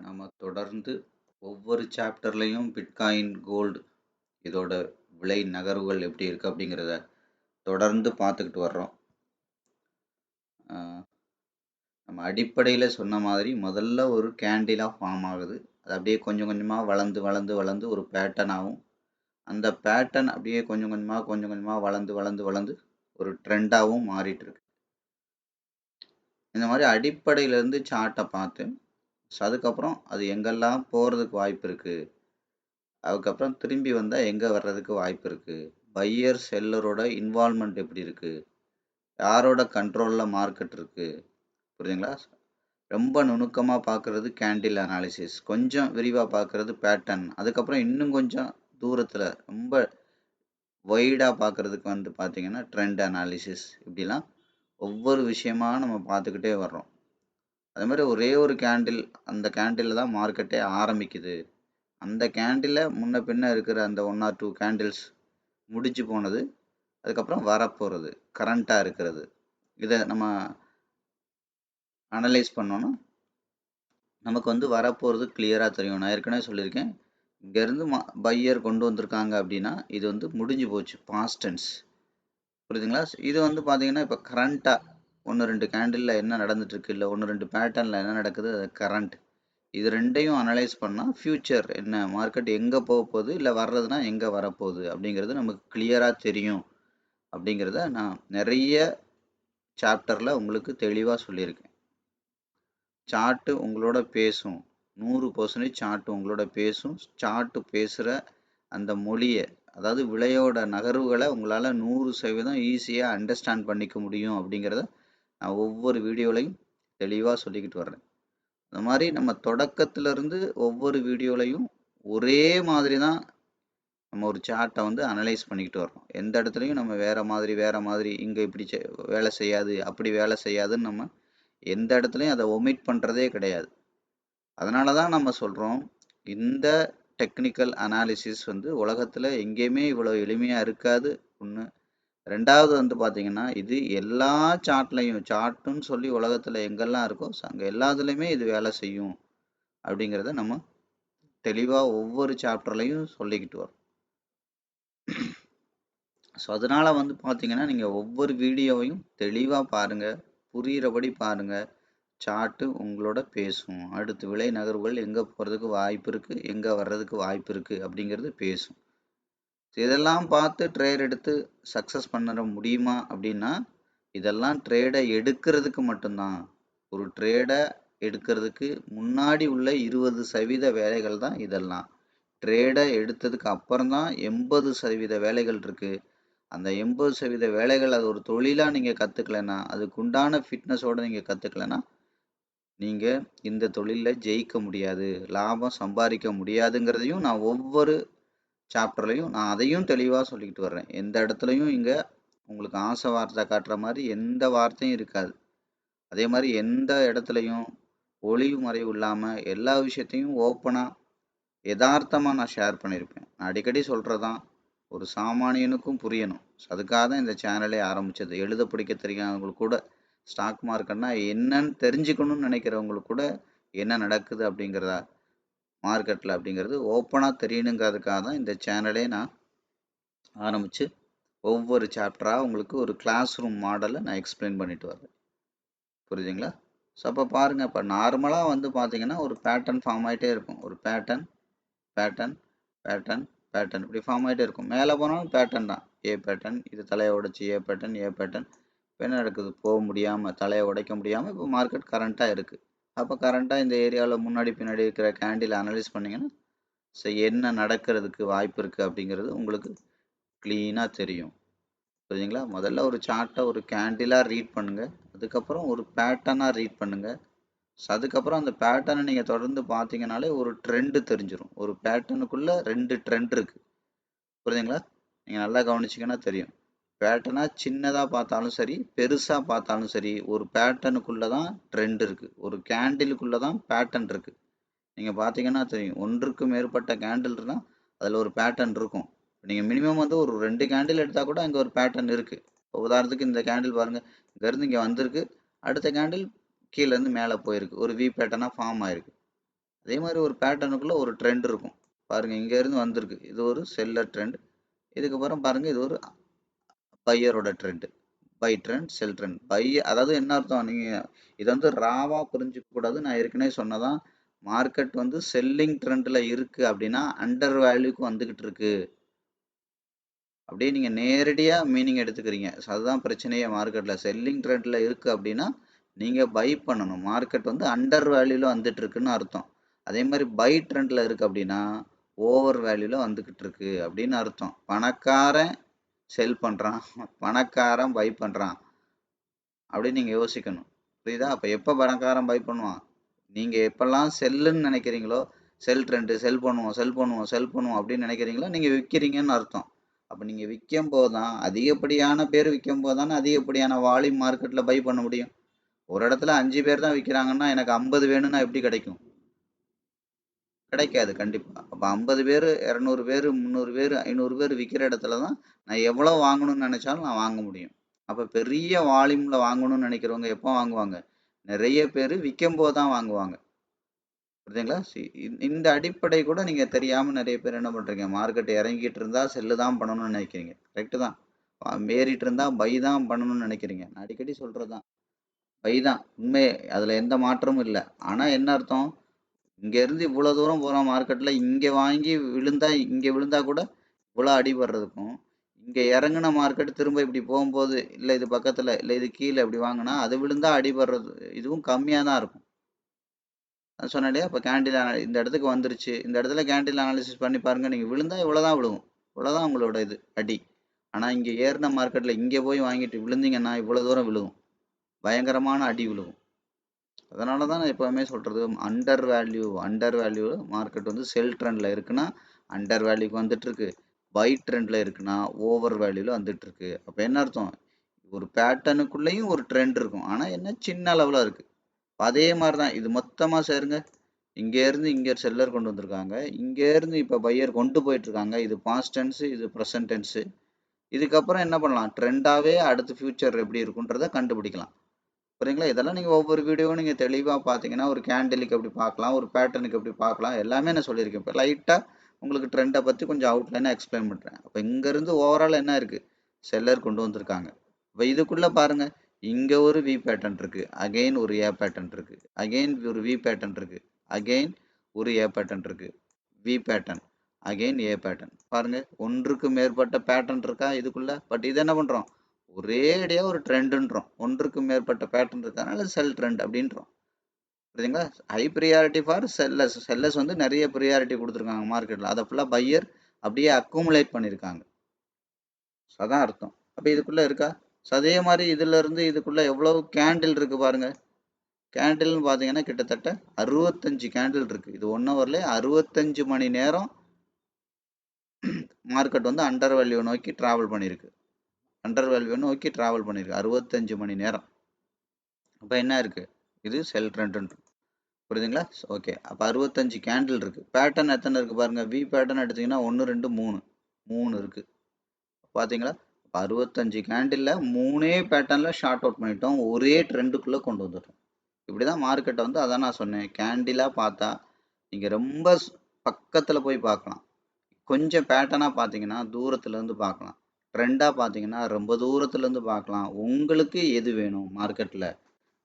நம்ம தொடர்ந்து ஒவ்வொரு சாப்டர்லையும் பிட்காயின் கோல்டு இதோட விலை நகர்வுகள் எப்படி இருக்குது அப்படிங்கிறத தொடர்ந்து பார்த்துக்கிட்டு வர்றோம். நம்ம அடிப்படையில் சொன்ன மாதிரி முதல்ல ஒரு கேண்டிலாக ஃபார்ம் ஆகுது. அது அப்படியே கொஞ்சம் கொஞ்சமாக வளர்ந்து வளர்ந்து வளர்ந்து ஒரு பேட்டர்ன் ஆகும். அந்த பேட்டர்ன் அப்படியே கொஞ்சம் கொஞ்சமாக வளர்ந்து வளர்ந்து வளர்ந்து ஒரு ட்ரெண்டாகவும் மாறிட்டு இருக்கு. இந்த மாதிரி அடிப்படையிலேருந்து சார்ட்டை பார்த்து அதுக்கப்புறம் அது எங்கெல்லாம் போகிறதுக்கு வாய்ப்பு இருக்குது, அதுக்கப்புறம் திரும்பி வந்தால் எங்கே வர்றதுக்கு வாய்ப்பு இருக்குது, பையர் செல்லரோட இன்வால்மெண்ட் எப்படி இருக்குது, யாரோட கண்ட்ரோலில் மார்க்கெட் இருக்குது, புரியுதுங்களா? ரொம்ப நுணுக்கமாக பார்க்குறது கேண்டில் அனாலிசிஸ், கொஞ்சம் விரிவாக பார்க்குறது பேட்டர்ன், அதுக்கப்புறம் இன்னும் கொஞ்சம் தூரத்தில் ரொம்ப வைடாக பார்க்குறதுக்கு வந்து பார்த்திங்கன்னா ட்ரெண்ட் அனாலிசிஸ். இப்படிலாம் ஒவ்வொரு விஷயமா நம்ம பார்த்துக்கிட்டே வர்றோம். அது மாதிரி ஒரே ஒரு கேண்டில், அந்த கேண்டில் தான் மார்க்கெட்டே ஆரம்பிக்குது. அந்த கேண்டில் முன்ன பின்ன இருக்கிற அந்த 1 or 2 கேண்டில்ஸ் முடிஞ்சு போனது, அதுக்கப்புறம் வரப்போகிறது கரண்ட்டாக இருக்கிறது. இதை நம்ம அனலைஸ் பண்ணோன்னா நமக்கு வந்து வரப்போகிறது கிளியராக தெரியும். நான் ஏற்கனவே சொல்லியிருக்கேன், இங்கேருந்து பையர் கொண்டு வந்திருக்காங்க அப்படின்னா இது வந்து முடிஞ்சு போச்சு, பாஸ்ட் டென்ஸ். புரியுதுங்களா? இது வந்து பார்த்தீங்கன்னா இப்போ கரண்ட்டாக 1-2 கேண்டிலில் என்ன நடந்துட்டுருக்கு, இல்லை 1-2 பேட்டர்னில் என்ன நடக்குது, அது கரண்ட். இது ரெண்டையும் அனலைஸ் பண்ணால் ஃப்யூச்சர் என்ன, மார்க்கெட் எங்கே போக போகுது, இல்லை வர்றதுனா எங்கே வரப்போகுது அப்படிங்கிறது நமக்கு கிளியராக தெரியும். அப்படிங்கிறத நான் நிறைய சாப்டரில் உங்களுக்கு தெளிவாக சொல்லியிருக்கேன். சார்ட்டு உங்களோட பேசும், 100% சார்ட்டு உங்களோட பேசும். சார்ட்டு பேசுகிற அந்த மொழியை, அதாவது விலையோட நகர்வுகளை உங்களால் 100% ஈஸியாக அண்டர்ஸ்டாண்ட் பண்ணிக்க முடியும் அப்படிங்கிறத நான் ஒவ்வொரு வீடியோலையும் தெளிவாக சொல்லிக்கிட்டு வர்றேன். அந்த மாதிரி நம்ம தொடக்கத்திலிருந்து ஒவ்வொரு வீடியோலையும் ஒரே மாதிரி தான் நம்ம ஒரு சார்ட்டை வந்து அனலைஸ் பண்ணிக்கிட்டு வரோம். எந்த இடத்துலையும் நம்ம வேறு மாதிரி இங்கே இப்படி வேலை செய்யாது, அப்படி வேலை செய்யாதுன்னு நம்ம எந்த இடத்துலையும் அதை ஒமிட் பண்ணுறதே கிடையாது. அதனால தான் நம்ம சொல்கிறோம், இந்த டெக்னிக்கல் அனாலிசிஸ் வந்து உலகத்தில் எங்கேயுமே இவ்வளோ எளிமையாக இருக்காது. ஒன்று. ரெண்டாவது வந்து பார்த்தீங்கன்னா, இது எல்லா சார்ட்லையும், சார்ட்டுன்னு சொல்லி உலகத்தில் எங்கெல்லாம் இருக்கோ அங்கே எல்லாத்துலேயுமே இது வேலை செய்யும் அப்படிங்கிறத நம்ம தெளிவாக ஒவ்வொரு சாப்டர்லையும் சொல்லிக்கிட்டு வரோம். ஸோ அதனால் வந்து பார்த்தீங்கன்னா, நீங்கள் ஒவ்வொரு வீடியோவையும் தெளிவாக பாருங்கள், புரிகிறபடி பாருங்கள். சார்ட்டு உங்களோட பேசும். அடுத்து விலை நகர்வுகள் எங்கே போகிறதுக்கு வாய்ப்பு இருக்குது, எங்கே வர்றதுக்கு வாய்ப்பு இருக்குது அப்படிங்கிறது பேசும். இதெல்லாம் பார்த்து ட்ரேட் எடுத்து சக்ஸஸ் பண்ண முடியுமா அப்படின்னா, இதெல்லாம் ட்ரேடை எடுக்கிறதுக்கு மட்டும்தான். ஒரு ட்ரேடை எடுக்கிறதுக்கு முன்னாடி உள்ள 20% வேலைகள் தான் இதெல்லாம். ட்ரேடை எடுத்ததுக்கு அப்புறம் தான் 80% வேலைகள் இருக்குது. அந்த 80% வேலைகள் அது ஒரு தொழிலாக நீங்கள் கற்றுக்கலைன்னா, அதுக்கு உண்டான ஃபிட்னஸோடு நீங்கள் கற்றுக்கலைன்னா, நீங்கள் இந்த தொழிலில் ஜெயிக்க முடியாது, லாபம் சம்பாதிக்க முடியாதுங்கிறதையும் நான் ஒவ்வொரு சாப்டர்லையும் நான் அதையும் தெளிவாக சொல்லிக்கிட்டு வர்றேன். எந்த இடத்துலையும் இங்கே உங்களுக்கு ஆசை வார்த்தை காட்டுற மாதிரி எந்த வார்த்தையும் இருக்காது. அதே மாதிரி எந்த இடத்துலையும் ஒளிவு மறைவு இல்லாமல் எல்லா விஷயத்தையும் ஓப்பனாக யதார்த்தமாக நான் ஷேர் பண்ணியிருப்பேன். நான் அடிக்கடி சொல்கிறதான், ஒரு சாமானியனுக்கும் புரியணும். அதுக்காக தான் இந்த சேனலே ஆரம்பித்தது. எழுத படிக்க தெரியாதவங்களுக்கு கூட ஸ்டாக் மார்க்கெட்னா என்னன்னு தெரிஞ்சுக்கணும்னு நினைக்கிறவங்களுக்கு கூட என்ன நடக்குது அப்படிங்கிறதா மார்க்கெட்டில் அப்படிங்கிறது ஓப்பனாக தெரியணுங்கிறதுக்காக தான் இந்த சேனலே நான் ஆரம்பித்து ஒவ்வொரு சாப்டராக உங்களுக்கு ஒரு கிளாஸ் ரூம் மாடலை நான் எக்ஸ்பிளைன் பண்ணிட்டு வரேன். புரியுதுங்களா? ஸோ அப்போ பாருங்கள், இப்போ நார்மலாக வந்து பார்த்தீங்கன்னா ஒரு பேட்டர்ன் ஃபார்ம் ஆகிட்டே இருக்கும். ஒரு பேட்டர்ன் பேட்டர்ன் பேட்டர்ன் பேட்டர்ன் இப்படி ஃபார்ம் ஆகிட்டே இருக்கும். மேலே போனாலும் பேட்டர்ன் தான். ஏ பேட்டர்ன், இது தலையை உடைச்சி ஏ பேட்டர்ன் ஏ பேட்டர்ன். இப்போ என்ன நடக்குது, போக முடியாமல், தலையை உடைக்க முடியாமல் இப்போ மார்க்கெட் கரண்ட்டாக இருக்குது. அப்போ கரண்ட்டாக இந்த ஏரியாவில் முன்னாடி பின்னாடி இருக்கிற கேண்டில் அனலைஸ் பண்ணிங்கன்னா ஸோ என்ன நடக்கிறதுக்கு வாய்ப்பு இருக்குது அப்படிங்கிறது உங்களுக்கு க்ளீனாக தெரியும். புரியுதுங்களா? முதல்ல ஒரு சார்ட்டை ஒரு கேண்டிலாக ரீட் பண்ணுங்கள், அதுக்கப்புறம் ஒரு பேட்டர்னாக ரீட் பண்ணுங்கள். ஸோ அதுக்கப்புறம் அந்த பேட்டர்னை நீங்கள் தொடர்ந்து பார்த்தீங்கனாலே ஒரு ட்ரெண்டு தெரிஞ்சிடும். ஒரு பேட்டர்னுக்குள்ளே 2 ட்ரெண்ட் இருக்குது. புரியுதுங்களா? நீங்கள் நல்லா கவனிச்சிங்கன்னா தெரியும். பேட்டர்னாக சின்னதாக பார்த்தாலும் சரி, பெருசாக பார்த்தாலும் சரி, ஒரு பேட்டர்னுக்குள்ளே தான் ட்ரெண்ட் இருக்குது, ஒரு கேண்டிலுக்குள்ளே தான் பேட்டர்ன் இருக்குது. நீங்கள் பார்த்தீங்கன்னா தெரியும், ஒன்றுக்கு மேற்பட்ட கேண்டில் இருந்தால் அதில் ஒரு பேட்டர்ன் இருக்கும். நீங்கள் மினிமம் வந்து ஒரு 2 கேண்டில் எடுத்தால் கூட அங்கே ஒரு பேட்டர்ன் இருக்குது. இப்போ உதாரணத்துக்கு இந்த கேண்டில் பாருங்கள், இங்கேருந்து இங்கே வந்திருக்கு, அடுத்த கேண்டில் கீழேருந்து மேலே போயிருக்கு, ஒரு வி பேட்டர்னாக ஃபார்ம் ஆயிருக்கு. அதே மாதிரி ஒரு பேட்டர்னுக்குள்ள ஒரு ட்ரெண்ட் இருக்கும் பாருங்க. இங்க இருந்து வந்திருக்கு, இது ஒரு செல்லர் ட்ரெண்ட். இதுக்கப்புறம் பாருங்க, இது ஒரு பையரோட trend. Buy trend, sell trend. Buy அதாவது என்ன அர்த்தம், நீங்க இதை வந்து ராவா புரிஞ்சுக்க கூடாது. நான் ஏற்கனவே சொன்னதான், மார்க்கெட் வந்து செல்லிங் ட்ரெண்ட்ல இருக்கு அப்படின்னா அண்டர் வேல்யூக்கு வந்துகிட்டு இருக்கு அப்படியே நீங்க நேரடியா மீனிங் எடுத்துக்கிறீங்க. அதுதான் பிரச்சனையே. மார்க்கெட்ல செல்லிங் ட்ரெண்ட்ல இருக்கு அப்படின்னா நீங்க பை பண்ணணும். மார்க்கெட் வந்து அண்டர் வேல்யூல வந்துட்டு இருக்குன்னு அர்த்தம். அதே மாதிரி பை ட்ரெண்ட்ல இருக்கு அப்படின்னா ஓவர் வேல்யூல வந்துகிட்டு இருக்கு அப்படின்னு அர்த்தம். பணக்காரன் செல் பண்றான், பணக்காரன் பை பண்றான் அப்படின்னு நீங்க யோசிக்கணும். புரியுதா? அப்ப எப்ப பணக்காரன் பை பண்ணுவான்? நீங்க எப்பெல்லாம் செல்லுன்னு நினைக்கிறீங்களோ, செல் ட்ரெண்ட், செல் பண்ணுவோம் செல் பண்ணுவோம் செல் பண்ணுவோம் அப்படின்னு நினைக்கிறீங்களோ நீங்க விற்கிறீங்கன்னு அர்த்தம். அப்ப நீங்க விற்கும் போதுதான், அதிகப்படியான பேர் விற்கும் போதுதானே அதிகப்படியான வால்யூம் மார்க்கெட்ல பை பண்ண முடியும். ஒரு இடத்துல 5 பேர் தான் விற்கிறாங்கன்னா எனக்கு 50 வேணும்னா எப்படி கிடைக்கும்? கிடைக்காது கண்டிப்பா. அப்ப 50 பேர், 200 பேர், 300 பேர், 500 பேர் விற்கிற இடத்துல தான் நான் எவ்வளவு வாங்கணும்னு நினைச்சாலும் நான் வாங்க முடியும். அப்ப பெரிய வால்யூம்ல வாங்கணும்னு நினைக்கிறவங்க எப்போ வாங்குவாங்க? நிறைய பேர் விற்கும் போது தான் வாங்குவாங்க. புரியுதுங்களா? இந்த அடிப்படை கூட நீங்க தெரியாம நிறைய பேர் என்ன பண்றீங்க, மார்க்கெட் இறங்கிட்டு இருந்தா செல்லு தான் பண்ணணும்னு நினைக்கிறீங்க. கரெக்ட் தான். ஏறிட்டு இருந்தா பை தான் பண்ணணும்னு நினைக்கிறீங்க. நான் அடிக்கடி சொல்றதுதான், பை தான் உண்மை. அதுல எந்த மாற்றமும் இல்லை. ஆனா என்ன அர்த்தம், இங்க இருந்து இவ்வளவு தூரம் போறோம் மார்க்கெட்ல, இங்க வாங்கி விழுந்தா, இங்க விழுந்தா கூட இவ்வளவு அடிபடுறதுக்கும், இங்க இறங்குன மார்க்கெட் திரும்ப இப்படி போகும்போது, இல்ல இது பக்கத்துல, இல்ல இது கீழே இப்படி வாங்கினா அது விழுந்தா அடிபடுறது இதுவும் கம்மியா தான் இருக்கும். சொன்னேன் இல்லையா? இப்போ கேண்டில் இந்த இடத்துக்கு வந்துருச்சு, இந்த இடத்துல கேண்டில் அனாலிசிஸ் பண்ணி பாருங்க. நீங்க விழுந்தா இவ்வளவுதான் விழுகும், இவ்வளவுதான் உங்களோட இது அடி. ஆனா இங்க ஏறின மார்க்கெட்ல இங்க போய் வாங்கிட்டு விழுந்தீங்கன்னா இவ்வளவு தூரம் விழுகும், பயங்கரமான அடி விழுகும். அதனாலதான் நான் எப்பவுமே சொல்றது, அண்டர் வேல்யூ மார்க்கெட் வந்து செல் ட்ரெண்ட்ல இருக்குன்னா அண்டர் வேல்யூக்கு வந்துட்டு இருக்கு, பை ட்ரெண்ட்ல இருக்குன்னா ஓவர் வேல்யூல வந்துட்டு இருக்கு. அப்ப என்ன அர்த்தம், ஒரு பேட்டர்னுக்குள்ளேயும் ஒரு ட்ரெண்ட் இருக்கும், ஆனா என்ன சின்ன அளவுல இருக்கு. அதே மாதிரிதான் இது மொத்தமா சேருங்க. இங்க இருந்து இங்க செல்லர் கொண்டு வந்திருக்காங்க, இங்க இருந்து இப்ப பையர் கொண்டு போயிட்டு இருக்காங்க. இது பாஸ்ட் டென்ஸ், இது ப்ரெசன்ட் டென்ஸ். இதுக்கப்புறம் என்ன பண்ணலாம், ட்ரெண்டாவே அடுத்து ஃபியூச்சர் எப்படி இருக்குன்றத கண்டுபிடிக்கலாம். புரியுங்களா? இதெல்லாம் நீங்க ஒவ்வொரு வீடியோவும் நீங்க தெளிவா பாத்தீங்கன்னா, ஒரு கேண்டிலுக்கு எப்படி பார்க்கலாம், ஒரு பேட்டர்னுக்கு எப்படி பார்க்கலாம், எல்லாமே நான் சொல்லியிருக்கேன். இப்ப லைட்டா உங்களுக்கு ட்ரெண்டை பத்தி கொஞ்சம் அவுட்லைனா எக்ஸ்பிளைன் பண்றேன். அப்ப இங்க இருந்து ஓவரால் என்ன இருக்கு, செல்லர் கொண்டு வந்திருக்காங்க. இப்ப இதுக்குள்ள பாருங்க, இங்க ஒரு வி பேட்டர்ன் இருக்கு, அகைன் ஒரு ஏ பேட்டர்ன் இருக்கு, அகைன் ஒரு வி பேட்டர்ன் இருக்கு, அகைன் ஒரு ஏ பேட்டர்ன் இருக்கு, V pattern, again A pattern. பாருங்க, ஒன்றுக்கு மேற்பட்ட பேட்டர்ன் இருக்கா இதுக்குள்ள. பட் இது என்ன பண்றோம், ஒரேடியா ஒரு ட்ரெண்ட்ன்றோம். ஒன்றுக்கு மேற்பட்ட பேட்டர்ன் இருக்கனால செல் ட்ரெண்ட் அப்படின்றோம். புரியுதுங்களா? High priority for sellers. Sellers வந்து நிறைய ப்ரியாரிட்டி கொடுத்துருக்காங்க மார்க்கெட்ல, அதை ஃபுல்லா பையர் அப்படியே அக்குமுலேட் பண்ணியிருக்காங்க. அதான் அர்த்தம். அப்ப இதுக்குள்ள இருக்கா? அதே மாதிரி இதுல இருந்து இதுக்குள்ள எவ்வளவு கேண்டில் இருக்கு பாருங்க. கேண்டில்னு பாத்தீங்கன்னா கிட்டத்தட்ட 65 கேண்டில் இருக்கு. இது 1 ஹவர்ல 65 மணி நேரம் மார்க்கெட் வந்து அண்டர் வேல்யூ நோக்கி டிராவல் பண்ணிருக்கு. அண்டர் வேல்யூ நோக்கி டிராவல் பண்ணிருக்கு 65 மணி நேரம். அப்ப என்ன இருக்கு, இது செல் ட்ரெண்ட். புரியுதுங்களா? ஓகே. அப்ப 65 கேண்டில் இருக்கு. பேட்டர்ன் எத்தனை இருக்கு பாருங்க. வி பேட்டர்ன் எடுத்தீங்கன்னா 1 2 3 இருக்கு. பாத்தீங்களா? 65 கேண்டில்ல 3 பேட்டர்ன்ல ஷார்ட் அவுட் பண்ணிட்டோம், ஒரே ட்ரெண்டுக்குள்ள கொண்டு வந்துட்டோம். இப்படிதான் மார்க்கெட்டை வந்து, அதான் நான் சொன்னேன், கேண்டிலா பார்த்தா நீங்க ரொம்ப பக்கத்துல போய் பார்க்கலாம், கொஞ்சம் பேட்டர்னா பார்த்தீங்கன்னா தூரத்துல இருந்து பார்க்கலாம், ட்ரெண்டா பார்த்தீங்கன்னா ரொம்ப தூரத்துல இருந்து பார்க்கலாம். உங்களுக்கு எது வேணும் மார்க்கெட்ல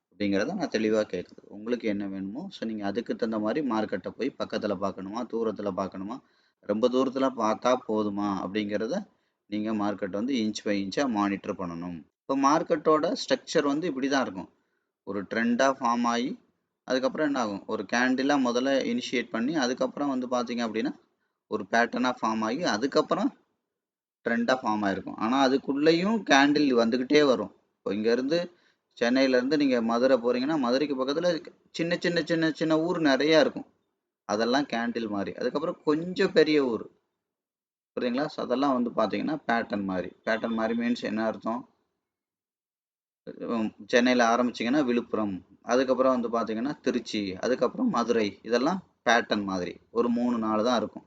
அப்படிங்கிறத நான் தெளிவாக கேட்குது. உங்களுக்கு என்ன வேணுமோ ஸோ நீங்கள் அதுக்கு தகுந்த மாதிரி மார்க்கெட்டை போய் பக்கத்தில் பார்க்கணுமா, தூரத்தில் பார்க்கணுமா, ரொம்ப தூரத்தில் பார்த்தா போதுமா அப்படிங்கிறத நீங்கள் மார்க்கெட் வந்து இன்ச் பை இன்ச்சாக மானிட்டர் பண்ணணும். இப்போ மார்க்கெட்டோட ஸ்ட்ரக்சர் வந்து இப்படி தான் இருக்கும். ஒரு ட்ரெண்டாக ஃபார்ம் ஆகி அதுக்கப்புறம் என்ன ஆகும், ஒரு கேண்டிலாக முதல்ல இனிஷியேட் பண்ணி அதுக்கப்புறம் வந்து பார்த்தீங்க அப்படின்னா ஒரு பேட்டர்னாக ஃபார்ம் ஆகி அதுக்கப்புறம் ட்ரெண்டாக ஃபார்ம் ஆகிருக்கும். ஆனால் அதுக்குள்ளேயும் கேண்டில் வந்துக்கிட்டே வரும். இப்போ இங்கேருந்து சென்னையிலேருந்து நீங்கள் மதுரை போகிறீங்கன்னா மதுரைக்கு பக்கத்தில் சின்ன சின்ன சின்ன சின்ன ஊர் நிறையா இருக்கும், அதெல்லாம் கேண்டில் மாதிரி. அதுக்கப்புறம் கொஞ்சம் பெரிய ஊர், புரியுதுங்களா? ஸோ அதெல்லாம் வந்து பார்த்தீங்கன்னா பேட்டர்ன் மாதிரி. பேட்டர்ன் மாதிரி மீன்ஸ் என்ன அர்த்தம், சென்னையில் ஆரம்பிச்சிங்கன்னா விழுப்புரம், அதுக்கப்புறம் வந்து பார்த்தீங்கன்னா திருச்சி, அதுக்கப்புறம் மதுரை, இதெல்லாம் பேட்டர்ன் மாதிரி. ஒரு 3 4 தான் இருக்கும்.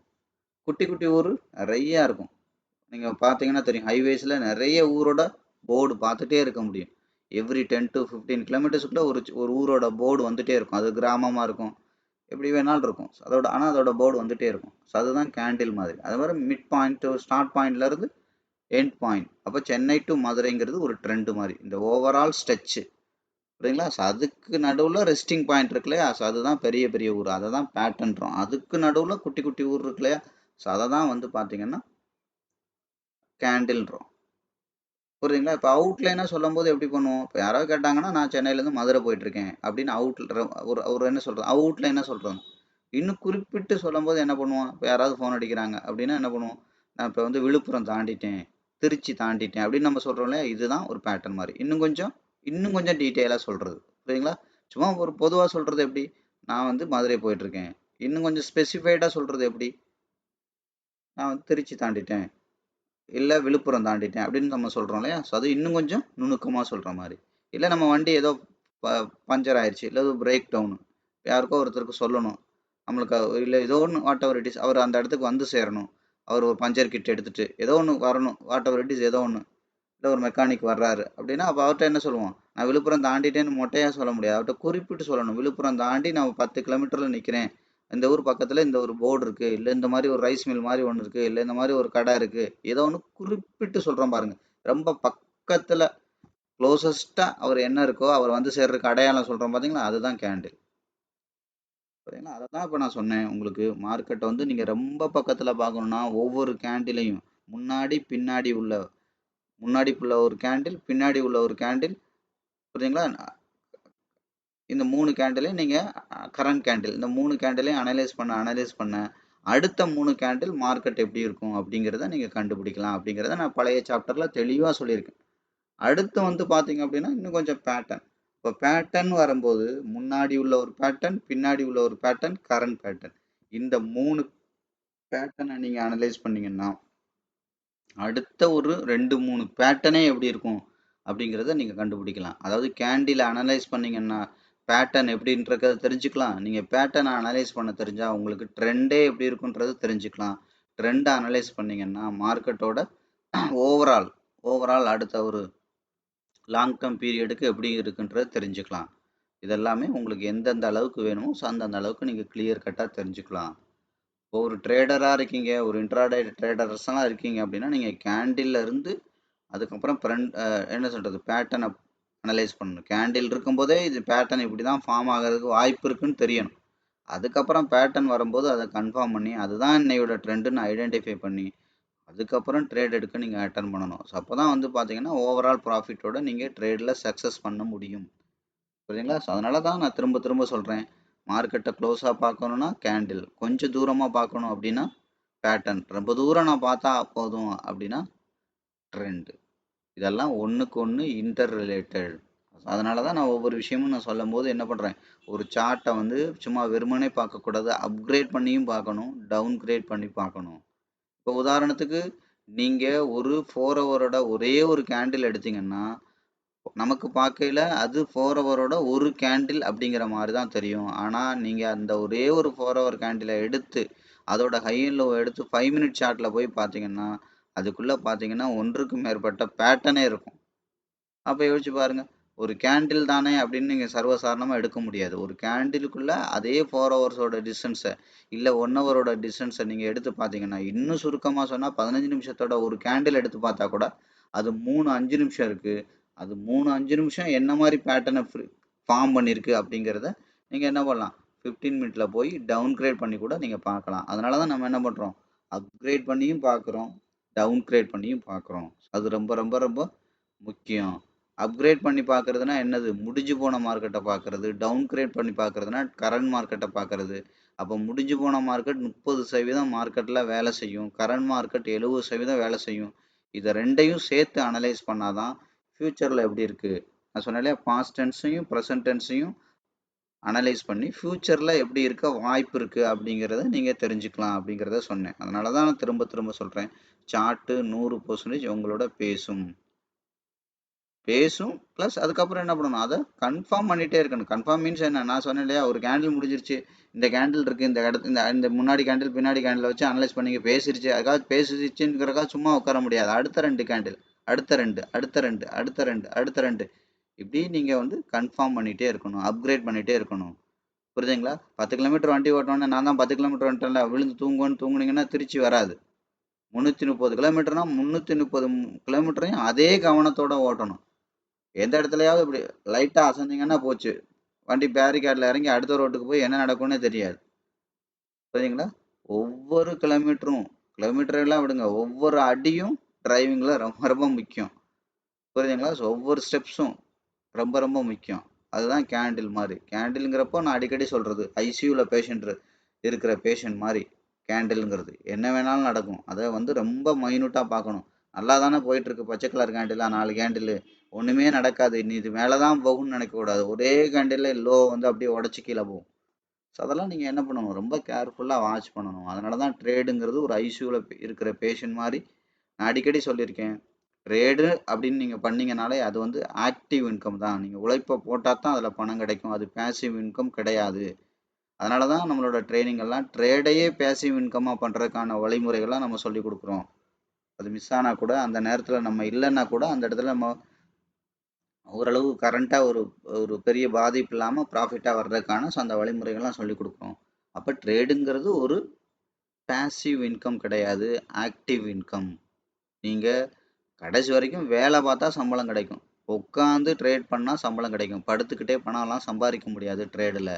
குட்டி குட்டி ஊர் நிறையா இருக்கும். நீங்கள் பார்த்தீங்கன்னா தெரியும், ஹைவேஸில் நிறைய ஊரோட போர்டு பார்த்துட்டே இருக்க முடியும். எவ்ரி 10 to 15 கிலோமீட்டர்ஸுக்குள்ள ஒரு ஊரோட போர்டு வந்துட்டே இருக்கும். அது கிராமமாக இருக்கும், எப்படி வேணாலும் இருக்கும். ஆனால் அதோட போர்டு வந்துட்டே இருக்கும். ஸோ அதுதான் கேண்டில் மாதிரி. அது மாதிரி மிட் பாயிண்ட் ஸ்டார்ட் பாயிண்ட்லேருந்து எண்ட் பாயிண்ட். அப்போ சென்னை டு மதுரைங்கிறது ஒரு ட்ரெண்டு மாதிரி. இந்த ஓவரால் ஸ்ட்ரெச்சு புரியுங்களா? ஸோ அதுக்கு நடுவில் ரெஸ்டிங் பாயிண்ட் இருக்கு இல்லையா? ஸோ அதுதான் பெரிய பெரிய ஊர். அதை தான் பேட்டர்ன்றோம். அதுக்கு நடுவில் குட்டி குட்டி ஊர் இருக்கு இல்லையா? ஸோ அதை தான் வந்து பார்த்தீங்கன்னா கேண்டில்ன்றோம். புரியுதுங்களா? இப்போ அவுட்லைனாக சொல்லும் போது எப்படி பண்ணுவோம்? இப்போ யாராவது கேட்டாங்கன்னா நான் சென்னையிலேருந்து மதுரை போயிட்டுருக்கேன் அப்படின்னு ஒரு என்ன சொல்கிறது, அவுட்லைனாக சொல்கிறோம். இன்னும் குறிப்பிட்டு சொல்லும் போது என்ன பண்ணுவோம்? இப்போ யாராவது ஃபோன் அடிக்கிறாங்க அப்படின்னா என்ன பண்ணுவோம்? நான் இப்போ வந்து விழுப்புரம் தாண்டிட்டேன், திருச்சி தாண்டிட்டேன் அப்படின்னு நம்ம சொல்கிறோம் இல்லையா? இதுதான் ஒரு பேட்டர்ன் மாதிரி. இன்னும் கொஞ்சம் டீட்டெயிலாக சொல்கிறது. புரியுதுங்களா? சும்மா ஒரு பொதுவாக சொல்கிறது எப்படி? நான் வந்து மதுரை போயிட்டுருக்கேன். இன்னும் கொஞ்சம் ஸ்பெசிஃபைடாக சொல்கிறது எப்படி? நான் வந்து திருச்சி தாண்டிட்டேன், இல்லை விழுப்புரம் தாண்டிட்டேன் அப்படின்னு நம்ம சொல்கிறோம் இல்லையா? ஸோ அது இன்னும் கொஞ்சம் நுணுக்கமாக சொல்கிற மாதிரி. இல்லை நம்ம வண்டி ஏதோ பஞ்சர் ஆயிடுச்சு, இல்லை ஏதோ பிரேக் டவுனு, யாருக்கோ ஒருத்தருக்கு சொல்லணும் நம்மளுக்கு, இல்லை ஏதோ ஒன்று வாட் எவர் இட் இஸ், அவர் அந்த இடத்துக்கு வந்து சேரணும், அவர் ஒரு பஞ்சர் கிட் எடுத்துகிட்டு ஏதோ ஒன்று வரணும், வாட் எவர் இட் இஸ் ஏதோ ஒன்று, இல்லை ஒரு மெக்கானிக் வர்றாரு அப்படின்னா அப்போ அவர்கிட்ட என்ன சொல்லுவோம்? நான் விழுப்புரம் தாண்டிட்டேன்னு மொட்டையாக சொல்ல முடியாது, அவர்கிட்ட குறிப்பிட்டு சொல்லணும். விழுப்புரம் தாண்டி நான் 10 கிலோமீட்டரில் நிற்கிறேன், இந்த ஊர் பக்கத்தில் இந்த ஒரு போர்டு இருக்குது, இல்லை இந்த மாதிரி ஒரு ரைஸ் மில் மாதிரி ஒன்று இருக்குது, இல்லை இந்த மாதிரி ஒரு கடை இருக்குது, ஏதோ ஒன்று குறிப்பிட்டு சொல்கிறோம் பாருங்க. ரொம்ப பக்கத்தில் க்ளோசஸ்ட்டாக அவர் என்ன இருக்கோ அவர் வந்து சேர்றதுக்கு அடையாளம் சொல்கிறோம் பார்த்தீங்களா? அதுதான் கேண்டில். சரிங்களா? அதை தான் இப்போ நான் சொன்னேன் உங்களுக்கு. மார்க்கெட்டை வந்து நீங்கள் ரொம்ப பக்கத்தில் பார்க்கணுன்னா ஒவ்வொரு கேண்டிலையும் முன்னாடி உள்ள ஒரு கேண்டில், பின்னாடி உள்ள ஒரு கேண்டில், புரியுதுங்களா? இந்த 3 கேண்டிலையும் நீங்கள் கரண்ட் கேண்டில், இந்த 3 கேண்டிலையும் அனலைஸ் பண்ண அடுத்த 3 கேண்டில் மார்க்கெட் எப்படி இருக்கும் அப்படிங்கிறத நீங்கள் கண்டுபிடிக்கலாம். அப்படிங்கிறத நான் பழைய சாப்டரில் தெளிவாக சொல்லியிருக்கேன். அடுத்து வந்து பார்த்தீங்க அப்படின்னா இன்னும் கொஞ்சம் பேட்டர்ன். இப்போ பேட்டர்ன் வரும்போது முன்னாடி உள்ள ஒரு பேட்டர்ன், பின்னாடி உள்ள ஒரு பேட்டர்ன், கரண்ட் பேட்டர்ன், இந்த 3 பேட்டர்னை நீங்கள் அனலைஸ் பண்ணீங்கன்னா அடுத்த ஒரு 2-3 பேட்டர்னே எப்படி இருக்கும் அப்படிங்கிறத நீங்கள் கண்டுபிடிக்கலாம். அதாவது கேண்டில் அனலைஸ் பண்ணீங்கன்னா பேட்டர்ன் எப்படின்றத தெரிஞ்சுக்கலாம். நீங்கள் பேட்டர்னை அனலைஸ் பண்ண தெரிஞ்சால் உங்களுக்கு ட்ரெண்டே எப்படி இருக்குன்றது தெரிஞ்சுக்கலாம். ட்ரெண்டை அனலைஸ் பண்ணீங்கன்னா மார்க்கெட்டோட ஓவரால் அடுத்த ஒரு லாங் டேர்ம் பீரியடுக்கு எப்படி இருக்குன்றத தெரிஞ்சுக்கலாம். இதெல்லாமே உங்களுக்கு எந்தெந்த அளவுக்கு வேணுமோ ஸோ அந்தந்த அளவுக்கு நீங்கள் கிளியர் கட்டாக தெரிஞ்சுக்கலாம். இப்போ ஒரு ட்ரேடராக இருக்கீங்க, ஒரு இன்ட்ராடே ட்ரேடர்ஸ்லாம் இருக்கீங்க அப்படின்னா நீங்கள் கேண்டில்ல இருந்து அதுக்கப்புறம் என்ன சொல்கிறது, பேட்டர்னை அனலைஸ் பண்ணணும். கேண்டில் இருக்கும்போதே இது பேட்டர்ன் இப்படி தான் ஃபார்ம் ஆகிறதுக்கு வாய்ப்பு இருக்குன்னு தெரியணும். அதுக்கப்புறம் பேட்டர்ன் வரும்போது அதை கன்ஃபார்ம் பண்ணி அதுதான் இன்னையோட ட்ரெண்டுன்னு ஐடென்டிஃபை பண்ணி அதுக்கப்புறம் ட்ரேட் எடுக்க நீங்கள் அட்டன் பண்ணணும். ஸோ அப்போ தான் வந்து பார்த்தீங்கன்னா ஓவரால் ப்ராஃபிட்டோட நீங்கள் ட்ரேடில் சக்ஸஸ் பண்ண முடியும். புரியுதுங்களா? ஸோ அதனால தான் நான் திரும்ப திரும்ப சொல்கிறேன், மார்க்கெட்டை க்ளோஸாக பார்க்கணுன்னா கேண்டில், கொஞ்சம் தூரமாக பார்க்கணும் அப்படின்னா பேட்டர்ன், ரொம்ப தூரம் நான் பார்த்தா போதும் அப்படின்னா ட்ரெண்டு. இதெல்லாம் ஒன்றுக்கு ஒன்று இன்டர் ரிலேட்டட். அதனால தான் நான் ஒவ்வொரு விஷயமும் நான் சொல்லும் போது என்ன பண்ணுறேன், ஒரு சார்ட்டை வந்து சும்மா வெறுமனே பார்க்கக்கூடாது, அப்கிரேட் பண்ணியும் பார்க்கணும், டவுன் கிரேட் பண்ணி பார்க்கணும். இப்போ உதாரணத்துக்கு நீங்கள் ஒரு 4 ஹவரோட ஒரே ஒரு கேண்டில் எடுத்தீங்கன்னா நமக்கு பார்க்கையில அது 4 ஹவரோட ஒரு கேண்டில் அப்படிங்கிற மாதிரி தான் தெரியும். ஆனால் நீங்கள் அந்த ஒரே ஒரு 4 ஹவர் கேண்டிலை எடுத்து அதோட ஹை அண்ட் லோ எடுத்து 5 மினிட் சார்ட்டில் போய் பார்த்தீங்கன்னா அதுக்குள்ளே பார்த்தீங்கன்னா ஒன்றுக்கு மேற்பட்ட பேட்டர்னே இருக்கும். அப்போ யோசிச்சு பாருங்க, ஒரு கேண்டில் தானே அப்படின்னு நீங்கள் சர்வசாதாரணமாக எடுக்க முடியாது. ஒரு கேண்டிலுக்குள்ளே அதே 4 ஹவர்ஸோட டிஸ்டன்ஸை இல்லை 1 ஹவரோட டிஸ்டன்ஸை நீங்கள் எடுத்து பார்த்தீங்கன்னா இன்னும் சுருக்கமாக சொன்னால் 15 நிமிஷத்தோட ஒரு கேண்டில் எடுத்து பார்த்தா கூட அது 3-5 நிமிஷம் இருக்குது. அது 3-5 நிமிஷம் என்ன மாதிரி பேட்டர்னை ஃபார்ம் பண்ணியிருக்கு அப்படிங்கிறத நீங்கள் என்ன பண்ணலாம், 15 மினிட்ல போய் டவுன் கிரேட் பண்ணி கூட நீங்கள் பார்க்கலாம். அதனால தான் நம்ம என்ன பண்ணுறோம், அப்கிரேட் பண்ணியும் பார்க்குறோம், டவுன் கிரேட் பண்ணியும் பார்க்குறோம். அது ரொம்ப ரொம்ப ரொம்ப முக்கியம். அப்கிரேட் பண்ணி பார்க்குறதுனா என்னது, முடிஞ்சு போன மார்க்கெட்டை பார்க்குறது. டவுன் கிரேட் பண்ணி பார்க்குறதுனா கரண்ட் மார்க்கெட்டை பார்க்குறது. அப்போ முடிஞ்சு போன மார்க்கெட் 30% மார்க்கெட்டில் வேலை செய்யும், கரண்ட் மார்க்கெட் 70% வேலை செய்யும். இதை ரெண்டையும் சேர்த்து அனலைஸ் பண்ணாதான் ஃப்யூச்சரில் எப்படி இருக்குது, நான் சொன்னேன் இல்லையா, பாஸ்ட் டென்ஸையும் ப்ரெசன்ட் டென்ஸையும் அனலைஸ் பண்ணி ஃப்யூச்சரில் எப்படி இருக்க வாய்ப்பு இருக்குது அப்படிங்கிறத நீங்கள் தெரிஞ்சுக்கலாம் அப்படிங்கிறத சொன்னேன். அதனால தான் நான் திரும்ப திரும்ப சொல்கிறேன், சார்ட்டு 100% உங்களோட பேசும். ப்ளஸ் அதுக்கப்புறம் என்ன பண்ணணும், அதை கன்ஃபார்ம் பண்ணிகிட்டே இருக்கணும். கன்ஃபார்ம் மீன்ஸ் என்ன, நான் சொன்னேன் இல்லையா, ஒரு கேண்டில் முடிஞ்சிருச்சு, இந்த கேண்டில் இருக்குது, இந்த இடத்து இந்த முன்னாடி கேண்டில் பின்னாடி கேண்டில் வச்சு அனலைஸ் பண்ணிங்க பேசிருச்சு, அதுக்காக பேசிருச்சுங்கிறக்காக சும்மா உட்கார முடியாது. அடுத்த 2 கேண்டில், அடுத்த 2, அடுத்த 2, அடுத்த 2, அடுத்த 2, இப்படி நீங்கள் வந்து கன்ஃபார்ம் பண்ணிகிட்டே இருக்கணும், அப்கிரேட் பண்ணிகிட்டே இருக்கணும். புரியுதுங்களா? 10 கிலோமீட்டர் வண்டி ஓட்டணும்னா நான் தான் 10 கிலோமீட்டர் வந்துட்டேன்ல விழுந்து தூங்குனீங்கன்னா திருச்சி வராது. 330 கிலோமீட்டர்னா 330 கிலோமீட்டரையும் அதே கவனத்தோட ஓட்டணும். எந்த இடத்துலயாவது இப்படி லைட்டா அசந்திங்கன்னா போச்சு. வண்டி பேரிகார்டில் இறங்கி அடுத்த ரோட்டுக்கு போய் என்ன நடக்கும்னே தெரியாது. புரியுதுங்களா? ஒவ்வொரு கிலோமீட்டர் எல்லாம் விடுங்க, ஒவ்வொரு அடியும் டிரைவிங்ல ரொம்ப ரொம்ப முக்கியம். புரியுதுங்களா? ஒவ்வொரு ஸ்டெப்ஸும் ரொம்ப ரொம்ப முக்கியம். அதுதான் கேண்டில் மாதிரி. கேண்டில்ங்கிறப்போ நான் அடிக்கடி சொல்றது, ஐசியூல பேஷண்ட் இருக்கிற பேஷண்ட் மாதிரி கேண்டில்ங்கிறது. என்ன வேணாலும் நடக்கும். அதை வந்து ரொம்ப மைனூட்டா பார்க்கணும். நல்லா தானே போயிட்டு இருக்கு, பச்சை கலர் கேண்டிலா 4 கேண்டில், ஒண்ணுமே நடக்காது, நீ இது மேலதான் போகும்னு நினைக்க கூடாது. ஒரே கேண்டில்ல லோ வந்து அப்படியே உடச்சி கீழே போகும். ஸோ அதெல்லாம் நீங்க என்ன பண்ணணும், ரொம்ப கேர்ஃபுல்லா வாட்ச் பண்ணணும். அதனாலதான் ட்ரேடுங்கிறது ஒரு ஐசியூல இருக்கிற பேஷண்ட் மாதிரி. நான் அடிக்கடி சொல்லியிருக்கேன், ட்ரேடு அப்படின்னு நீங்க பண்ணீங்கனாலே அது வந்து ஆக்டிவ் இன்கம் தான். நீங்க உழைப்பை போட்டா தான் அதுல பணம் கிடைக்கும். அது பேசிவ் இன்கம் கிடையாது. அதனாலதான் நம்மளோட ட்ரைனிங் எல்லாம் ட்ரேடையே பேசிவ் இன்கமா பண்றதுக்கான வழிமுறைகள்லாம் நம்ம சொல்லி கொடுக்குறோம். அது மிஸ் ஆனா கூட, அந்த நேரத்துல நம்ம இல்லைன்னா கூட அந்த இடத்துல நம்ம ஓரளவு கரண்டா ஒரு ஒரு பெரிய பாதிப்பு இல்லாம ப்ராஃபிட்டா வர்றதுக்கான அந்த வழிமுறைகள்லாம் சொல்லி கொடுக்குறோம். அப்ப ட்ரேடுங்கிறது ஒரு பேசிவ் இன்கம் கிடையாது, ஆக்டிவ் இன்கம். நீங்க கடைசி வரைக்கும் வேலை பார்த்தா சம்பளம் கிடைக்கும். உட்காந்து ட்ரேட் பண்ணா சம்பளம் கிடைக்கும். படுத்துக்கிட்டே பணம்லாம் சம்பாதிக்க முடியாது ட்ரேடில்.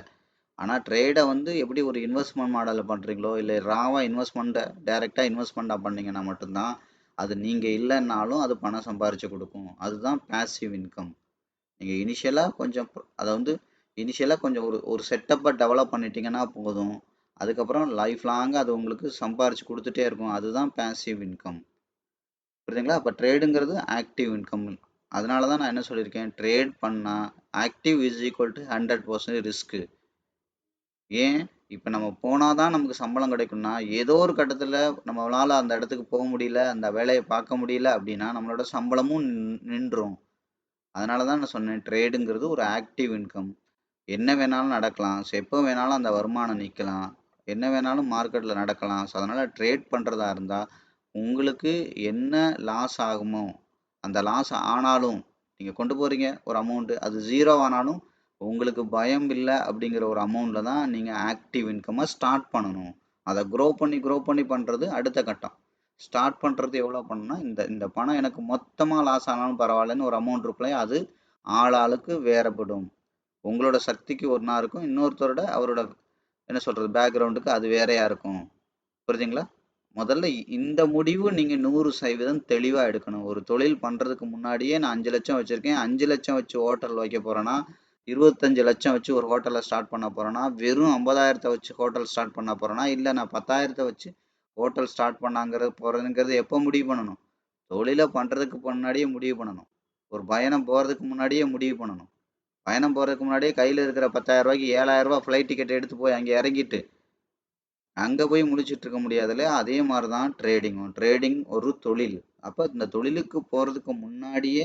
ஆனால் ட்ரேடை வந்து எப்படி ஒரு இன்வெஸ்ட்மெண்ட் மாடலில் பண்ணுறீங்களோ, இல்லை ராவா இன்வெஸ்ட்மெண்ட்டை டைரெக்டாக இன்வெஸ்ட்மெண்ட்டாக பண்ணீங்கன்னா மட்டும்தான் அது நீங்கள் இல்லைன்னாலும் அது பணம் சம்பாரிச்சு கொடுக்கும். அதுதான் பேசிவ் இன்கம். நீங்கள் இனிஷியலாக கொஞ்சம் அதை வந்து இனிஷியலாக கொஞ்சம் ஒரு ஒரு செட்டப்பை டெவலப் பண்ணிட்டீங்கன்னா போதும். அதுக்கப்புறம் லைஃப் லாங் அது உங்களுக்கு சம்பாரிச்சு கொடுத்துட்டே இருக்கும். அதுதான் பேசிவ் இன்கம். புரியுதுங்களா? அப்போ ட்ரேடுங்கிறது ஆக்டிவ் இன்கம். அதனால தான் நான் என்ன சொல்லியிருக்கேன், ட்ரேட் பண்ணால் active is equal to 100% risk. ஏன், இப்போ நம்ம போனால் தான் நமக்கு சம்பளம் கிடைக்கும்னா, ஏதோ ஒரு கட்டத்தில் நம்மளால் அந்த இடத்துக்கு போக முடியல, அந்த வேலையை பார்க்க முடியல அப்படின்னா நம்மளோட சம்பளமும் நின்றும். அதனால தான் நான் சொன்னேன், ட்ரேடுங்கிறது ஒரு ஆக்டிவ் இன்கம். என்ன வேணாலும் நடக்கலாம். ஸோ எப்போ வேணாலும் அந்த வருமானம் நிற்கலாம். என்ன வேணாலும் மார்க்கெட்டில் நடக்கலாம். ஸோ அதனால் ட்ரேட் பண்ணுறதா இருந்தால் உங்களுக்கு என்ன லாஸ் ஆகுமோ, அந்த லாஸ் ஆனாலும் நீங்கள் கொண்டு போகிறீங்க ஒரு அமௌண்ட்டு, அது ஜீரோ ஆனாலும் உங்களுக்கு பயம் இல்லை அப்படிங்கிற ஒரு அமௌண்ட்டில் தான் நீங்கள் ஆக்டிவ் இன்கம்மை ஸ்டார்ட் பண்ணணும். அதை க்ரோ பண்ணி பண்ணுறது அடுத்த கட்டம். ஸ்டார்ட் பண்ணுறது எவ்வளோ பண்ணணும்னா, இந்த இந்த பணம் எனக்கு மொத்தமாக லாஸ் ஆனாலும் பரவாயில்லன்னு ஒரு அமௌண்ட் இருக்குல்லையா, அது ஆளுக்கு வேறுபடும். உங்களோட சக்திக்கு ஒன்றா இருக்கும், இன்னொருத்தரோட அவரோட என்ன சொல்கிறது பேக்ரவுண்டுக்கு அது வேறையாக இருக்கும். புரியுதுங்களா? முதல்ல இந்த முடிவு நீங்கள் 100% தெளிவாக எடுக்கணும். ஒரு தொழில் பண்ணுறதுக்கு முன்னாடியே நான் 5 லட்சம் வச்சுருக்கேன், 5 லட்சம் வச்சு ஹோட்டல் வைக்க போகிறேன்னா, 25 லட்சம் வச்சு ஒரு ஹோட்டலை ஸ்டார்ட் பண்ண போகிறேன்னா, வெறும் 50,000 வச்சு ஹோட்டல் ஸ்டார்ட் பண்ண போகிறேன்னா, இல்லை நான் 10,000 வச்சு ஹோட்டல் ஸ்டார்ட் போகிறேங்கிறது எப்போ முடிவு பண்ணணும்? தொழிலை பண்ணுறதுக்கு முன்னாடியே முடிவு பண்ணணும். ஒரு பயணம் போகிறதுக்கு முன்னாடியே முடிவு பண்ணணும். பயணம் போகிறதுக்கு முன்னாடியே கையில் இருக்கிற 10,000 ரூபாய்க்கு 7,000 ரூபாய் ஃப்ளைட் டிக்கெட் எடுத்து போய் அங்கே இறங்கிட்டு அங்கே போய் முடிச்சுட்டு இருக்க முடியாதுல்ல. அதே மாதிரி தான் ட்ரேடிங்கும். ட்ரேடிங் ஒரு தொழில். அப்போ இந்த தொழிலுக்கு போகிறதுக்கு முன்னாடியே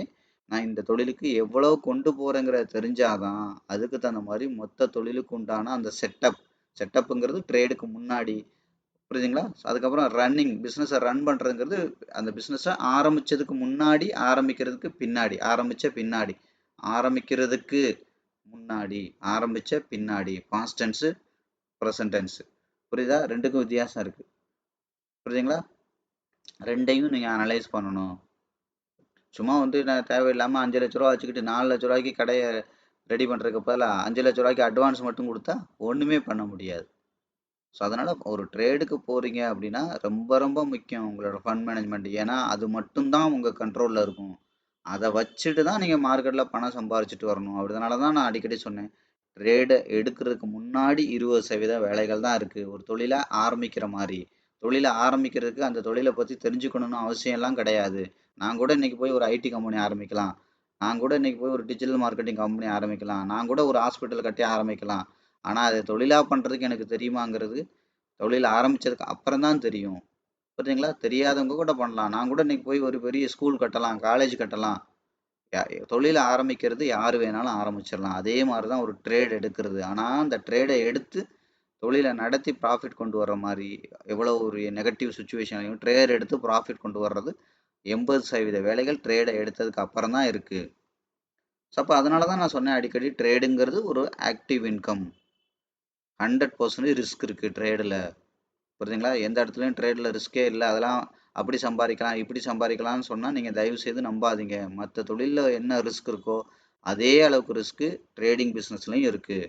நான் இந்த தொழிலுக்கு எவ்வளவு கொண்டு போகிறேங்கிறத தெரிஞ்சாதான் அதுக்கு தகுந்த மாதிரி மொத்த தொழிலுக்கு உண்டான அந்த செட்டப்புங்கிறது ட்ரேடுக்கு முன்னாடி. புரியுதுங்களா? அதுக்கப்புறம் ரன்னிங் பிஸ்னஸை ரன் பண்ணுறதுங்கிறது அந்த பிஸ்னஸை ஆரம்பித்ததுக்கு முன்னாடி, ஆரம்பிக்கிறதுக்கு பின்னாடி, ஆரம்பிக்கிறதுக்கு முன்னாடி, ஆரம்பித்த பின்னாடி, பாஸ்ட் டென்ஸு, ப்ரெசன்ட் டென்ஸு. புரியுதா? ரெண்டுக்கும் வித்தியாசம் இருக்கு. புரியுதுங்களா? ரெண்டையும் நீங்க அனலைஸ் பண்ணணும். சும்மா வந்து நான் தேவையில்லாம 5 லட்ச ரூபா வச்சுக்கிட்டு 4 லட்ச ரூபாய்க்கு கடையை ரெடி பண்றதுக்கு பதிலா 5 லட்ச ரூபாய்க்கு அட்வான்ஸ் மட்டும் கொடுத்தா ஒண்ணுமே பண்ண முடியாது. ஸோ அதனால ஒரு ட்ரேடுக்கு போறீங்க அப்படின்னா ரொம்ப ரொம்ப முக்கியம் உங்களோட ஃபண்ட் மேனேஜ்மெண்ட். ஏன்னா அது மட்டும்தான் உங்க கண்ட்ரோல்ல இருக்கும். அதை வச்சுட்டு தான் நீங்க மார்க்கெட்ல பணம் சம்பாரிச்சுட்டு வரணும். அப்படினால தான் நான் அடிக்கடி சொன்னேன், ட்ரேடை எடுக்கிறதுக்கு முன்னாடி 20% வேலைகள் தான் இருக்கு. ஒரு தொழிலை ஆரம்பிக்கிற மாதிரி. தொழிலை ஆரம்பிக்கிறதுக்கு அந்த தொழிலை பத்தி தெரிஞ்சுக்கணும்னு அவசியம் எல்லாம் கிடையாது. நான் கூட இன்னைக்கு போய் ஒரு ஐடி கம்பெனி ஆரம்பிக்கலாம். நான் கூட இன்னைக்கு போய் ஒரு டிஜிட்டல் மார்க்கெட்டிங் கம்பெனி ஆரம்பிக்கலாம். நான் கூட ஒரு ஹாஸ்பிட்டல் கட்டி ஆரம்பிக்கலாம். ஆனா அதை தொழிலா பண்றதுக்கு எனக்கு தெரியுமாங்கிறது தொழில் ஆரம்பிச்சதுக்கு அப்புறம் தான் தெரியும். புரியுதுங்களா? தெரியாதவங்க கூட பண்ணலாம். நான் கூட இன்னைக்கு போய் ஒரு பெரிய ஸ்கூல் கட்டலாம், காலேஜ் கட்டலாம். தொழிலை ஆரம்பிக்கிறது யார் வேணாலும் ஆரம்பிச்சிடலாம். அதே மாதிரி தான் ஒரு ட்ரேட் எடுக்கிறது. ஆனால் அந்த ட்ரேடை எடுத்து தொழிலை நடத்தி ப்ராஃபிட் கொண்டு வர்ற மாதிரி எவ்வளோ ஒரு நெகட்டிவ் சுச்சுவேஷன்லையும் ட்ரேட் எடுத்து ப்ராஃபிட் கொண்டு வர்றது 80% வேலைகள் ட்ரேடை எடுத்ததுக்கு அப்புறம் தான் இருக்குது. ஸோ அப்போ அதனால தான் நான் சொன்னேன் அடிக்கடி, ட்ரேடுங்கிறது ஒரு ஆக்டிவ் இன்கம். 100% ரிஸ்க் இருக்குது ட்ரேடில். புரியுதுங்களா? எந்த இடத்துலையும் ட்ரேடில் ரிஸ்கே இல்லை. அதெல்லாம் அப்படி சம்பாதிக்கலாம் இப்படி சம்பாதிக்கலாம்னு சொன்னால் நீங்கள் தயவு செய்து நம்பாதீங்க. மற்ற தொழிலில் என்ன ரிஸ்க் இருக்கோ அதே அளவுக்கு ரிஸ்க்கு ட்ரேடிங் பிஸ்னஸ்லையும் இருக்குது.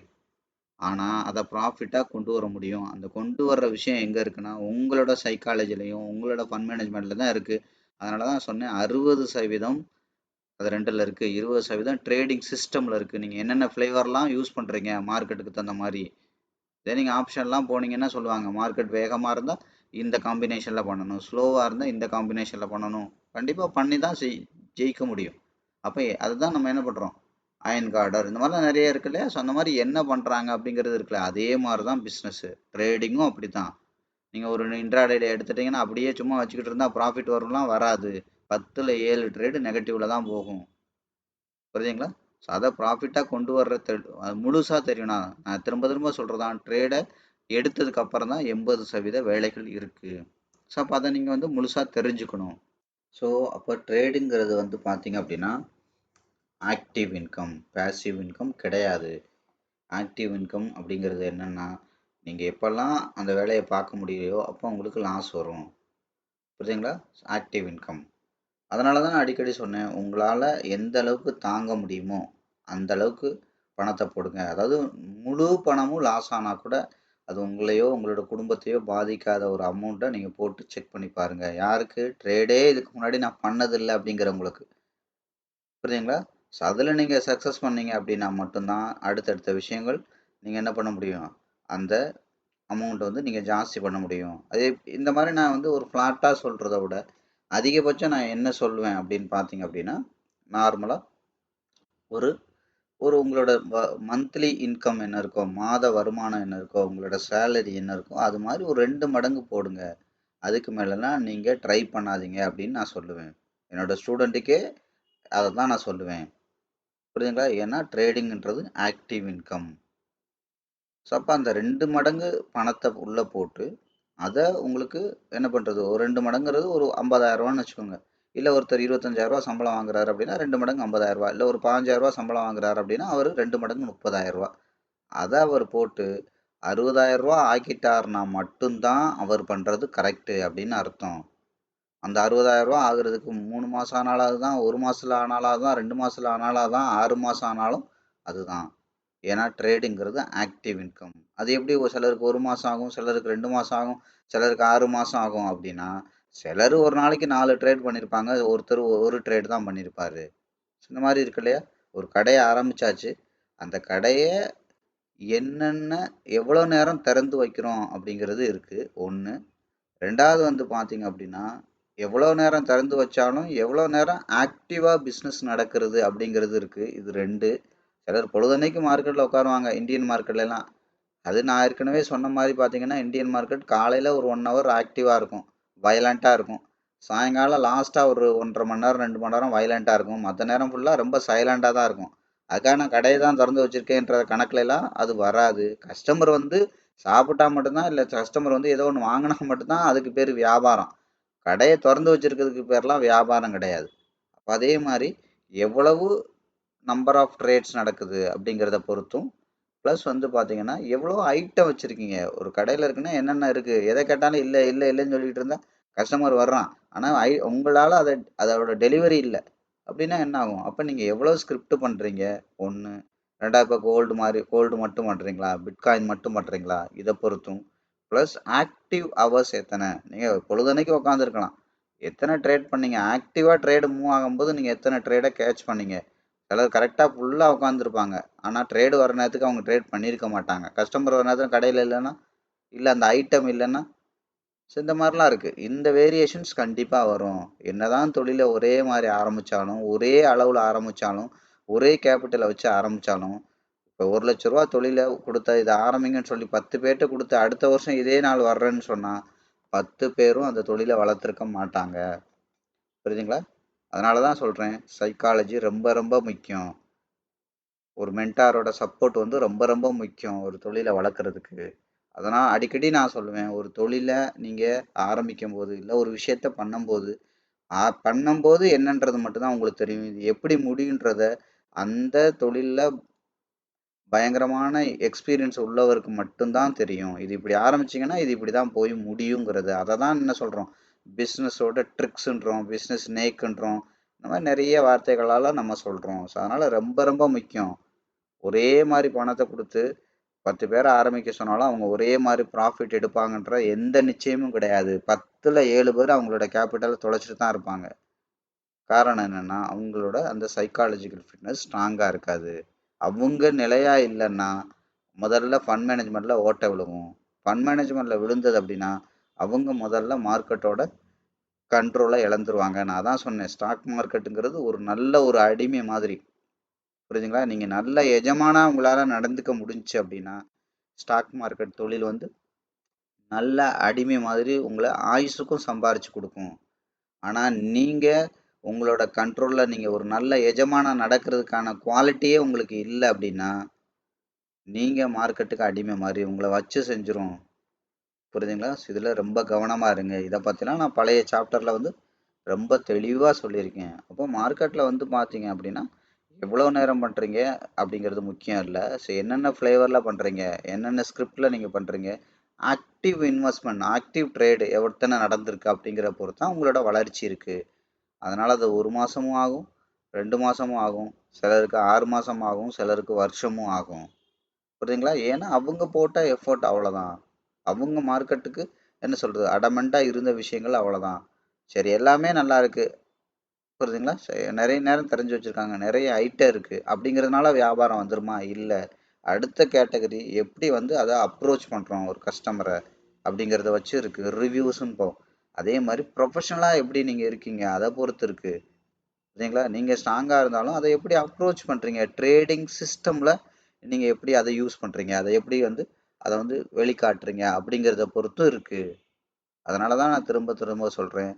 ஆனால் அதை ப்ராஃபிட்டாக கொண்டு வர முடியும். அந்த கொண்டு வர்ற விஷயம் எங்கே இருக்குன்னா உங்களோட சைக்காலஜிலையும் உங்களோட ஃபண்ட் மேனேஜ்மெண்ட்டில் தான் இருக்குது. அதனால தான் சொன்னேன் 60% அது ரெண்டில் இருக்குது, 20% ட்ரேடிங் சிஸ்டமில் இருக்குது. நீங்கள் என்னென்ன ஃப்ளேவர்லாம் யூஸ் பண்ணுறீங்க மார்க்கெட்டுக்கு தகுந்த மாதிரி. இதே நீங்கள் ஆப்ஷன்லாம் போனீங்கன்னா சொல்லுவாங்க மார்க்கெட் வேகமாக இருந்தால் இந்த காம்பினேஷனில் பண்ணணும், ஸ்லோவாக இருந்தால் இந்த காம்பினேஷனில் பண்ணணும். கண்டிப்பாக பண்ணி தான் ஜெயிக்க முடியும். அப்போ அதுதான் நம்ம என்ன பண்ணுறோம், அயன் கார்டர் இந்த மாதிரிலாம் நிறைய இருக்கு இல்லையா. ஸோ அந்த மாதிரி என்ன பண்ணுறாங்க அப்படிங்கிறது இருக்குல்ல, அதே மாதிரி தான் பிஸ்னஸ்ஸு ட்ரேடிங்கும் அப்படி தான். நீங்கள் ஒரு இன்ட்ராடே எடுத்துட்டிங்கன்னா அப்படியே சும்மா வச்சுக்கிட்டு இருந்தால் ப்ராஃபிட் வரும்லாம் வராது. 10ல் 7 ட்ரேடு நெகட்டிவில் தான் போகும். புரியுதுங்களா? ஸோ அதை ப்ராஃபிட்டாக கொண்டு வர்ற முழுசாக தெரியும்னா, நான் திரும்ப திரும்ப சொல்கிறதான் ட்ரேடை எடுத்ததுக்கு அப்புறம் தான் 80% வேலைகள் இருக்குது. ஸோ அப்போ அதை நீங்கள் வந்து முழுசாக தெரிஞ்சுக்கணும். ஸோ அப்போ ட்ரேடுங்கிறது வந்து பார்த்தீங்க அப்படின்னா ஆக்டிவ் இன்கம், பேசிவ் இன்கம் கிடையாது. ஆக்டிவ் இன்கம் அப்படிங்கிறது என்னென்னா, நீங்கள் எப்போல்லாம் அந்த வேலையை பார்க்க முடியலையோ அப்போ உங்களுக்கு லாஸ் வரும். புரியுதுங்களா? Active income. அதனால தான் நான் அடிக்கடி சொன்னேன், உங்களால் எந்த அளவுக்கு தாங்க முடியுமோ அந்த அளவுக்கு பணத்தை போடுங்க. அதாவது முழு பணமும் லாஸ் ஆனால் கூட அது உங்களையோ உங்களோட குடும்பத்தையோ பாதிக்காத ஒரு அமௌண்ட்டை நீங்கள் போட்டு செக் பண்ணி பாருங்கள். யாருக்கு? ட்ரேடே இதுக்கு முன்னாடி நான் பண்ணதில்லை அப்படிங்கிறவங்களுக்கு. புரியுதுங்களா? ஸோ அதில் நீங்கள் சக்ஸஸ் பண்ணீங்க அப்படின்னா மட்டும்தான் அடுத்தடுத்த விஷயங்கள் நீங்கள் என்ன பண்ண முடியும், அந்த அமௌண்ட்டை வந்து நீங்கள் ஜாஸ்தி பண்ண முடியும். அதே இந்த மாதிரி நான் வந்து ஒரு ஃப்ளாட்டாக சொல்கிறத விட அதிகபட்சம் நான் என்ன சொல்லுவேன் அப்படின்னு பார்த்தீங்க அப்படின்னா, நார்மலாக ஒரு ஒரு உங்களோட மந்த்லி இன்கம் என்ன இருக்கோ, மாத வருமானம் என்ன இருக்கோ, உங்களோட சேலரி என்ன இருக்கோ அது மாதிரி ஒரு 2 மடங்கு போடுங்க. அதுக்கு மேலெலாம் நீங்கள் ட்ரை பண்ணாதீங்க அப்படின்னு நான் சொல்லுவேன். என்னோட ஸ்டூடெண்ட்டுக்கே அதை தான் நான் சொல்லுவேன். புரியுதுங்களா? ஏன்னா ட்ரேடிங்ன்றது ஆக்டிவ் இன்கம். ஸோ அப்போ அந்த 2 மடங்கு பணத்தை உள்ளே போட்டு அதை உங்களுக்கு என்ன பண்ணுறது, ஒரு 2 மடங்குறது ஒரு 50,000 வச்சுக்கோங்க. இல்லை ஒருத்தர் 25,000 சம்பளம் வாங்குறாரு அப்படின்னா 2 மடங்கு 50,000. இல்லை ஒரு 15,000 சம்பளம் வாங்குறாரு அப்படின்னா அவர் 2 மடங்கு 30,000. அதை அவர் போட்டு 60,000 ஆக்கிட்டார்னா மட்டும்தான் அவர் பண்ணுறது கரெக்டு அப்படின்னு அர்த்தம். அந்த 60,000 ஆகுறதுக்கு 3 மாதம் ஆனாலும் தான், 1 மாதத்தில் ஆனாலும் தான், 2 மாதத்தில் ஆனாலும் தான், 6 மாதம் ஆனாலும் அதுதான். ஏன்னா ட்ரேடுங்கிறது ஆக்டிவ் இன்கம். அது எப்படி சிலருக்கு 1 மாதம் ஆகும், சிலருக்கு 2 மாதம் ஆகும், சிலருக்கு 6 மாதம் ஆகும் அப்படின்னா, சிலர் ஒரு நாளைக்கு 4 ட்ரேட் பண்ணியிருப்பாங்க, ஒருத்தர் ஒரு ட்ரேட் தான் பண்ணியிருப்பாரு. இந்த மாதிரி இருக்கு இல்லையா. ஒரு கடையை ஆரம்பிச்சாச்சு, அந்த கடையை என்னென்ன எவ்வளோ நேரம் திறந்து வைக்கிறோம் அப்படிங்கிறது இருக்குது ஒன்று. ரெண்டாவது வந்து பார்த்தீங்க அப்படின்னா, எவ்வளோ நேரம் திறந்து வச்சாலும் எவ்வளோ நேரம் ஆக்டிவாக பிஸ்னஸ் நடக்கிறது அப்படிங்கிறது இருக்குது. இது 2. சிலர் பொழுதன்னைக்கு மார்க்கெட்டில் உட்காருவாங்க இந்தியன் மார்க்கெட்லலாம். அது நான் ஏற்கனவே சொன்ன மாதிரி பார்த்தீங்கன்னா இந்தியன் மார்க்கெட் காலையில் ஒரு 1 ஹவர் ஆக்டிவாக இருக்கும், வயலண்ட்டாக இருக்கும். சாயங்காலம் லாஸ்ட்டாக ஒரு 1.5 மணி நேரம் 2 மணி நேரம் வயலண்ட்டாக இருக்கும். மற்ற நேரம் ஃபுல்லாக ரொம்ப சைலண்டாக தான் இருக்கும். அதுக்காக நான் கடையை தான் திறந்து வச்சுருக்கேன்ற கணக்குலலாம் அது வராது. கஸ்டமர் வந்து சாப்பிட்டா மட்டும்தான், இல்லை கஸ்டமர் வந்து ஏதோ ஒன்று வாங்கினா மட்டும்தான் அதுக்கு பேர் வியாபாரம். கடையை திறந்து வச்சுருக்கிறதுக்கு பேர்லாம் வியாபாரம் கிடையாது. அப்போ அதே மாதிரி எவ்வளவு நம்பர் ஆஃப் ட்ரேட்ஸ் நடக்குது அப்படிங்கிறத பொறுத்தும், ப்ளஸ் வந்து பார்த்தீங்கன்னா எவ்வளோ ஐட்டம் வச்சுருக்கீங்க. ஒரு கடையில் இருக்குன்னா என்னென்ன இருக்குது, எதை கேட்டாலும் இல்லை இல்லை இல்லைன்னு சொல்லிட்டு இருந்தால் கஸ்டமர் வர்றான், ஆனால் உங்களால் அதோட டெலிவரி இல்லை அப்படின்னா என்ன ஆகும். அப்போ நீங்கள் எவ்வளோ ஸ்கிரிப்ட் பண்ணுறீங்க ஒன்று. ரெண்டாவது இப்போ கோல்டு மட்டும் பண்ணுறீங்களா, பிட்காயின் மட்டும் பண்ணுறீங்களா, இதை பொறுத்தும். ப்ளஸ் ஆக்டிவ் ஹவர்ஸ் எத்தனை, நீங்கள் பொழுதன்னைக்கு உட்காந்துருக்கலாம், எத்தனை ட்ரேட் பண்ணீங்க, ஆக்டிவாக ட்ரேடு மூவ் ஆகும்போது நீங்கள் எத்தனை ட்ரேடை கேட்ச் பண்ணீங்க. சிலர் கரெக்டாக ஃபுல்லாக உட்காந்துருப்பாங்க, ஆனால் ட்ரேடு வர நேரத்துக்கு அவங்க ட்ரேட் பண்ணியிருக்க மாட்டாங்க. கஸ்டமர் வர நேரத்தில் கடையில் இல்லைன்னா, இல்லை அந்த ஐட்டம் இல்லைன்னா, ஸோ இந்த மாதிரிலாம் இருக்குது. இந்த வேரியேஷன்ஸ் கண்டிப்பாக வரும். என்னதான் தொழிலை ஒரே மாதிரி ஆரம்பித்தாலும், ஒரே அளவில் ஆரம்பித்தாலும், ஒரே கேபிட்டலை வச்சு ஆரம்பித்தாலும், இப்போ 1,00,000 ரூபா தொழிலை கொடுத்த இதை ஆரம்பிங்கன்னு சொல்லி 10 பேர்கிட்ட கொடுத்து அடுத்த வருஷம் இதே நாள் வர்றேன்னு சொன்னால் 10 பேரும் அந்த தொழிலை வளர்த்துருக்க மாட்டாங்க. புரியுதுங்களா? அதனால தான் சொல்கிறேன், சைக்காலஜி ரொம்ப ரொம்ப முக்கியம். ஒரு மென்டாரோட சப்போர்ட் வந்து ரொம்ப ரொம்ப முக்கியம் ஒரு தொழிலை வளர்க்குறதுக்கு. அதனால் அடிக்கடி நான் சொல்லுவேன், ஒரு தொழிலை நீங்கள் ஆரம்பிக்கும் போது, இல்லை ஒரு விஷயத்த பண்ணும்போது என்னன்றது மட்டும்தான் உங்களுக்கு தெரியும். இது எப்படி முடியுன்றத அந்த தொழிலில் பயங்கரமான எக்ஸ்பீரியன்ஸ் உள்ளவருக்கு மட்டும்தான் தெரியும். இது இப்படி ஆரம்பிச்சீங்கன்னா இது இப்படி தான் போய் முடியுங்கிறது. அதை தான் என்ன சொல்கிறோம், பிஸ்னஸோட ட்ரிக்ஸுன்றோம், பிஸ்னஸ் நேக்குன்றோம், இந்த மாதிரி நிறைய வார்த்தைகளால் நம்ம சொல்கிறோம். ஸோ அதனால் ரொம்ப ரொம்ப முக்கியம். ஒரே மாதிரி பணத்தை கொடுத்து 10 பேரை ஆரம்பிக்க சொன்னாலும் அவங்க ஒரே மாதிரி ப்ராஃபிட் எடுப்பாங்கன்ற எந்த நிச்சயமும் கிடையாது. 10ல் 7 பேர் அவங்களோட கேபிட்டலை தொலைச்சிட்டு தான் இருப்பாங்க. காரணம் என்னென்னா அவங்களோட அந்த சைக்காலஜிக்கல் ஃபிட்னஸ் ஸ்ட்ராங்காக இருக்காது. அவங்க நிலையா இல்லைன்னா முதல்ல ஃபண்ட் மேனேஜ்மெண்ட்டில் ஓட்ட விழுகும். ஃபண்ட் மேனேஜ்மெண்ட்டில் விழுந்தது அப்படின்னா அவங்க முதல்ல மார்க்கெட்டோட கண்ட்ரோலை இழந்துருவாங்க. நான் தான் சொன்னேன், ஸ்டாக் மார்க்கெட்டுங்கிறது ஒரு நல்ல ஒரு அடிமை மாதிரி. புரியுதுங்களா? நீங்கள் நல்ல எஜமானா உங்களால் நடந்துக்க முடிஞ்சுச்சு அப்படின்னா ஸ்டாக் மார்க்கெட் தொழில் வந்து நல்ல அடிமை மாதிரி உங்களை ஆயுசுக்கும் சம்பாரிச்சு கொடுக்கும். ஆனால் நீங்கள் உங்களோட கண்ட்ரோலில் நீங்கள் ஒரு நல்ல எஜமானா நடக்கிறதுக்கான குவாலிட்டியே உங்களுக்கு இல்லை அப்படின்னா நீங்கள் மார்க்கெட்டுக்கு அடிமை மாதிரி உங்களை வச்சு செஞ்சிரும். புரியுதுங்களா? இதில் ரொம்ப கவனமாக இருங்க. இதை பற்றிலாம் நான் பழைய சாப்டரில் வந்து ரொம்ப தெளிவாக சொல்லியிருக்கேன். அப்போ மார்க்கெட்டில் வந்து பார்த்தீங்க அப்படின்னா எவ்வளோ நேரம் பண்ணுறீங்க அப்படிங்கிறது முக்கியம் இல்லை. ஸோ என்னென்ன ஃப்ளேவரில் பண்ணுறீங்க, என்னென்ன ஸ்கிரிப்டில் நீங்கள் பண்ணுறீங்க, ஆக்டிவ் இன்வெஸ்ட்மெண்ட், ஆக்டிவ் ட்ரேடு எத்தனை நடந்திருக்கு அப்படிங்கிற பொறுத்து தான் உங்களோட வளர்ச்சி இருக்குது. அதனால் அது 1 மாதமும் ஆகும், 2 மாதமும் ஆகும், சிலருக்கு 6 மாதம் ஆகும், சிலருக்கு வருஷமும் ஆகும். புரியுதுங்களா? ஏன்னா அவங்க போட்ட எஃபோர்ட் அவ்வளோதான். அவங்க மார்க்கெட்டுக்கு என்ன சொல்கிறது, அடமெண்ட்டாக இருந்த விஷயங்கள் அவ்வளோதான். சரி, எல்லாமே நல்லா இருக்குது, புரியுதுங்களா? நிறைய நேரம் தெரிஞ்சு வச்சுருக்காங்க, நிறைய ஐட்டம் இருக்குது அப்படிங்கிறதுனால வியாபாரம் வந்துருமா? இல்லை. அடுத்த கேட்டகரி எப்படி வந்து அதை அப்ரோச் பண்ணுறோம் ஒரு கஸ்டமரை அப்படிங்கிறத வச்சு இருக்குது. ரிவ்யூஸுன்னு போகும். அதே மாதிரி ப்ரொஃபஷனலாக எப்படி நீங்கள் இருக்கீங்க அதை பொறுத்து இருக்குது. சரிங்களா? நீங்கள் ஸ்ட்ராங்காக இருந்தாலும் அதை எப்படி அப்ரோச் பண்ணுறீங்க, ட்ரேடிங் சிஸ்டமில் நீங்கள் எப்படி அதை யூஸ் பண்ணுறீங்க, அதை எப்படி வந்து அதை வந்து வெளிக்காட்டுறீங்க அப்படிங்கிறத பொறுத்தும் இருக்குது. அதனால தான் நான் திரும்ப திரும்ப சொல்கிறேன்,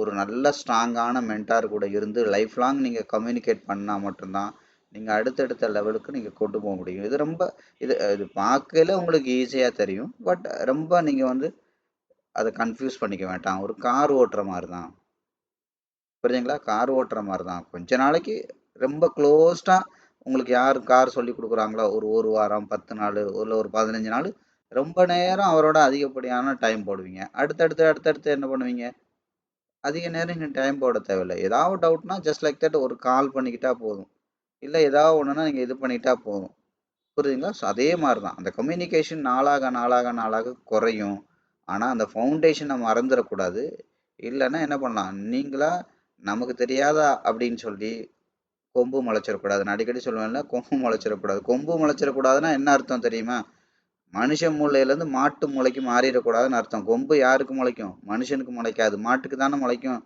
ஒரு நல்ல ஸ்ட்ராங்கான மென்டார் கூட இருந்து லைஃப் லாங் நீங்கள் கம்யூனிகேட் பண்ணால் மட்டும்தான் நீங்கள் அடுத்தடுத்த லெவலுக்கு நீங்கள் கொண்டு போக முடியும். இது ரொம்ப இது இது பார்க்கல உங்களுக்கு ஈஸியாக தெரியும், பட் ரொம்ப நீங்கள் வந்து அதை கன்ஃபியூஸ் பண்ணிக்க வேண்டாம். ஒரு கார் ஓட்டுற மாதிரி தான். புரியுதுங்களா? கார் ஓட்டுற மாதிரி தான். கொஞ்ச நாளைக்கு ரொம்ப க்ளோஸ்டாக உங்களுக்கு யார் கார் சொல்லி கொடுக்குறாங்களோ ஒரு வாரம், 10 நாள், ஒரு 15 நாள் ரொம்ப நேரம் அவரோட அதிகப்படியான டைம் போடுவீங்க. அடுத்தடுத்து என்ன பண்ணுவீங்க, அதிக நேரம் நீங்கள் டைம் போட தேவையில்லை. ஏதாவது டவுட்னா ஜஸ்ட் லைக் தட் ஒரு கால் பண்ணிக்கிட்டா போதும். இல்லை ஏதாவது ஒன்றுனா நீங்கள் இது பண்ணிட்டா போதும். புரியுதுங்களா? ஸோ அதே மாதிரி தான் அந்த கம்யூனிகேஷன் நாளாக நாளாக நாளாக குறையும். ஆனால் அந்த ஃபவுண்டேஷனை மறந்துடக்கூடாது. இல்லைன்னா என்ன பண்ணலாம், நீங்களா நமக்கு தெரியாதா அப்படின்னு சொல்லி கொம்பு முளைச்சிடக்கூடாது. நான் அடிக்கடி சொல்லுவேன்ல, கொம்பு முளைச்சிடக்கூடாது. கொம்பு முளைச்சிடக்கூடாதுன்னா என்ன அர்த்தம் தெரியுமா? மனுஷ மூளையிலேருந்து மாட்டு மூளைக்கு மாறிடக்கூடாதுன்னு அர்த்தம். கொம்பு யாருக்கு முளைக்கும்? மனுஷனுக்கு முளைக்காது, மாட்டுக்கு தானே முளைக்கும்.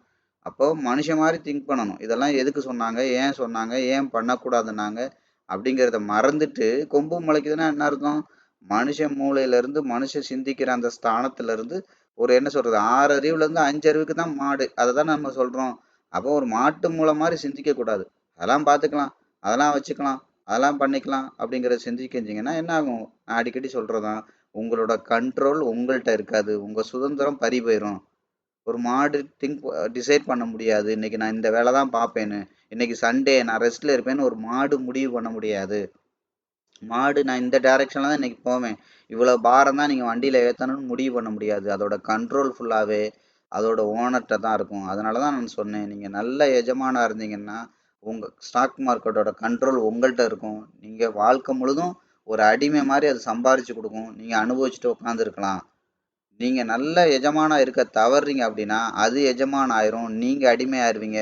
அப்போ மனுஷன் மாதிரி திங்க் பண்ணணும். இதெல்லாம் எதுக்கு சொன்னாங்க, ஏன் சொன்னாங்க, ஏன் பண்ணக்கூடாதுன்னாங்க அப்படிங்கிறத மறந்துட்டு கொம்பு முளைக்குதுன்னா என்ன அர்த்தம்? மனுஷன் மூளையிலேருந்து மனுஷன் சிந்திக்கிற அந்த ஸ்தானத்துலேருந்து ஒரு என்ன சொல்கிறது, 6 அறிவுலேருந்து 5 அறிவுக்கு தான் மாடு. அதை தான் நம்ம சொல்கிறோம். அப்போ ஒரு மாட்டு மூளை மாதிரி சிந்திக்கக்கூடாது. அதெல்லாம் பார்த்துக்கலாம், அதெல்லாம் வச்சுக்கலாம், அதெல்லாம் பண்ணிக்கலாம் அப்படிங்கிறத சிந்திக்கிஞ்சிங்கன்னா என்ன ஆகும்? நான் அடிக்கடி சொல்கிறதான், உங்களோட கண்ட்ரோல் உங்கள்கிட்ட இருக்காது, உங்கள் சுதந்திரம் பறி போயிடும். ஒரு மாடு டிசைட் பண்ண முடியாது, இன்னைக்கு நான் இந்த வேலை தான் பார்ப்பேன்னு, இன்னைக்கு சண்டே நான் ரெஸ்ட்டில் இருப்பேன்னு ஒரு மாடு முடிவு பண்ண முடியாது. மாடு நான் இந்த டைரெக்ஷனில் தான் இன்னைக்கு போவேன், இவ்வளோ பாரம் தான் நீங்கள் வண்டியில் ஏற்றணும்னு முடிவு பண்ண முடியாது. அதோட கண்ட்ரோல் ஃபுல்லாகவே அதோட ஓனர்கிட்ட தான் இருக்கும். அதனால தான் நான் சொன்னேன், நீங்கள் நல்ல எஜமானாக இருந்தீங்கன்னா உங்கள் ஸ்டாக் மார்க்கெட்டோட கண்ட்ரோல் உங்கள்கிட்ட இருக்கும். நீங்கள் வாழ்க்கை முழுதும் ஒரு அடிமை மாதிரி அது சம்பாரித்து கொடுக்கும். நீங்கள் அனுபவிச்சுட்டு உட்காந்துருக்கலாம். நீங்கள் நல்ல எஜமானா இருக்க தவறுறீங்க அப்படின்னா அது எஜமான் ஆயிரும், நீங்கள் அடிமை ஆயிடுவீங்க.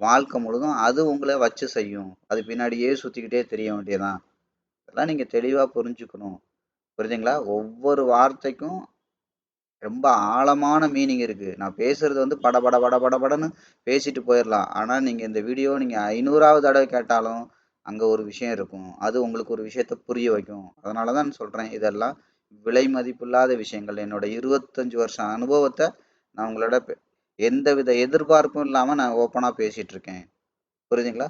வாழ்க்கை முழுதும் அது உங்களை வச்சு செய்யும். அது பின்னாடியே சுற்றிக்கிட்டே தெரிய வேண்டியதான். இதெல்லாம் நீங்கள் தெளிவாக புரிஞ்சுக்கணும். புரியுதுங்களா? ஒவ்வொரு வார்த்தைக்கும் ரொம்ப ஆழமான மீனிங் இருக்குது. நான் பேசுகிறது வந்து படன்னு பேசிட்டு போயிடலாம். ஆனால் நீங்கள் இந்த வீடியோ நீங்கள் 500வது தடவை கேட்டாலும் அங்கே ஒரு விஷயம் இருக்கும். அது உங்களுக்கு ஒரு விஷயத்தை புரிய வைக்கும். அதனால தான் சொல்கிறேன், இதெல்லாம் விலை மதிப்பில்லாத விஷயங்கள். என்னோட 25 வருஷம் அனுபவத்தை நான் உங்களோட எந்தவித எதிர்பார்ப்பும் இல்லாமல் நான் ஓப்பனாக பேசிகிட்டு இருக்கேன். புரியுதுங்களா?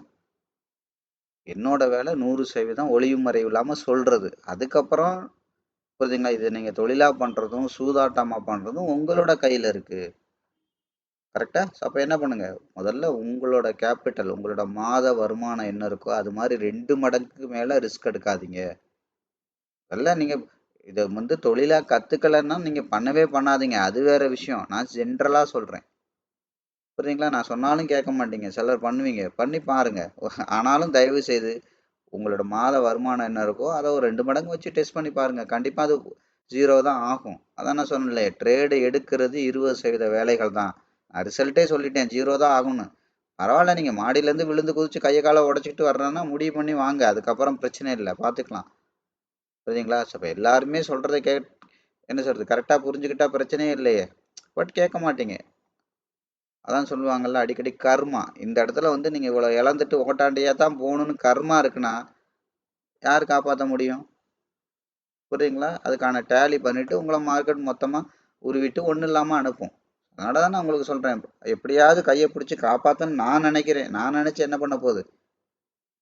என்னோட வேலை 100% ஒளியும் மறைவு இல்லாமல் சொல்கிறது. அதுக்கப்புறம் புரியுதுங்களா, இது நீங்கள் தொழிலாக பண்ணுறதும் சூதாட்டமாக பண்ணுறதும் உங்களோட கையில் இருக்குது. கரெக்டா? அப்ப என்ன பண்ணுங்க? முதல்ல உங்களோட கேப்பிட்டல், உங்களோட மாத வருமானம் என்ன இருக்கோ, அது மாரி 2 மடங்குக்கு மேல ரிஸ்க் எடுக்காதீங்க. அதெல்லாம் நீங்க இத வந்து தொழிலா கத்துக்கலன்னா, நீங்க பண்ணவே பண்ணாதீங்க. அது வேற விஷயம். நான் ஜென்ரலா சொல்றேன். புரியுதுங்களா? நான் சொன்னாலும் கேட்க மாட்டீங்க. சிலர் பண்ணுவீங்க. பண்ணி பாருங்க. ஆனாலும் தயவு செய்து உங்களோட மாத வருமானம் என்ன இருக்கோ, அத ஒரு 2 மடங்கு வச்சு டெஸ்ட் பண்ணி பாருங்க. கண்டிப்பா அது 0 தான் ஆகும். அதான் நான் சொன்னேன்ல, ட்ரேடு எடுக்கிறது 20% வேலைகள் தான். நான் ரிசல்ட்டே சொல்லிட்டேன். 0 தான் ஆகும்னு. பரவால்ல நீங்க மாடியிலேருந்து விழுந்து குதிச்சு கைய கால உடைச்சுக்கிட்டு வர்றேன்னா, முடிவு பண்ணி வாங்க. அதுக்கப்புறம் பிரச்சனை இல்ல. பார்த்துக்கலாம். புரியுதுங்களா? இப்ப எல்லாருமே சொல்றத என்ன சொல்றது? கரெக்ட்டா புரிஞ்சுக்கிட்டா பிரச்சனையே இல்லையே! பட் கேட்க மாட்டீங்க. அதான் சொல்லுவாங்கல்ல அடிக்கடி கர்மா. இந்த இடத்துல வந்து நீங்க இவ்வளோ இழந்துட்டு ஓட்டாண்டியா தான் போகணும்னு கர்மா இருக்குன்னா, யார் காப்பாத்த முடியும்? புரியுதுங்களா? அதுக்கான டேலி பண்ணிட்டு உங்கள மார்க்கெட் மொத்தமா உருவிட்டு ஒண்ணும் இல்லாம அனுப்பும். அதனால தான் நான் உங்களுக்கு சொல்றேன். எப்படியாவது கைய பிடிச்சு காப்பாத்தணும்னு நான் நினைக்கிறேன். நான் நினைச்சு என்ன பண்ண போகுது?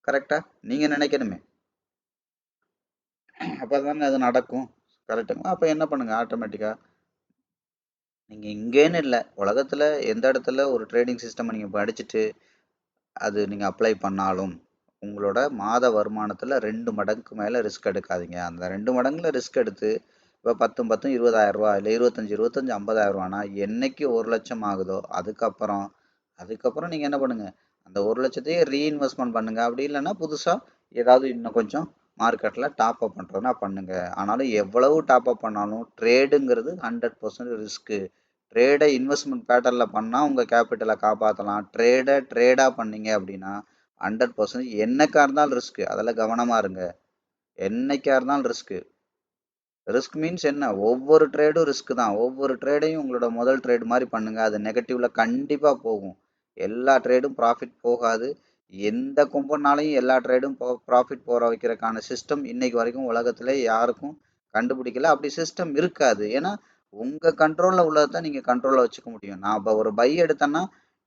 கரெக்ட்டா? நீங்க நினைக்கணுமே. அப்பதானே அது நடக்கும். கரெக்ட்டுங்களா? அப்ப என்ன பண்ணுங்க ஆட்டோமேட்டிக்கா நீங்க இங்கேன்னு இல்ல. உலகத்துல எந்த இடத்துல ஒரு ட்ரேடிங் சிஸ்டம் நீங்க படிச்சுட்டு அது நீங்க அப்ளை பண்ணாலும், உங்களோட மாத வருமானத்துல 2 மடங்குக்கு மேல ரிஸ்க் எடுக்காதீங்க. அந்த 2 மடங்குல ரிஸ்க் எடுத்து, இப்ப 10ம் 10ம் ரூ. 20,000 இல்ல 25, 25 ரூ. 50,000னா என்னைக்கு 1,00,000 ஆகுதோ, அதுக்கப்புறம் நீங்க என்ன பண்ணுங்க, அந்த 1,00,000த்தையே ரீஇன்வெஸ்ட்மென்ட் பண்ணுங்க. அப்படி இல்லன்னா புதுசா ஏதாவது இன்னும் கொஞ்சம் மார்க்கெட்ல டாப் அப் பண்றதுனா பண்ணுங்க. ஆனாலும் எவ்வளவு டாப் அப் பண்ணாலும் ட்ரேடுங்கிறது 100% ரிஸ்க். ட்ரேட இன்வெஸ்ட்மெண்ட் பேட்டர்ல பண்ணா உங்க கேபிட்டல காப்பாத்தலாம். ட்ரேடா பண்ணீங்க அப்படின்னா 100% என்னைக்கா இருந்தாலும் ரிஸ்க். அதுல கவனமா இருங்க. என்னைக்கா இருந்தாலும் ரிஸ்க். ரிஸ்க் மீன்ஸ் என்ன? ஒவ்வொரு ட்ரேடும் ரிஸ்க் தான். ஒவ்வொரு ட்ரேடையும் உங்களோட முதல் ட்ரேட் மாரி பண்ணுங்க. அது நெகட்டிவ்ல கண்டிப்பா போகும். எல்லா ட்ரேடும் ப்ராஃபிட் போகாது. எந்த கும்பனாலையும் எல்லா ட்ரேடும் ப்ராஃபிட் போற வைக்கிறதுக்கான சிஸ்டம் இன்னைக்கு வரைக்கும் உலகத்திலே யாருக்கும் கண்டுபிடிக்கல. அப்படி சிஸ்டம் இருக்காது. ஏன்னா, உங்க கண்ட்ரோல்ல உள்ளத தான் நீங்க கண்ட்ரோல்ல வச்சுக்க முடியும். நான் இப்ப ஒரு பை எடுத்தேன்னா,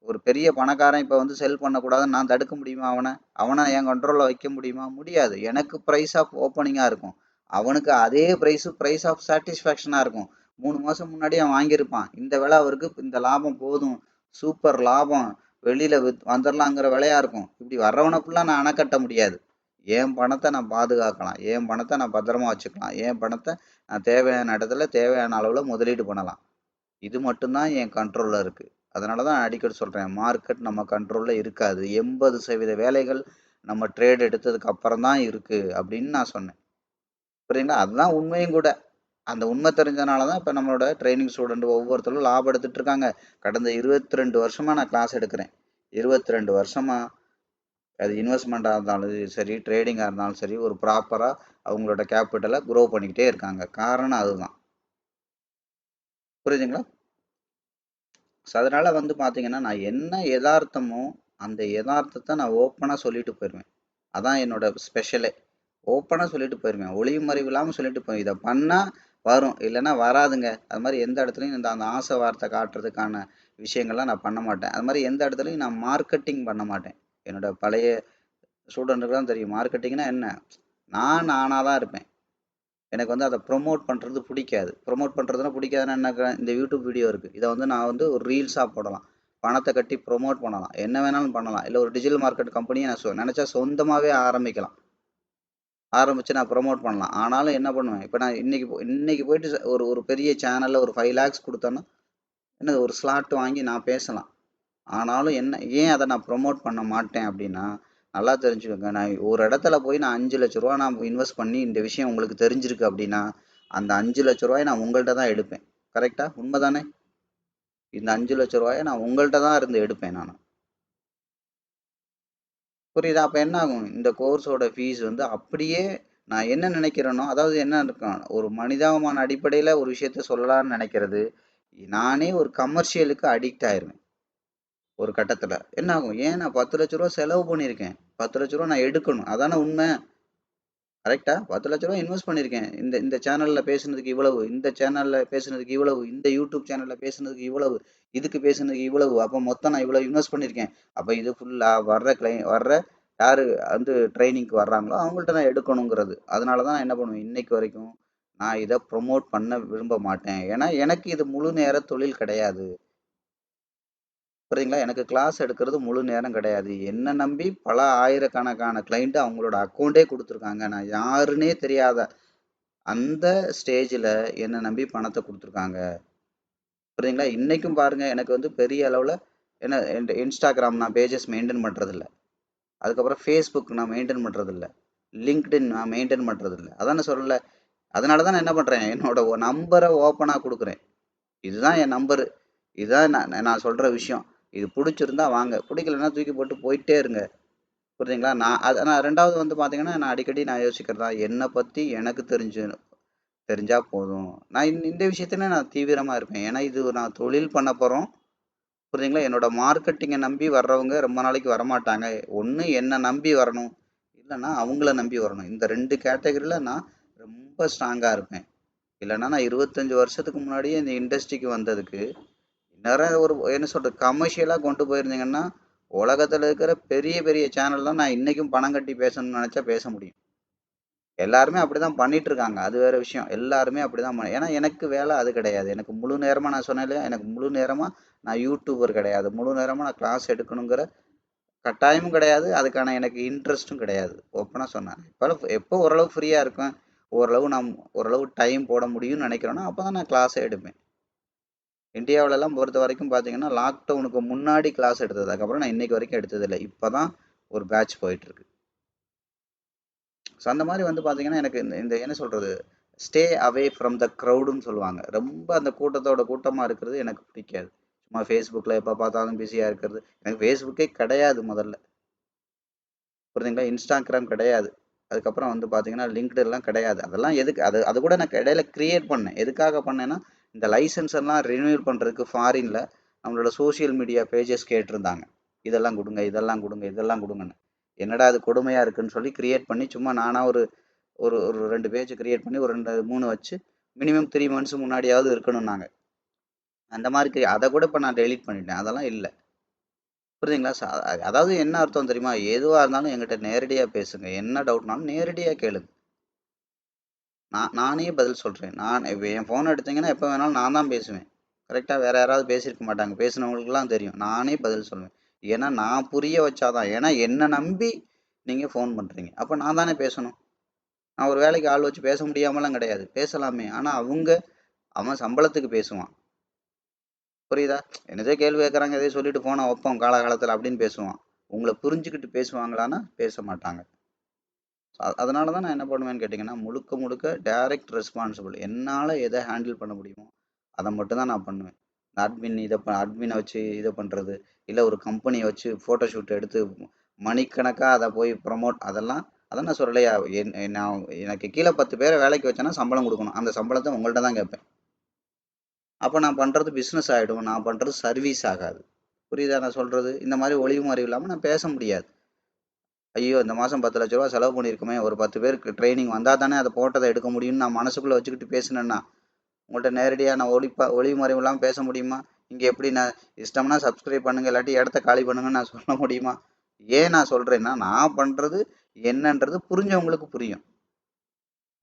ஒரு பெரிய பணக்காரன் இப்ப வந்து செல் பண்ணக்கூடாதுன்னு நான் தடுக்க முடியுமா அவன? அவன என் கண்ட்ரோல்ல வைக்க முடியுமா? முடியாது. எனக்கு பிரைஸ் ஆஃப் ஓப்பனிங்கா இருக்கும். அவனுக்கு அதே பிரைஸ் ஆஃப் சாட்டிஸ்ஃபேக்ஷனா இருக்கும். 3 மாசம் முன்னாடி அவன் வாங்கியிருப்பான். இந்த விலை அவருக்கு இந்த லாபம் போதும். சூப்பர் லாபம். வெளியில வந்துரலாங்கிற விலையா இருக்கும். இப்படி வர்றவன ஃபுல்லா நான் அணை கட்ட முடியாது. என் பணத்தை நான் பாதுகாக்கலாம். என் பணத்தை நான் பத்திரமா வச்சுக்கலாம். என் பணத்தை நான் தேவையான இடத்துல தேவையான அளவுல முதலீடு பண்ணலாம். இது மட்டும்தான் என் கண்ட்ரோல்ல இருக்கு. அதனால தான் அடிக்கடி சொல்றேன். மார்க்கெட் நம்ம கண்ட்ரோல்ல இருக்காது. 80% வேலைகள் நம்ம ட்ரேட் எடுத்ததுக்கு அப்புறம் தான் இருக்கு அப்படின்னு நான் சொன்னேன். புரியுங்களா? அதுதான் உண்மையும் கூட. அந்த உண்மை தெரிஞ்சனால தான் இப்ப நம்மளோட ட்ரெய்னிங் ஸ்டூடண்ட் ஒவ்வொருத்தரும் லாபம் எடுத்துட்டு இருக்காங்க. கடந்த 22 வருஷமா நான் கிளாஸ் எடுக்கிறேன். 22 வருஷமா அது இன்வெஸ்ட்மெண்ட்டா இருந்தாலும் சரி, ட்ரேடிங்கா இருந்தாலும் சரி, ஒரு ப்ராப்பரா அவங்களோட கேபிட்டல குரோ பண்ணிக்கிட்டே இருக்காங்க. காரணம் அதுதான். புரியுதுங்களா? அதனால வந்து பார்த்தீங்கன்னா, நான் என்ன எதார்த்தமோ, அந்த எதார்த்தத்த நான் ஓப்பனா சொல்லிட்டு போயிருவேன். அதான் என்னோட ஸ்பெஷலே. ஓப்பனா சொல்லிட்டு போயிருவேன். ஒளிவு மறைவு இல்லாம சொல்லிட்டு போயிருவேன். இத பண்ணா வரும். இல்லன்னா வராதுங்க. அது மாரி எந்த இடத்துலயும் இந்த அந்த ஆசை வார்த்தை காட்டுறதுக்கான விஷயங்கள்லாம் நான் பண்ண மாட்டேன். அது மாரி எந்த இடத்துலயும் நான் மார்க்கெட்டிங் பண்ண மாட்டேன். என்னோட பழைய ஸ்டூடெண்ட்டுக்கு தான் தெரியும். மார்க்கெட்டிங்னா என்ன? நான் நானா தான் இருப்பேன். எனக்கு வந்து அத ப்ரொமோட் பண்றது புடிக்காது. ப்ரொமோட் பண்றதுன்னா புடிக்காதுன்னா என்னங்க? இந்த யூடியூப் வீடியோ இருக்கு. இத வந்து நான் வந்து ஒரு ரீல்ஸா போடலாம். பணத்த கட்டி ப்ரொமோட் பண்ணலாம். என்ன வேணாலும் பண்ணலாம். இல்ல ஒரு டிஜிட்டல் மார்க்கெட் கம்பெனிய நான் நெனச்சா சொந்தமாவே ஆரம்பிக்கலாம். ஆரம்பிச்சு நான் ப்ரொமோட் பண்ணலாம். ஆனாலும் என்ன பண்ணுவேன், இப்ப நான் இன்னைக்கு போயிட்டு ஒரு ஒரு பெரிய சேனல்ல ஒரு 5 லேக்ஸ் குடுத்தோன்னா, என்னது ஒரு ஸ்லாட் வாங்கி நான் பேசலாம். ஆனாலும் என்ன ஏன் அத நான் ப்ரொமோட் பண்ண மாட்டேன் அப்டின்னா, நல்லா தெரிஞ்சுக்கோங்க. நான் ஒரு இடத்துல போய் நான் ரூ. 5,00,000 நான் இன்வெஸ்ட் பண்ணி இந்த விஷயம் உங்களுக்கு தெரிஞ்சிருக்கு அப்டின்னா, அந்த ரூ. 5,00,000 நான் உங்கள்ட்ட தான் எடுப்பேன். கரெக்ட்டா? உண்மதானே? இந்த ரூ. 5,00,000 நான் உங்கள்ட்ட தான் இருந்து எடுப்பேன் நானு. புரியுதா? அப்ப என்ன ஆகும்? இந்த கோர்ஸோட ஃபீஸ் வந்து அப்படியே நான் என்ன நினைக்கிறேனோ, அதாவது என்ன இருக்கும், ஒரு மனிதாபிமான அடிப்படையில ஒரு விஷயத்த சொல்லலாம்னு நினைக்கிறது, நானே ஒரு கமர்ஷியலுக்கு அடிக்ட் ஆயிருவேன். ஒரு கட்டத்துல. என்ன ஆகும்? ஏன் நான் ரூ. 10,00,000 செலவு பண்ணியிருக்கேன். ரூ. 10,00,000 நான் எடுக்கணும். அதானே உண்மை. கரெக்ட்டா? ரூ. 10,00,000 இன்வெஸ்ட் பண்ணியிருக்கேன். இந்த இந்த சேனல்ல பேசுனதுக்கு இவ்வளவு, இந்த சேனல்ல பேசுனதுக்கு இவ்வளவு, இந்த யூடியூப் சேனல்ல பேசுனதுக்கு இவ்வளவு, இதுக்கு பேசுனதுக்கு இவ்வளவு. அப்ப மொத்தம் நான் இவ்வளவு இன்வெஸ்ட் பண்ணியிருக்கேன். அப்ப இது ஃபுல்லா வர்ற யாரு வந்து ட்ரெய்னிங்க்கு வர்றாங்களோ, அவங்கள்ட்ட நான் எடுக்கணுங்கிறது. அதனால தான் நான் என்ன பண்ணுவேன், இன்னைக்கு வரைக்கும் நான் இத ப்ரமோட் பண்ண விரும்ப மாட்டேன். ஏன்னா, எனக்கு இது முழு நேர தொழில் கிடையாது. புரியுதுங்களா? எனக்கு கிளாஸ் எடுக்கிறது முழு நேரம் கிடையாது. என்ன நம்பி பல ஆயிரக்கணக்கான கிளைண்ட் அவங்களோட அக்கௌண்டே கொடுத்துருக்காங்க. நான் யாருன்னே தெரியாத அந்த ஸ்டேஜில் என்ன நம்பி பணத்தை கொடுத்துருக்காங்க. புரியுதுங்களா? இன்னைக்கும் பாருங்க, எனக்கு வந்து பெரிய அளவில் என்ன இன்ஸ்டாகிராம் நான் பேஜஸ் மெயின்டைன் பண்ணுறதில்ல. அதுக்கப்புறம் ஃபேஸ்புக் நான் மெயின்டைன் பண்ணுறதில்ல. லிங்க்டின் நான் மெயின்டைன் பண்ணுறதில்ல. அதான் நான் சொல்லல. அதனால தான் நான் என்ன பண்ணுறேன், என்னோட நம்பரை ஓப்பனாக கொடுக்குறேன். இதுதான் என் நம்பரு, இதுதான் நான் சொல்கிற விஷயம். இது பிடிச்சிருந்தா வாங்க, பிடிக்கலன்னா தூக்கி போட்டு போயிட்டே இருங்க. புரியுதுங்களா? நான் ரெண்டாவது வந்து பார்த்தீங்கன்னா, நான் அடிக்கடி நான் யோசிக்கிறதா, என்னை பற்றி எனக்கு தெரிஞ்சா போதும். நான் இந்த விஷயத்துல நான் தீவிரமாக இருப்பேன். ஏன்னா இது நான் தொழில் பண்ண போகிறோம். புரியுதுங்களா? என்னோட மார்க்கெட்டிங்கை நம்பி வர்றவங்க ரொம்ப நாளைக்கு வரமாட்டாங்க. ஒன்று என்னை நம்பி வரணும், இல்லைன்னா அவங்கள நம்பி வரணும். இந்த 2 கேட்டகரியில் நான் ரொம்ப ஸ்ட்ராங்காக இருப்பேன். இல்லைன்னா நான் 25 வருஷத்துக்கு முன்னாடியே இந்த இண்டஸ்ட்ரிக்கு வந்ததுக்கு நிறைய ஒரு என்ன சொல்கிறது, கமர்ஷியலாக கொண்டு போயிருந்தீங்கன்னா உலகத்தில் இருக்கிற பெரிய பெரிய சேனல்லாம் நான் இன்றைக்கும் பணம் கட்டி பேசணும்னு நினச்சா பேச முடியும். எல்லாருமே அப்படி தான் பண்ணிட்டு இருக்காங்க, அது வேற விஷயம். எல்லாருமே அப்படி தான் ஏன்னா எனக்கு வேலை அது கிடையாது. எனக்கு முழு நேரமாக, நான் சொன்னேன் இல்லையா, எனக்கு முழு நேரமாக நான் யூடியூபர் கிடையாது. முழு நேரமாக நான் கிளாஸ் எடுக்கணுங்கிற கட்டாயமும் கிடையாது. அதுக்கான எனக்கு இன்ட்ரெஸ்ட்டும் கிடையாது. ஓப்பனாக சொன்னேன். எப்போ ஓரளவு ஃப்ரீயாக இருக்கேன், ஓரளவு டைம் போட முடியும்னு நினைக்கிறேன்னா அப்போ தான் நான் கிளாஸே எடுப்பேன். இந்தியாவிலலாம் பொறுத்த வரைக்கும் பார்த்தீங்கன்னா, லாக்டவுனுக்கு முன்னாடி கிளாஸ் எடுத்தது. அதுக்கப்புறம் நான் இன்னைக்கு வரைக்கும் எடுத்ததில்லை. இப்போ தான் ஒரு பேட்ச் போயிட்டுருக்கு. ஸோ அந்த மாதிரி வந்து பார்த்தீங்கன்னா, எனக்கு இந்த இந்த என்ன சொல்கிறது, ஸ்டே அவே ஃப்ரம் த க்ரௌடுன்னு சொல்லுவாங்க. ரொம்ப அந்த கூட்டத்தோட கூட்டமாக இருக்கிறது எனக்கு பிடிக்காது. சும்மா ஃபேஸ்புக்கில் எப்போ பார்த்தாலும் பிஸியாக இருக்கிறது. எனக்கு ஃபேஸ்புக்கே கிடையாது முதல்ல. புரியுதுங்களா? இன்ஸ்டாகிராம் கிடையாது. அதுக்கப்புறம் வந்து பார்த்தீங்கன்னா, லிங்க்டுலாம் கிடையாது. அதெல்லாம் எதுக்கு, அது கூட நான் இடையில கிரியேட் பண்ணேன். எதுக்காக பண்ணேன்னா, இந்த லைசன்ஸ் எல்லாம் ரினியூவல் பண்ணுறதுக்கு ஃபாரினில் நம்மளோட சோஷியல் மீடியா பேஜஸ் கேட்டிருந்தாங்க. இதெல்லாம் கொடுங்க, இதெல்லாம் கொடுங்க, இதெல்லாம் கொடுங்கன்னு. என்னடா அது கொடுமையாக இருக்குன்னு சொல்லி கிரியேட் பண்ணி, சும்மா நானாக ஒரு ஒரு ஒரு 2 பேஜ் கிரியேட் பண்ணி ஒரு 2 3 வச்சு மினிமம் 3 மந்த்ஸ் முன்னாடியாவது இருக்கணும்னாங்க. அந்த மாதிரி அதை கூட இப்போ நான் டெலீட் பண்ணிட்டேன். அதெல்லாம் இல்லை. புரியுதுங்களா? அதாவது என்ன அர்த்தம் தெரியுமா? எதுவாக இருந்தாலும் என்கிட்ட நேரடியாக பேசுங்க. என்ன டவுட்னாலும் நேரடியாக கேளுங்க. நானே பதில் சொல்கிறேன். இப்போ என் ஃபோன் எடுத்தீங்கன்னா எப்போ வேணாலும் நான் தான் பேசுவேன். கரெக்டாக? வேறு யாராவது பேசியிருக்க மாட்டாங்க. பேசினவங்களுக்குலாம் தெரியும். நானே பதில் சொல்லுவேன். ஏன்னா நான் புரிய வச்சாதான். ஏன்னா என்னை நம்பி நீங்கள் ஃபோன் பண்ணுறீங்க. அப்போ நான் தானே பேசணும். நான் ஒரு வேலைக்கு ஆள் வச்சு பேச முடியாமலாம் கிடையாது. பேசலாமே. ஆனால் அவன் சம்பளத்துக்கு பேசுவான். புரியுதா? என்னதே கேள்வி கேட்குறாங்க, எதே சொல்லிட்டு ஃபோனை வைப்போம் காலகாலத்தில் அப்படின்னு பேசுவான். உங்களை புரிஞ்சுக்கிட்டு பேசுவாங்களான்னா பேச மாட்டாங்க. அதனால தான் நான் என்ன பண்ணுவேன்னு கேட்டிங்கன்னா, முழுக்க முழுக்க டைரக்ட் ரெஸ்பான்சிபிள். என்னால் எதை ஹேண்டில் பண்ண முடியுமோ அதை மட்டும் தான் நான் பண்ணுவேன். அட்மினை வச்சு இதை பண்ணுறது, இல்லை ஒரு கம்பெனியை வச்சு ஃபோட்டோ ஷூட் எடுத்து மணிக்கணக்காக அதை போய் அதான் நான் சொல்லலையா, நான் எனக்கு கீழே 10 பேரை வேலைக்கு வச்சேன்னா சம்பளம் கொடுக்கணும். அந்த சம்பளத்தை உங்கள்கிட்ட தான் கேட்பேன். அப்போ நான் பண்ணுறது பிஸ்னஸ் ஆகிடும், நான் பண்ணுறது சர்வீஸ் ஆகாது. புரியுதா நான் சொல்கிறது? இந்த மாதிரி ஒளிவு மறைவு இல்லாமல் நான் பேச முடியாது. ஐயோ இந்த மாதம் 10 லட்ச ரூபா செலவு பண்ணியிருக்குமே, ஒரு 10 பேருக்கு ட்ரைனிங் வந்தால் தானே அதை போட்டதை எடுக்க முடியும்னு நான் மனசுக்குள்ளே வச்சுக்கிட்டு பேசினேன்னா, உங்கள்கிட்ட நேரடியாக நான் ஒளிவு மறைவு இல்லாமல் பேச முடியுமா? இங்கே எப்படி நான் இஷ்டம்னா சப்ஸ்கிரைப் பண்ணுங்க, இல்லாட்டி இடத்த காலி பண்ணுங்கன்னு நான் சொல்ல முடியுமா? ஏன் நான் சொல்கிறேன்னா, நான் பண்ணுறது என்னன்றது புரிஞ்சவங்களுக்கு புரியும்,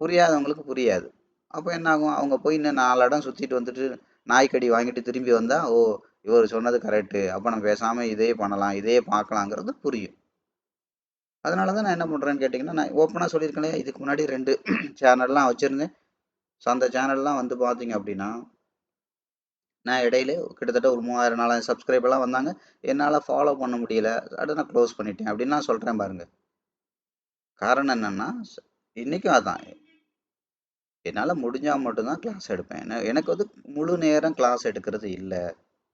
புரியாதவங்களுக்கு புரியாது. அப்போ என்ன ஆகும், அவங்க போய் இன்னும் 4 இடம் சுற்றிட்டு வந்துட்டு நாய்க்கடி வாங்கிட்டு திரும்பி வந்தால், ஓ இவர் சொன்னது கரெக்டு, அப்போ நம்ம பேசாமல் இதே பண்ணலாம், இதே பார்க்கலாங்கிறது புரியும். அதனால தான் நான் என்ன பண்ணுறேன்னு கேட்டிங்கன்னா, நான் ஓப்பனாக சொல்லியிருக்கேன். இதுக்கு முன்னாடி 2 சேனல்லாம் வச்சுருந்தேன். ஸோ அந்த சேனல்லாம் வந்து பார்த்தீங்க அப்படின்னா, நான் இடையில கிட்டத்தட்ட ஒரு 3000 4000 சப்ஸ்கிரைபர்லாம் வந்தாங்க. என்னால் ஃபாலோ பண்ண முடியல, அதை நான் க்ளோஸ் பண்ணிட்டேன் அப்படின்னு நான் சொல்கிறேன் பாருங்க. காரணம் என்னென்னா, இன்றைக்கும் அதான், என்னால் முடிஞ்சால் மட்டும்தான் கிளாஸ் எடுப்பேன். எனக்கு வந்து முழு நேரம் கிளாஸ் எடுக்கிறது இல்லை.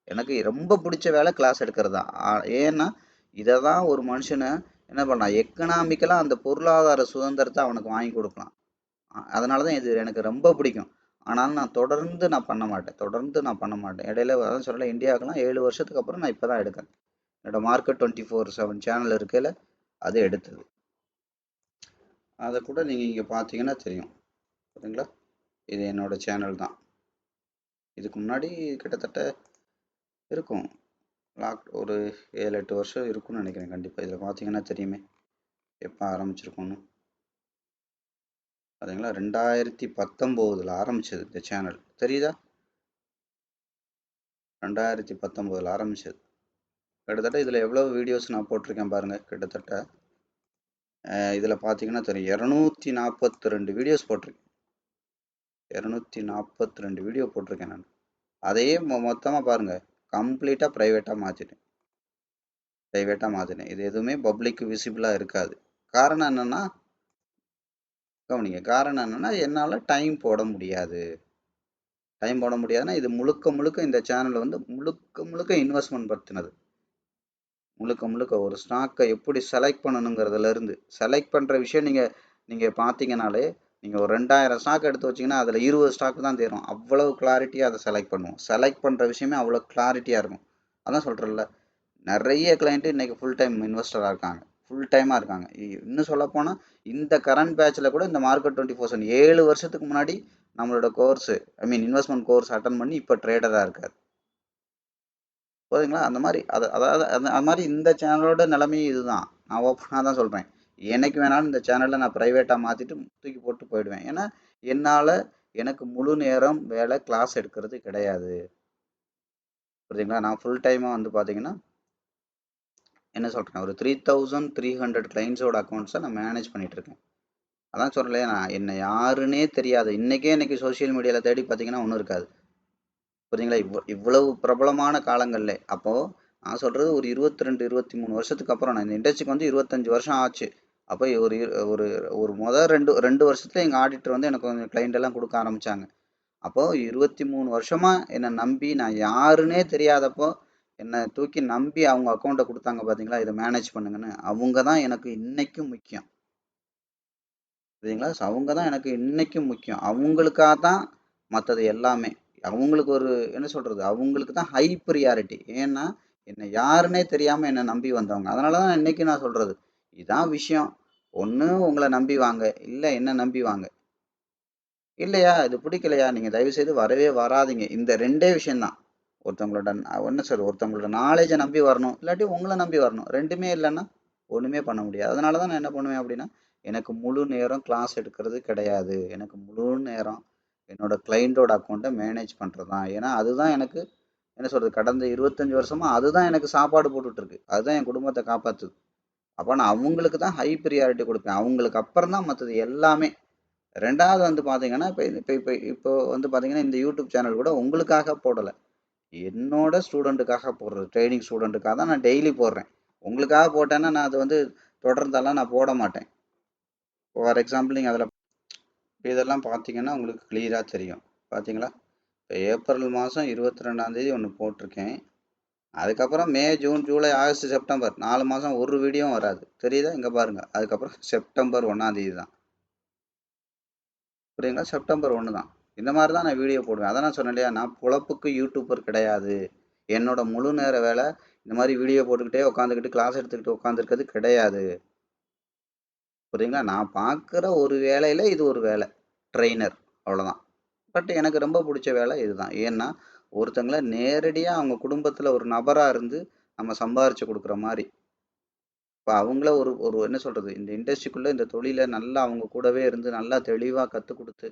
எனக்கு ரொம்ப பிடிச்ச வேலை கிளாஸ் எடுக்கிறது தான். ஏன்னா இதை தான் ஒரு மனுஷனை என்ன பண்ணலாம், எக்கனாமிக்கலாக அந்த பொருளாதார சுதந்திரத்தை அவனுக்கு வாங்கி கொடுக்கலாம். அதனால தான் இது எனக்கு ரொம்ப பிடிக்கும். ஆனாலும் நான் தொடர்ந்து நான் பண்ண மாட்டேன். இடையில அதான் சொல்லலை, இந்தியாவுக்குலாம் 7 வருஷத்துக்கு அப்புறம் நான் இப்போ தான் எடுக்கிறேன். என்னோட மார்க்கெட் 24/7 சேனல் இருக்கையில் அது எடுத்தது. அதை கூட நீங்கள் இங்கே பார்த்தீங்கன்னா தெரியும். சரிங்களா? இது என்னோட சேனல் தான். இதுக்கு முன்னாடி கிட்டத்தட்ட இருக்கும், ஒரு 7-8 வருஷம் இருக்கும்னு நினைக்கிறேன். கண்டிப்பாக இதில் பார்த்தீங்கன்னா தெரியுமே எப்போ ஆரம்பிச்சிருக்கோன்னு. பார்த்தீங்களா? 2019 ஆரம்பிச்சது இந்த சேனல். தெரியுதா? 2019 ஆரம்பிச்சது. கிட்டத்தட்ட இதில் எவ்வளோ வீடியோஸ் நான் போட்டிருக்கேன் பாருங்கள். கிட்டத்தட்ட இதில் பார்த்தீங்கன்னா தெரியும் 242 வீடியோஸ் போட்டிருக்கேன். 242 வீடியோ போட்டிருக்கேன் நான். அதையே மொத்தமாக பாருங்கள், கம்ப்ளீட்டாக ப்ரைவேட்டாக மாற்றிட்டேன். இது எதுவுமே பப்ளிக் விசிபிளாக இருக்காது. காரணம் என்னென்னா, கவனிங்க, காரணம் என்னென்னா என்னால் டைம் போட முடியாது. இது முழுக்க முழுக்க இந்த சேனல் வந்து முழுக்க இன்வெஸ்ட்மெண்ட் பற்றினது. முழுக்க ஒரு ஸ்டாக்கை எப்படி செலக்ட் பண்ணணுங்கிறதுலேருந்து செலக்ட் பண்ணுற விஷயம் நீங்கள் பார்த்தீங்கனாலே, நீங்கள் ஒரு 2000 ஸ்டாக் எடுத்து வச்சிங்கன்னா அதில் 20 ஸ்டாக் தான் தேரும். அவ்வளவு கிளாரிட்டியாக அதை செலக்ட் பண்ணுவோம். செலக்ட் பண்ணுற விஷயமே அவ்வளோ கிளாரிட்டியாக இருக்கும். அதான் சொல்கிறேன்ல, நிறைய கிளைண்ட்டு இன்றைக்கி ஃபுல் டைம் இன்வெஸ்டராக இருக்காங்க, ஃபுல் டைமாக இருக்காங்க. இன்னும் சொல்லப்போனால் இந்த கரண்ட் பேட்சில் கூட இந்த மார்க்கெட் 24/7 7 வருஷத்துக்கு முன்னாடி நம்மளோட கோர்ஸு இன்வெஸ்ட்மெண்ட் கோர்ஸ் அட்டன் பண்ணி இப்போ ட்ரேடராக இருக்கார். போதுங்களா? அந்த மாதிரி அதாவது அந்த மாதிரி இந்த சேனலோட நிலைமையும் இதுதான். நான் ஓப்பனாக தான் சொல்கிறேன். எனக்கு வேணாலும் இந்த சேனலை நான் ப்ரைவேட்டாக மாற்றிட்டு தூக்கி போட்டு போயிடுவேன். ஏன்னா என்னால் எனக்கு முழு நேரம் வேலை கிளாஸ் எடுக்கிறது கிடையாது. புரியுதுங்களா? நான் ஃபுல் டைமாக வந்து பார்த்தீங்கன்னா என்ன சொல்கிறேன், ஒரு 3300 கிளைண்ட்ஸோட அக்கௌண்ட்ஸை நான் மேனேஜ் பண்ணிகிட்ருக்கேன். அதான் சொல்லலையே, நான் என்னை யாருன்னே தெரியாது. இன்றைக்கி சோஷியல் மீடியாவில் தேடி பார்த்தீங்கன்னா ஒன்றும் இருக்காது. புரியுதுங்களா? இவ்வளவு பிரபலமான காலங்களில் அப்போது நான் சொல்கிறது ஒரு 22 23 வருஷத்துக்கு அப்புறம். நான் இந்த இண்டஸ்ட்ரிக்கு வந்து 25 வருஷம் ஆச்சு. அப்போ ஒரு ஒரு ஒரு முதல் ரெண்டு வருஷத்துல எங்கள் ஆடிட்டர் வந்து எனக்கு கொஞ்சம் கிளைண்ட் எல்லாம் கொடுக்க ஆரம்பித்தாங்க. அப்போது 23 வருஷமாக என்னை நம்பி, நான் யாருன்னே தெரியாதப்போ என்னை தூக்கி நம்பி அவங்க அக்கௌண்ட்டை கொடுத்தாங்க பார்த்தீங்களா, இதை மேனேஜ் பண்ணுங்கன்னு. அவங்க தான் எனக்கு இன்றைக்கும் முக்கியம். புரியுதுங்களா? அவங்க தான் எனக்கு இன்றைக்கும் முக்கியம். அவங்களுக்காக தான் மற்றது எல்லாமே. அவங்களுக்கு ஒரு என்ன சொல்கிறது, அவங்களுக்கு தான் ஹை ப்ரியாரிட்டி. ஏன்னா என்னை யாருன்னே தெரியாமல் என்னை நம்பி வந்தவங்க. அதனால தான் இன்றைக்கி நான் சொல்கிறது, இதான் விஷயம். ஒன்று உங்களை நம்பி வாங்க, இல்லை என்ன நம்பி வாங்க. இல்லையா, இது பிடிக்கலையா, நீங்கள் தயவுசெய்து வரவே வராதிங்க. இந்த ரெண்டே விஷயந்தான். ஒருத்தவங்களோட நாலேஜை நம்பி வரணும், இல்லாட்டி உங்களை நம்பி வரணும். ரெண்டுமே இல்லைன்னா ஒன்றுமே பண்ண முடியாது. அதனால தான் நான் என்ன பண்ணுவேன் அப்படின்னா, எனக்கு முழு நேரம் கிளாஸ் எடுக்கிறது கிடையாது. எனக்கு முழு நேரம் என்னோடய கிளைண்ட்டோட அக்கௌண்ட்டை மேனேஜ் பண்ணுறது தான். ஏன்னா அதுதான் எனக்கு என்ன சொல்கிறது, கடந்த 25 வருஷமாக அதுதான் எனக்கு சாப்பாடு போட்டுட்ருக்கு. அதுதான் என் குடும்பத்தை காப்பாற்றுது. அப்போ நான் அவங்களுக்கு தான் ஹை ப்ரியாரிட்டி கொடுப்பேன். அவங்களுக்கு அப்புறம் தான் மற்றது எல்லாமே. ரெண்டாவது வந்து பார்த்தீங்கன்னா, இப்போ வந்து பார்த்தீங்கன்னா, இந்த யூடியூப் சேனல் கூட உங்களுக்காக போடலை, என்னோட ஸ்டூடெண்ட்டுக்காக போடுறது. ட்ரைனிங் ஸ்டூடெண்ட்டுக்காக தான் நான் டெய்லி போடுறேன். உங்களுக்காக போட்டேன்னா நான் அது வந்து தொடர்ந்தெல்லாம் நான் போட மாட்டேன். ஃபார் எக்ஸாம்பிள் நீங்கள் அதில் இதெல்லாம் பார்த்தீங்கன்னா உங்களுக்கு கிளியராக தெரியும். பார்த்தீங்களா? இப்போ ஏப்ரல் மாதம் 22ஆந்தேதி ஒன்று போட்டிருக்கேன். அதுக்கப்புறம் மே, ஜூன், ஜூலை, ஆகஸ்ட், செப்டம்பர் 4 மாதம் ஒரு வீடியோவும் வராது. தெரியுதா? இங்கே பாருங்கள். அதுக்கப்புறம் செப்டம்பர் 1ஆந்தேதி தான். புரியுங்களா? செப்டம்பர் 1 தான். இந்த மாதிரி தான் நான் வீடியோ போடுவேன். அதான் நான் சொன்னேன் இல்லையா, நான் பொழப்புக்கு யூடியூபர் கிடையாது. என்னோட முழு நேர வேலை இந்த மாதிரி வீடியோ போட்டுக்கிட்டே உட்காந்துக்கிட்டு கிளாஸ் எடுத்துக்கிட்டு உட்காந்துருக்கிறது கிடையாது. புரியுங்களா? நான் பார்க்குற ஒரு வேலையில் இது ஒரு வேலை, ட்ரெயினர், அவ்வளோதான். பட் எனக்கு ரொம்ப பிடிச்ச வேலை இதுதான். ஏன்னா ஒருத்தங்களை நேரடியாக அவங்க குடும்பத்தில் ஒரு நபராக இருந்து நம்ம சம்பாரித்து கொடுக்குற மாதிரி. இப்போ அவங்கள ஒரு ஒரு என்ன சொல்கிறது, இந்த இண்டஸ்ட்ரிக்குள்ளே இந்த தொழிலை நல்லா அவங்க கூடவே இருந்து நல்லா தெளிவாக கற்றுக் கொடுத்து,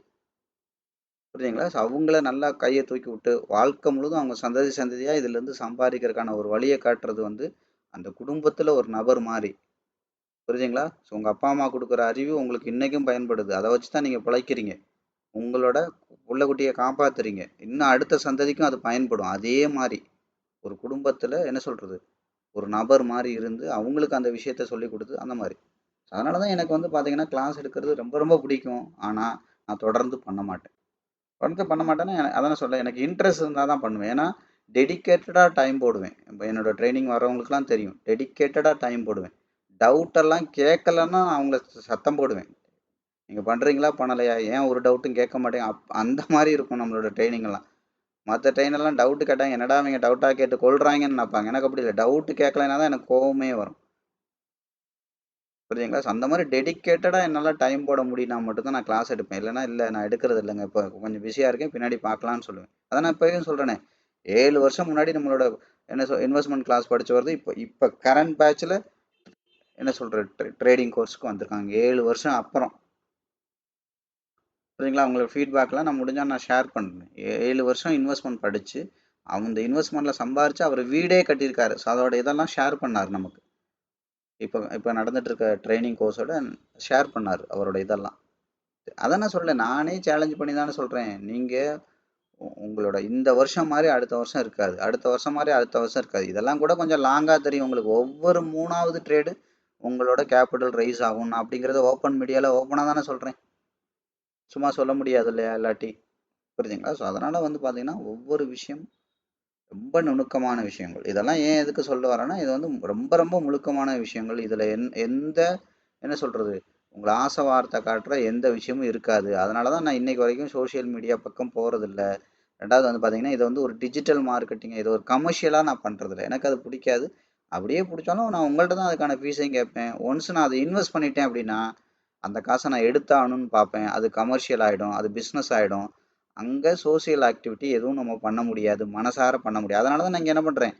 புரியுதுங்களா? ஸோ அவங்கள நல்லா கையை தூக்கி விட்டு வாழ்க்கை முழுதும் அவங்க சந்ததியாக இதிலேருந்து சம்பாதிக்கிறதுக்கான ஒரு வழியை காட்டுறது வந்து அந்த குடும்பத்தில் ஒரு நபர் மாதிரி. புரியுதுங்களா? ஸோ உங்கள் அப்பா அம்மா கொடுக்குற அறிவு உங்களுக்கு இன்றைக்கும் பயன்படுது. அதை வச்சு தான் நீங்கள் பிழைக்கிறீங்க. உங்களோட புள்ளக்குட்டியை காப்பாற்றுறீங்க. இன்னும் அடுத்த சந்ததிக்கும் அது பயன்படும். அதே மாதிரி ஒரு குடும்பத்தில் என்ன சொல்கிறது, ஒரு நபர் மாதிரி இருந்து அவங்களுக்கு அந்த விஷயத்த சொல்லி கொடுத்து அந்த மாதிரி. அதனால தான் எனக்கு வந்து பார்த்தீங்கன்னா கிளாஸ் எடுக்கிறது ரொம்ப ரொம்ப பிடிக்கும். ஆனால் நான் தொடர்ந்து பண்ண மாட்டேன். பண்ண மாட்டேன்னா அதான் சொல்ல, எனக்கு இன்ட்ரெஸ்ட் இருந்தால் தான் பண்ணுவேன். ஏன்னா டெடிக்கேட்டடாக டைம் போடுவேன். இப்போ என்னோடய ட்ரைனிங் வரவங்களுக்குலாம் தெரியும், டெடிக்கேட்டடாக டைம் போடுவேன். டவுட்டெல்லாம் கேட்கலன்னா அவங்கள சத்தம் போடுவேன். நீங்கள் பண்ணுறீங்களா பண்ணலையா, ஏன் ஒரு டவுட்டும் கேட்க மாட்டேங்க, அந்த மாதிரி இருக்கும் நம்மளோட ட்ரைனிங்கெல்லாம். மற்ற ட்ரெயினெல்லாம் டவுட்டு கேட்டாங்க, என்னடா அவங்க டவுட்டாக கேட்டு கொள்றாங்கன்னு நினைப்பாங்க. எனக்கு அப்படி இல்லை, டவுட்டு கேட்கலைன்னா தான் எனக்கு கோவமே வரும். புரியுதுங்களா? ஸோ அந்த மாதிரி டெடிக்கேட்டடாக என்னால் டைம் போட முடியும்னா மட்டும்தான் நான் கிளாஸ் எடுப்பேன். இல்லைனா இல்லை, நான் எடுக்கிறது இல்லைங்க, இப்போ கொஞ்சம் பிஸியாக இருக்கேன், பின்னாடி பார்க்கலான்னு சொல்லுவேன். அதான் நான் இப்போயும் சொல்கிறேனே, 7 வருஷம் முன்னாடி நம்மளோட இன்வெஸ்ட்மெண்ட் கிளாஸ் படித்து வருது. இப்போ கரண்ட் பேட்சில் என்ன சொல்கிறது, ட்ரேடிங் கோர்ஸுக்கு வந்திருக்காங்க 7 வருஷம் அப்புறம். புரியுதுங்களா? அவங்களோட ஃபீட்பேக்லாம் நான் முடிஞ்சால் நான் ஷேர் பண்ணுறேன். 7 வருஷம் இன்வெஸ்ட்மெண்ட் படித்து அந்த இன்வெஸ்ட்மெண்ட்ல சம்பாரிச்சு அவர் வீடே கட்டியிருக்காரு. ஸோ அதோட இதெல்லாம் ஷேர் பண்ணார் நமக்கு. இப்போ நடந்துட்டு இருக்க ட்ரைனிங் கோர்ஸோட ஷேர் பண்ணார் அவரோட இதெல்லாம். அதான் நான் சொல்றேன், நானே சேலஞ்ச் பண்ணி தானே சொல்றேன். நீங்க உங்களோட இந்த வருஷம் மாதிரி அடுத்த வருஷம் இருக்காது, அடுத்த வருஷம் மாதிரி அடுத்த வருஷம் இருக்காது. இதெல்லாம் கூட கொஞ்சம் லாங்கா தெரியும் உங்களுக்கு. ஒவ்வொரு 3வது ட்ரேடு உங்களோட கேபிட்டல் ரைஸ் ஆகும். நான் அப்படிங்கிறத ஓப்பன் மீடியால ஓப்பனாக தானே சொல்றேன், சும்மா சொல்ல முடியாது இல்லையா இல்லாட்டி. புரியுதுங்களா? ஸோ அதனால வந்து பார்த்தீங்கன்னா ஒவ்வொரு விஷயம் ரொம்ப நுணுக்கமான விஷயங்கள். இதெல்லாம் ஏன் எதுக்கு சொல்ல வரேன்னா, இது வந்து ரொம்ப ரொம்ப முழுக்கமான விஷயங்கள். இதில் எந்த என்ன சொல்கிறது, உங்களை ஆசை வார்த்தை காட்டுற எந்த விஷயமும் இருக்காது. அதனால தான் நான் இன்னைக்கு வரைக்கும் சோஷியல் மீடியா பக்கம் போகிறதில்ல. ரெண்டாவது வந்து பார்த்தீங்கன்னா, இதை வந்து ஒரு டிஜிட்டல் மார்க்கெட்டிங், இது ஒரு கமர்ஷியலாக நான் பண்ணுறதில்ல. எனக்கு அது பிடிக்காது. அப்படியே பிடிச்சாலும் நான் உங்கள்கிட்ட தான் அதுக்கான ஃபீஸையும் கேட்பேன். ஒன்ஸ் நான் அதை இன்வெஸ்ட் பண்ணிட்டேன் அப்படின்னா அந்த காசை நான் எடுத்தாகணும்னு பார்ப்பேன். அது கமர்ஷியல் ஆகிடும், அது பிஸ்னஸ் ஆகிடும். அங்கே சோசியல் ஆக்டிவிட்டி எதுவும் நம்ம பண்ண முடியாது, மனசார பண்ண முடியாது. அதனால தான் நான் இங்கே என்ன பண்ணுறேன்,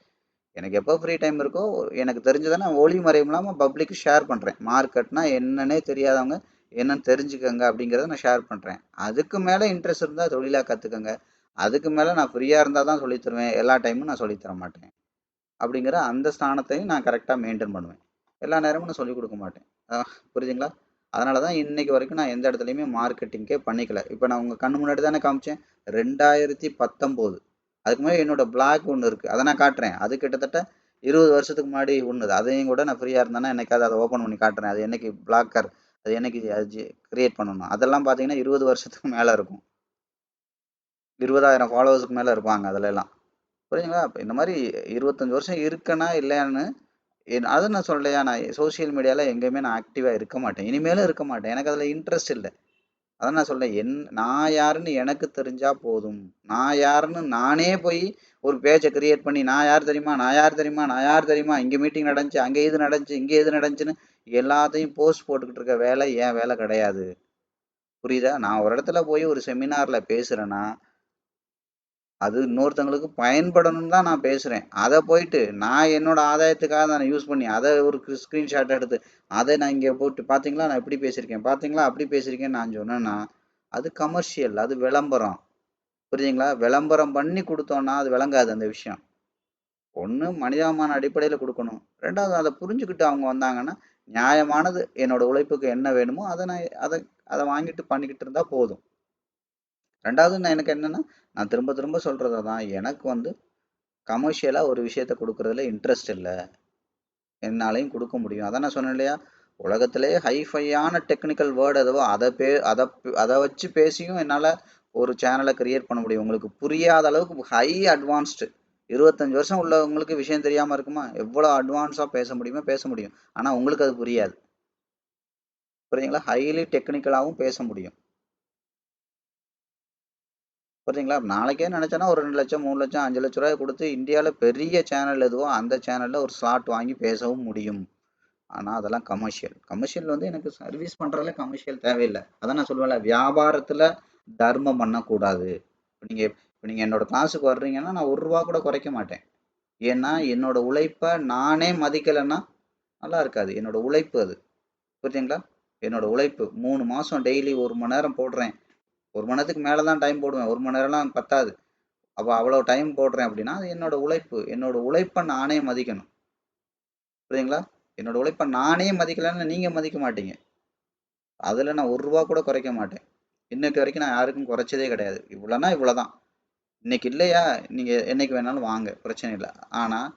எனக்கு எப்போ ஃப்ரீ டைம் இருக்கோ எனக்கு தெரிஞ்சதை நான் ஒளி மறையும் இல்லாமல் பப்ளிக்கு ஷேர் பண்ணுறேன். மார்க்கெட்னா என்னன்னே தெரியாதவங்க என்னன்னு தெரிஞ்சுக்கங்க அப்படிங்கிறத நான் ஷேர் பண்ணுறேன். அதுக்கு மேலே இன்ட்ரெஸ்ட் இருந்தால் தொழிலாக கற்றுக்கங்க. அதுக்கு மேலே நான் ஃப்ரீயாக இருந்தால் தான் சொல்லித் தருவேன், எல்லா டைமும் நான் சொல்லித் தர மாட்டேன். அப்படிங்கிற அந்த ஸ்தானத்தையும் நான் கரெக்டாக மெயின்டைன் பண்ணுவேன். எல்லா நேரமும் நான் சொல்லிக் கொடுக்க மாட்டேன். புரியுதுங்களா? அதனால தான் இன்னைக்கு வரைக்கும் நான் எந்த இடத்துலையுமே மார்க்கெட்டிங்கே பண்ணிக்கல. இப்போ நான் உங்கள் கண்ணு முன்னாடி தானே காமிச்சேன். 2019 அதுக்கு முன்னாடி என்னோட பிளாக் ஒன்று இருக்குது, அதை நான் காட்டுறேன். அது கிட்டத்தட்ட 20 வருஷத்துக்கு முன்னாடி ஒன்று. அதையும் கூட நான் ஃப்ரீயாக இருந்தேன்னா என்னைக்காவது அதை ஓப்பன் பண்ணி காட்டுறேன். அது என்னைக்கு பிளாக்கர், அது என்னைக்கு அது கிரியேட் பண்ணணும், அதெல்லாம் பார்த்தீங்கன்னா 20 வருஷத்துக்கு மேலே இருக்கும். 20,000 ஃபாலோவர்ஸுக்கு மேலே இருப்பாங்க அதில் எல்லாம். புரியுதுங்களா? இப்போ இந்த மாதிரி 25 வருஷம் இருக்கேனா இல்லையான்னு அதை நான் சொல்லலையா, நான் சோஷியல் மீடியாவில் எங்கேயுமே நான் ஆக்டிவாக இருக்க மாட்டேன், இனிமேலும் இருக்க மாட்டேன். எனக்கு அதில் இன்ட்ரெஸ்ட் இல்லை. அதான் நான் சொல்றேன், நான் யாருன்னு எனக்கு தெரிஞ்சா போதும். நான் யாருன்னு நானே போய் ஒரு பேஜை கிரியேட் பண்ணி, நான் யார் தெரியுமா, நான் யார் தெரியுமா, நான் யார் தெரியுமா, இங்கே மீட்டிங் நடந்துச்சு, அங்கே இது நடந்துச்சு, இங்கே இது நடந்துச்சுன்னு எல்லாத்தையும் போஸ்ட் போட்டுக்கிட்டு இருக்க வேலை என் வேலை கிடையாது. புரியுதா? நான் ஒரு இடத்துல போய் ஒரு செமினாரில் பேசுகிறேன்னா அது இன்னொருத்தங்களுக்கு பயன்படணும்னு தான் நான் பேசுகிறேன். அதை போயிட்டு நான் என்னோட ஆதாயத்துக்காக நான் யூஸ் பண்ணி அதை ஒரு ஸ்க்ரீன்ஷாட் எடுத்து அதை நான் இங்கே போட்டு பார்த்தீங்களா நான் இப்படி பேசியிருக்கேன், பார்த்தீங்களா அப்படி பேசியிருக்கேன்னு நான் சொன்னேன்னா அது கமர்ஷியல், அது விளம்பரம். புரியுதுங்களா? விளம்பரம் பண்ணி கொடுத்தோன்னா அது விளங்காது அந்த விஷயம். ஒன்று மனிதாபிமான அடிப்படையில் கொடுக்கணும், ரெண்டாவது அதை புரிஞ்சுக்கிட்டு அவங்க வந்தாங்கன்னா நியாயமானது என்னோட உழைப்புக்கு என்ன வேணுமோ அதை நான் அதை வாங்கிட்டு பண்ணிக்கிட்டு இருந்தால் போதும். ரெண்டாவது நான் எனக்கு என்னென்னா, நான் திரும்ப திரும்ப சொல்கிறது தான், எனக்கு வந்து கமர்ஷியலாக ஒரு விஷயத்தை கொடுக்குறதுல இன்ட்ரெஸ்ட் இல்லை. என்னாலையும் கொடுக்க முடியும். அதான் நான் சொன்னேன் இல்லையா, உலகத்திலே ஹைஃபையான டெக்னிக்கல் வேர்டு எதுவோ அதை வச்சு பேசியும் என்னால் ஒரு சேனலை கிரியேட் பண்ண முடியும். உங்களுக்கு புரியாத அளவுக்கு ஹை அட்வான்ஸ்டு 25 வருஷம் உள்ளவங்களுக்கு விஷயம் தெரியாமல் இருக்குமா? எவ்வளோ அட்வான்ஸாக பேச முடியுமோ பேச முடியும். ஆனால் உங்களுக்கு அது புரியாது. புரியுதுங்களா? ஹைலி டெக்னிக்கலாகவும் பேச முடியும். புரியுதுங்களா? நாளைக்கே நினச்சேன்னா ஒரு 2 லட்சம் 3 லட்சம் 5 லட்ச ரூபாய் கொடுத்து இந்தியாவில் பெரிய சேனல் எதுவோ அந்த சேனலில் ஒரு ஸ்லாட் வாங்கி பேசவும் முடியும். ஆனால் அதெல்லாம் கமர்ஷியல் வந்து எனக்கு சர்வீஸ் பண்ணுறதுல கமர்ஷியல் தேவையில்லை. அதான் நான் சொல்லுவேன்ல, வியாபாரத்தில் தர்மம் பண்ணக்கூடாது. இப்போ நீங்கள் என்னோட கிளாஸுக்கு வர்றீங்கன்னா நான் ₹1 கூட குறைக்க மாட்டேன். ஏன்னா என்னோட உழைப்பை நானே மதிக்கலைன்னா நல்லா இருக்காது. என்னோட உழைப்பு அது. புரியுதுங்களா? என்னோட உழைப்பு 3 மாதம் டெய்லி 1 மணி நேரம் போடுறேன். 1 மணி நேரத்துக்கு மேலே தான் டைம் போடுவேன், 1 மணி நேரம்லாம் பத்தாது. அப்போ அவ்வளோ டைம் போடுறேன் அப்படின்னா அது என்னோட உழைப்பு. என்னோட உழைப்பை நானே மதிக்கணும். புரியுதுங்களா? என்னோட உழைப்பை நானே மதிக்கலைன்னு நீங்கள் மதிக்க மாட்டீங்க. அதில் நான் ₹1 கூட குறைக்க மாட்டேன். இன்னைக்கு வரைக்கும் நான் யாருக்கும் குறைச்சதே கிடையாது. இவ்வளோனா இவ்வளோதான். இன்னைக்கு இல்லையா, நீங்கள் என்னைக்கு வேணாலும் வாங்க, பிரச்சனை இல்லை. ஆனால்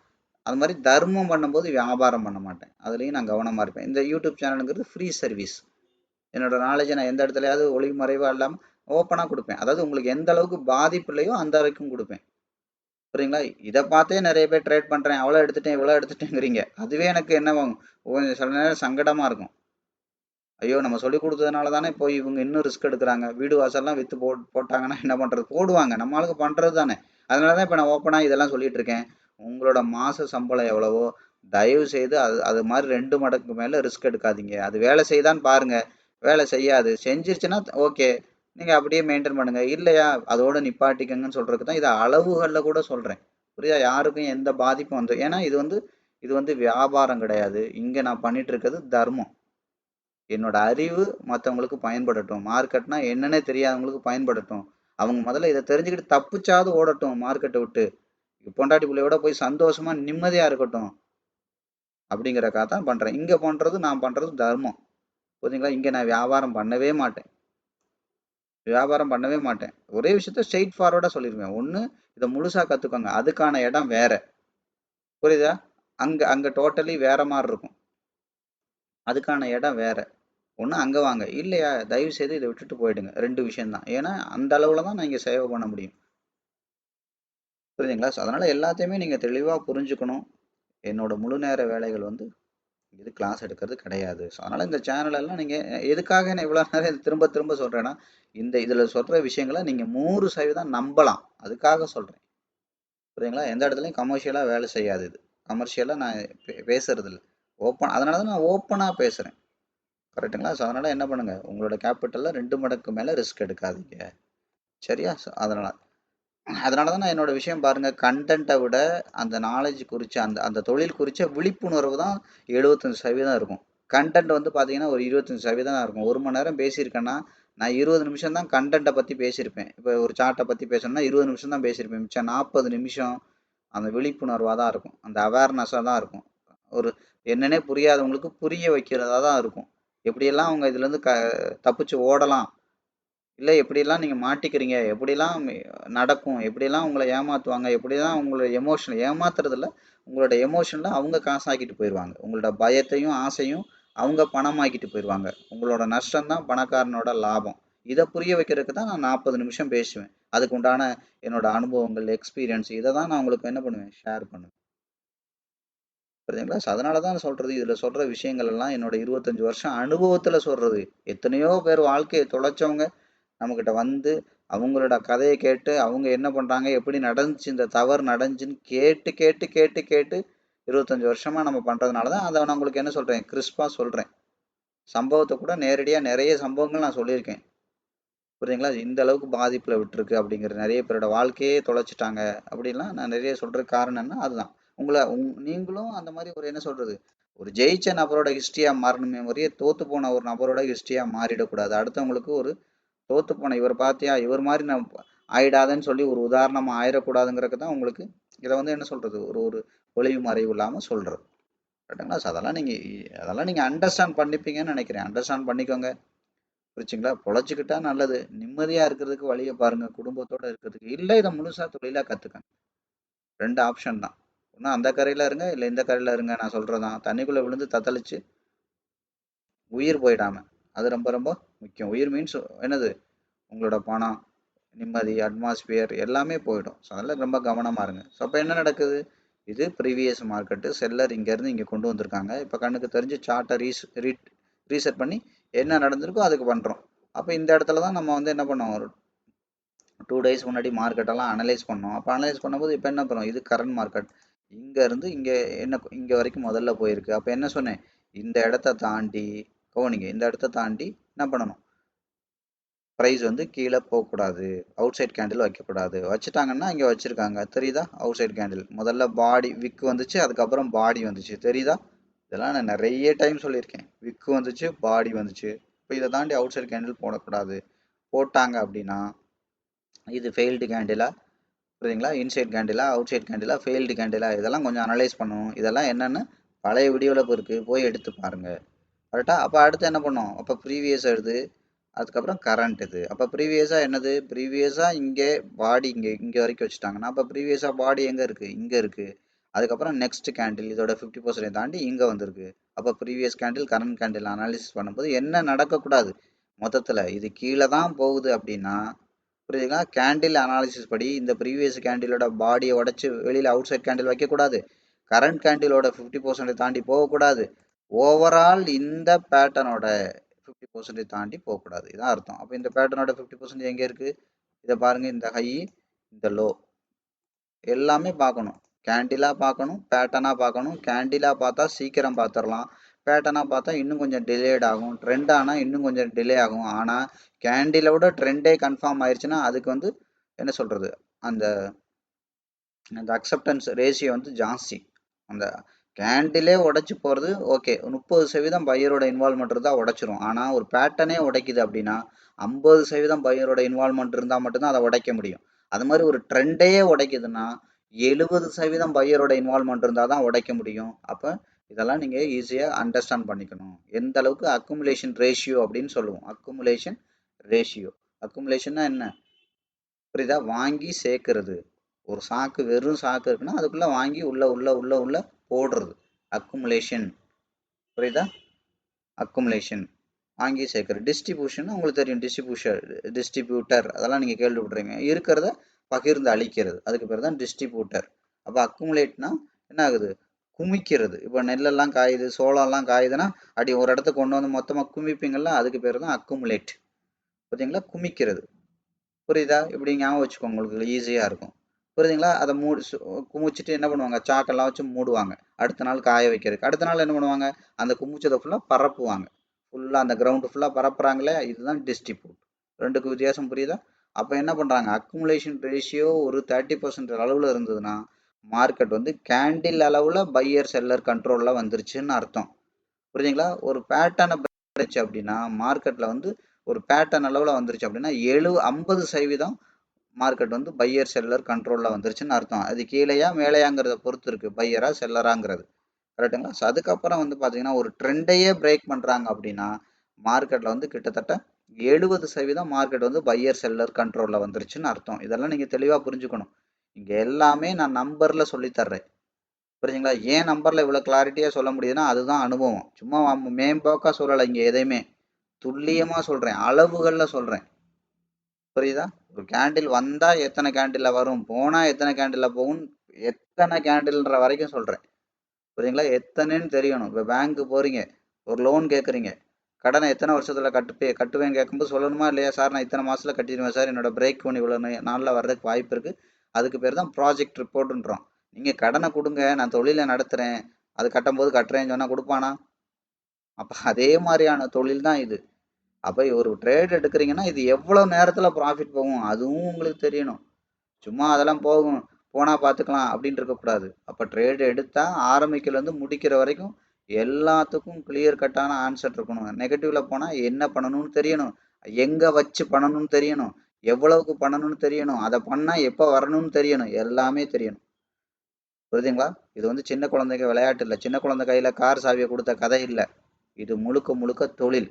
அது மாதிரி தர்மம் பண்ணும்போது வியாபாரம் பண்ண மாட்டேன். அதுலேயும் நான் கவனமாக இருப்பேன். இந்த யூடியூப் சேனலுங்கிறது ஃப்ரீ சர்வீஸ். என்னோட நாலேஜை நான் எந்த இடத்துலையாவது ஒளிமறைவாக இல்லாமல் ஓப்பனாக கொடுப்பேன். அதாவது உங்களுக்கு எந்த அளவுக்கு பாதிப்பு இல்லையோ அந்த வரைக்கும் கொடுப்பேன். புரியுங்களா? இதை பார்த்தே நிறைய பேர் ட்ரேட் பண்ணுறேன், அவ்வளோ எடுத்துட்டேன் இவ்வளோ எடுத்துட்டேங்கிறீங்க. அதுவே எனக்கு என்ன சில நேரம் சங்கடமாக இருக்கும். ஐயோ, நம்ம சொல்லி கொடுத்ததுனால தானே போய் இவங்க இன்னும் ரிஸ்க் எடுக்கிறாங்க. வீடு வாசல்லாம் விற்று போட்டாங்கன்னா என்ன பண்ணுறது? போடுவாங்க, நம்மளுக்கு பண்ணுறது தானே. அதனால தான் இப்போ நான் ஓப்பனாக இதெல்லாம் சொல்லிட்டு இருக்கேன். உங்களோட மாத சம்பளம் எவ்வளவோ தயவு செய்து அது மாதிரி 2 மடங்கு மேலே ரிஸ்க் எடுக்காதீங்க. அது வேலை செய்தான்னு பாருங்கள். வேலை செய்யாது, செஞ்சிருச்சுன்னா ஓகே, நீங்கள் அப்படியே மெயின்டைன் பண்ணுங்கள். இல்லையா அதோட நிப்பாட்டிக்கங்கன்னு சொல்கிறதுக்கு தான் இதை அளவுகளில் கூட சொல்கிறேன். புரியுதா? யாருக்கும் எந்த பாதிப்பும் வந்து, ஏன்னா இது வந்து வியாபாரம் கிடையாது. இங்கே நான் பண்ணிட்டு இருக்கிறது தர்மம். என்னோட அறிவு மற்றவங்களுக்கு பயன்படட்டும். மார்க்கெட்னா என்னன்னே தெரியாதவங்களுக்கு பயன்படட்டும். அவங்க முதல்ல இதை தெரிஞ்சுக்கிட்டு தப்பிச்சாவது ஓடட்டும் மார்க்கெட்டை விட்டு. பொண்டாட்டி பிள்ளையோட போய் சந்தோஷமா நிம்மதியா இருக்கட்டும் அப்படிங்கிறக்காக தான் பண்றேன். இங்க பண்றது நான் பண்றது தர்மம். புரியுதுங்களா? இங்க நான் வியாபாரம் பண்ணவே மாட்டேன். ஒரே விஷயத்த ஸ்ட்ரெயிட் ஃபார்வர்டா சொல்லிருவேன். ஒண்ணு இதை முழுசா கத்துக்கோங்க, அதுக்கான இடம் வேற. புரியுதா? அங்க அங்க டோட்டலி வேற மாதிரி இருக்கும், அதுக்கான இடம் வேற. ஒண்ணு அங்க வாங்க, இல்லையா தயவு செய்து இதை விட்டுட்டு போயிடுங்க. 2 விஷயம் தான். ஏன்னா அந்த அளவுல தான் நான் இங்க சேவை பண்ண முடியும். புரியுதுங்களா? அதனால எல்லாத்தையுமே நீங்க தெளிவா புரிஞ்சுக்கணும். என்னோட முழு நேர வேலைகள் வந்து இது கிளாஸ் எடுக்கிறது கிடையாது. ஸோ அதனால இந்த சேனல் எல்லாம் நீங்க எதுக்காக நான் இவ்வளவு நேரம் திரும்ப திரும்ப சொல்றேன்னா, இதுல சொல்ற விஷயங்களை நீங்க 100% நம்பலாம். அதுக்காக சொல்றேன். புரியுதுங்களா? எந்த இடத்துலயும் கமர்ஷியலா வேலை செய்யாது. இது கமர்ஷியலா நான் பேசுறது இல்லை. ஓப்பன், அதனால தான் நான் ஓப்பனா பேசுறேன். கரெக்டுங்களா? ஸோ அதனால என்ன பண்ணுங்க, உங்களோட கேபிட்டல்ல 2 மடங்கு மேல ரிஸ்க் எடுக்காதீங்க. சரியா? அதனால அதனால தான் நான் என்னோட விஷயம் பாருங்க, கண்டென்ட்டை விட அந்த நாலேஜ் குறிச்ச அந்த அந்த தொழில் குறிச்ச விழிப்புணர்வு தான் 75% இருக்கும். கண்டென்ட் வந்து பார்த்தீங்கன்னா ஒரு 25% தான் இருக்கும். 1 மணி நேரம் பேசியிருக்கேன்னா நான் 20 நிமிஷம் தான் கண்டென்ட்டை பற்றி பேசியிருப்பேன். இப்போ ஒரு சார்ட்டை பற்றி பேசணும்னா 20 நிமிஷம் தான் பேசியிருப்பேன். மிச்சம் 40 நிமிஷம் அந்த விழிப்புணர்வாக தான் இருக்கும், அந்த அவேர்னஸாக தான் இருக்கும். ஒரு என்னன்னே புரியாதவங்களுக்கு புரிய வைக்கிறதா தான் இருக்கும். எப்படியெல்லாம் அவங்க இதுலேருந்து தப்பிச்சு ஓடலாம், இல்லை எப்படிலாம் நீங்கள் மாட்டிக்கிறீங்க, எப்படிலாம் நடக்கும், எப்படிலாம் உங்களை ஏமாற்றுவாங்க, எப்படிலாம் உங்களோட எமோஷன் ஏமாத்துறதில்ல, உங்களோட எமோஷனில் அவங்க காசாக்கிட்டு போயிடுவாங்க. உங்களோட பயத்தையும் ஆசையும் அவங்க பணமாக்கிட்டு போயிடுவாங்க. உங்களோட நஷ்டம் தான் பணக்காரனோட லாபம். இதை புரிய வைக்கிறதுக்கு தான் நான் 40 நிமிஷம் பேசுவேன். அதுக்கு உண்டான என்னோட அனுபவங்கள், எக்ஸ்பீரியன்ஸ், இதை தான் நான் உங்களுக்கு என்ன பண்ணுவேன், ஷேர் பண்ணுவேன். புரியுதுங்களா? அதனால தான் சொல்றது, இதில் சொல்கிற விஷயங்கள் எல்லாம் என்னோட 25 வருஷம் அனுபவத்தில் சொல்கிறது. எத்தனையோ பேர் வாழ்க்கையை தொலைச்சவங்க நம்மக்கிட்ட வந்து அவங்களோட கதையை கேட்டு அவங்க என்ன பண்ணுறாங்க, எப்படி நடந்துச்சு, இந்த தவறு நடந்துச்சுன்னு கேட்டு கேட்டு கேட்டு கேட்டு 25 வருஷமாக நம்ம பண்ணுறதுனால தான் அதை நான் உங்களுக்கு என்ன சொல்கிறேன், கிறிஸ்பாக சொல்கிறேன். சம்பவத்தை கூட நேரடியாக நிறைய சம்பவங்கள் நான் சொல்லியிருக்கேன். புரியுதுங்களா? இந்த அளவுக்கு பாதிப்பில் விட்டுருக்கு அப்படிங்கிற, நிறைய பேரோட வாழ்க்கையே தொலைச்சிட்டாங்க அப்படின்லாம் நான் நிறைய சொல்கிறதுக்கு காரணம் என்ன, அதுதான். நீங்களும் அந்த மாதிரி ஒரு என்ன சொல்கிறது, ஒரு ஜெயிச்ச நபரோட ஹிஸ்ட்ரியாக மாறணுமே முறையே தோற்று போன ஒரு நபரோட ஹிஸ்ட்ரியாக மாறிடக்கூடாது. அடுத்தவங்களுக்கு ஒரு தோத்து போன இவர் பார்த்தியா, இவர் மாதிரி நான் ஆயிடாதன்னு சொல்லி ஒரு உதாரணமாக ஆயிடக்கூடாதுங்கிறதுக்கு தான் உங்களுக்கு இதை வந்து என்ன சொல்கிறது, ஒரு ஒரு ஒளிவு மறைவு இல்லாமல் சொல்கிறது. கரெக்டுங்களா? ஸோ அதெல்லாம் நீங்கள் அண்டர்ஸ்டாண்ட் பண்ணிப்பீங்கன்னு நினைக்கிறேன். அண்டர்ஸ்டாண்ட் பண்ணிக்கோங்க. புரிச்சுங்களா? பொழைச்சிக்கிட்டா நல்லது. நிம்மதியாக இருக்கிறதுக்கு வழியை பாருங்கள், குடும்பத்தோடு இருக்கிறதுக்கு. இல்லை இதை முழுசாக தொழிலாக கற்றுக்கங்க. 2 ஆப்ஷன் தான். ஒன்று அந்த கரையில் இருங்க, இல்லை இந்த கரையில் இருங்க. நான் சொல்கிறதான், தண்ணிக்குள்ளே விழுந்து தத்தளிச்சு உயிர் போயிடாம, அது ரொம்ப ரொம்ப முக்கியம். உயிர் மீன்ஸ் என்னது, உங்களோட பணம், நிம்மதி, அட்மாஸ்பியர் எல்லாமே போயிடும். ஸோ அதெல்லாம் ரொம்ப கவனமாக இருங்க. ஸோ அப்போ என்ன நடக்குது, இது ப்ரீவியஸ் மார்க்கெட்டு, செல்லர் இங்கேருந்து இங்கே கொண்டு வந்திருக்காங்க. இப்போ கண்ணுக்கு தெரிஞ்சு சார்ட்டை ரீசெட் பண்ணி என்ன நடந்திருக்கோ அதுக்கு பண்ணுறோம். அப்போ இந்த இடத்துல தான் நம்ம வந்து என்ன பண்ணோம், ஒரு 2 days முன்னாடி மார்க்கெட்டெல்லாம் அனலைஸ் பண்ணோம். அப்போ அனலைஸ் பண்ணும்போது இப்போ என்ன பண்ணுறோம், இது கரண்ட் மார்க்கெட், இங்கேருந்து இங்கே என்ன இங்கே வரைக்கும் முதல்ல போயிருக்கு. அப்போ என்ன சொன்னேன், இந்த இடத்த தாண்டி கவனிங்க, இந்த இடத்த தாண்டி என்ன பண்ணணும், ப்ரைஸ் வந்து கீழே போகக்கூடாது, அவுட் சைட் கேண்டில் வைக்கக்கூடாது. வச்சுட்டாங்கன்னா இங்கே வச்சுருக்காங்க தெரியுதா, அவுட் சைட் கேண்டில் முதல்ல பாடி விக்கு வந்துச்சு, அதுக்கப்புறம் பாடி வந்துச்சு தெரியுதா. இதெல்லாம் நான் நிறைய டைம் சொல்லியிருக்கேன். விக்கு வந்துச்சு, பாடி வந்துச்சு. இப்போ இதை தாண்டி அவுட் சைட் கேண்டில் போடக்கூடாது. போட்டாங்க அப்படின்னா இது ஃபெயில்டு கேண்டிலா, புரியுதுங்களா, இன்சைட் கேண்டிலா, அவுட் சைட் கேண்டிலா, ஃபெயில்டு கேண்டிலா, இதெல்லாம் கொஞ்சம் அனலைஸ் பண்ணணும். இதெல்லாம் என்னென்னு பழைய வீடியோவில் இருக்குது, போய் எடுத்து பாருங்கள். கரெக்டாக? அப்போ அடுத்து என்ன பண்ணோம், அப்போ ப்ரீவியஸ் எழுது, அதுக்கப்புறம் கரண்ட் இது. அப்போ ப்ரீவியஸாக என்னது, ப்ரீவியஸாக இங்கே பாடி இங்கே இங்கே வரைக்கும் வச்சுட்டாங்கன்னா அப்போ ப்ரீவியஸாக பாடி எங்கே இருக்குது, இங்கே இருக்குது. அதுக்கப்புறம் நெக்ஸ்ட் கேண்டில் இதோட 50% தாண்டி இங்கே வந்திருக்கு. அப்போ previous candle current candle analysis பண்ணும்போது என்ன நடக்கக்கூடாது, மொத்தத்தில் இது கீழே தான் போகுது அப்படின்னா, புரியுதுங்களா, கேண்டில் அனாலிசிஸ் படி இந்த ப்ரீவியஸ் கேண்டிலோட பாடியை உடச்சி வெளியில் அவுட் சைட் கேண்டில் வைக்கக்கூடாது, கரண்ட் கேண்டிலோட 50% தாண்டி போகக்கூடாது, ஓவரால் இந்த பேட்டர்னோட 50% தாண்டி போகக்கூடாது. இதான் அர்த்தம். அப்போ இந்த பேட்டர்னோட 50% எங்கே இருக்குது, இதை பாருங்கள், இந்த ஹை, இந்த லோ எல்லாமே பார்க்கணும். கேண்டிலாக பார்க்கணும், பேட்டர்னாக பார்க்கணும். கேண்டிலாக பார்த்தா சீக்கிரம் பார்த்துடலாம், பேட்டர்னாக பார்த்தா இன்னும் கொஞ்சம் டிலேட் ஆகும், ட்ரெண்ட் ஆனால் இன்னும் கொஞ்சம் டிலே ஆகும். ஆனால் கேண்டிலோட ட்ரெண்டே கன்ஃபார்ம் ஆயிடுச்சுன்னா அதுக்கு வந்து என்ன சொல்கிறது, அந்த அந்த அக்செப்டன்ஸ் ரேஷியோ வந்து ஜாஸ்தி. அந்த கேண்டிலே உடைச்சி போகிறது ஓகே, 30% பையரோட இன்வால்மெண்ட் இருந்தால் உடைச்சிரும். ஆனால் ஒரு பேட்டர்னே உடைக்குது அப்படின்னா 50% பையரோட இன்வால்மெண்ட் இருந்தால் மட்டும்தான் அதை உடைக்க முடியும். அது மாதிரி ஒரு ட்ரெண்டையே உடைக்குதுன்னா 70% பையரோட இன்வால்மெண்ட் இருந்தால் தான் உடைக்க முடியும். அப்போ இதெல்லாம் நீங்கள் ஈஸியாக அண்டர்ஸ்டாண்ட் பண்ணிக்கணும். எந்த அளவுக்கு அக்குமுலேஷன் ரேஷியோ அப்படின்னு சொல்லுவோம். Accumulation ratio. அக்குமுலேஷன்னா என்ன? புரியுதா? வாங்கி சேர்க்கறது. ஒரு சாக்கு வெறும் சாக்கு இருக்குன்னா அதுக்குள்ளே வாங்கி உள்ள போடுறது அக்குமுலேஷன். புரியுதா? அக்குமுலேஷன் வாங்கி சேர்க்குறது. டிஸ்ட்ரிபியூஷன் உங்களுக்கு தெரியும். டிஸ்ட்ரிபியூட்டர் அதெல்லாம் நீங்கள் கேள்விப்படுறீங்க. இருக்கிறத பகிர்ந்து அளிக்கிறது, அதுக்கு பேர் தான் டிஸ்ட்ரிபியூட்டர். அப்போ அக்குமுலேட்னா என்ன ஆகுது? குமிக்கிறது. இப்போ நெல்லெல்லாம் காயுது, சோளம்லாம் காயுதுன்னா அப்படி ஒரு இடத்துக்கு கொண்டு வந்து மொத்தமாக குமிப்பீங்கள்ல, அதுக்கு பேர் தான் அக்குமுலேட். பார்த்தீங்களா? குமிக்கிறது. புரியுதா? இப்படி ஞாபகம் வச்சுக்கோங்க, உங்களுக்கு ஈஸியாக இருக்கும். புரியுதுங்களா? அதை குமிச்சிட்டு என்ன பண்ணுவாங்க? சாக்கெல்லாம் வச்சு மூடுவாங்க. அடுத்த நாள் காய வைக்கிறதுக்கு. அடுத்த நாள் என்ன பண்ணுவாங்க? அந்த குமிச்சதை ஃபுல்லாக பரப்புவாங்க. ஃபுல்லாக அந்த கிரவுண்டு ஃபுல்லாக பரப்புறாங்களே, இதுதான் டிஸ்ட்ரிபியூட். ரெண்டுக்கும் வித்தியாசம் புரியுதா? அப்போ என்ன பண்ணுறாங்க? அக்குமுலேஷன் ரேஷியோ ஒரு 30% அளவில் இருந்ததுன்னா மார்க்கெட் வந்து கேண்டில் அளவில் பையர் செல்லர் கண்ட்ரோலில் வந்துருச்சுன்னு அர்த்தம். புரியுதுங்களா? ஒரு பேட்டர்னை வந்துருச்சு அப்படின்னா மார்க்கெட்டில் வந்து ஒரு பேட்டர்ன் அளவில் வந்துருச்சு அப்படின்னா 50% மார்க்கெட் வந்து பையர் செல்லர் கண்ட்ரோலில் வந்துருச்சுன்னு அர்த்தம். அது கீழேயா மேலேயாங்கிறத பொறுத்து இருக்குது, பையரா செல்லராங்கிறது. கரெக்டுங்களா? ஸோ அதுக்கப்புறம் வந்து பார்த்தீங்கன்னா ஒரு ட்ரெண்டையே பிரேக் பண்ணுறாங்க அப்படின்னா மார்க்கெட்டில் வந்து கிட்டத்தட்ட 70% மார்க்கெட் வந்து பையர் செல்லர் கண்ட்ரோலில் வந்துருச்சுன்னு அர்த்தம். இதெல்லாம் நீங்கள் தெளிவாக புரிஞ்சுக்கணும். இங்கே எல்லாமே நான் நம்பரில் சொல்லித்தர்றேன். புரியுதுங்களா? ஏன் நம்பரில் இவ்வளோ கிளாரிட்டியாக சொல்ல முடியுதுன்னா அதுதான் அனுபவம். சும்மா மேம்போக்காக சொல்லலை, இங்கே எதையுமே துல்லியமாக சொல்கிறேன், அளவுகளில் சொல்கிறேன். புரியுதா? ஒரு கேண்டில் வந்தால் எத்தனை கேண்டில் வரும், போனால் எத்தனை கேண்டில் போகும், எத்தனை கேண்டில்ன்ற வரைக்கும் சொல்கிறேன். புரியுதுங்களா? எத்தனைன்னு தெரியணும். இப்போ பேங்க்கு போகிறீங்க, ஒரு லோன் கேட்குறீங்க, கடனை எத்தனை வருஷத்தில் கட்டுவேன்னு கேட்கும்போது சொல்லணுமா இல்லையா? சார் நான் இத்தனை மாதத்தில் கட்டிடுவேன் சார், என்னோட பிரேக் ஒன்று இவ்வளோ நாளில் வர்றதுக்கு வாய்ப்பு இருக்குது, அதுக்கு பேர் தான் ப்ராஜெக்ட் ரிப்போர்ட்டுன்றோம். நீங்கள் கடனை கொடுங்க, நான் தொழிலை நடத்துகிறேன், அது கட்டும்போது கட்டுறேன்னு சொன்னால் கொடுப்பானா? அப்போ அதே மாதிரியான தொழில் தான் இது. அப்போ ஒரு ட்ரேட் எடுக்கிறீங்கன்னா இது எவ்வளோ நேரத்தில் ப்ராஃபிட் போகும் அதுவும் உங்களுக்கு தெரியணும். சும்மா அதெல்லாம் போனால் பார்த்துக்கலாம் அப்படின்னு இருக்கக்கூடாது. அப்போ ட்ரேட் எடுத்தால் ஆரம்பிக்கலேருந்து முடிக்கிற வரைக்கும் எல்லாத்துக்கும் கிளியர் கட்டான ஆன்சர் இருக்கணும். நெகட்டிவில் போனால் என்ன பண்ணணும்னு தெரியணும், எங்கே வச்சு பண்ணணும்னு தெரியணும், எவ்வளவுக்கு பண்ணணும்னு தெரியணும், அதை பண்ணால் எப்போ வரணும்னு தெரியணும், எல்லாமே தெரியணும். புரியுதுங்களா? இது வந்து சின்ன குழந்தைங்க விளையாட்டு இல்லை, சின்ன குழந்தை கையில் கார் சாவியை கொடுத்த கதை இல்லை, இது முழுக்க முழுக்க தொழில்.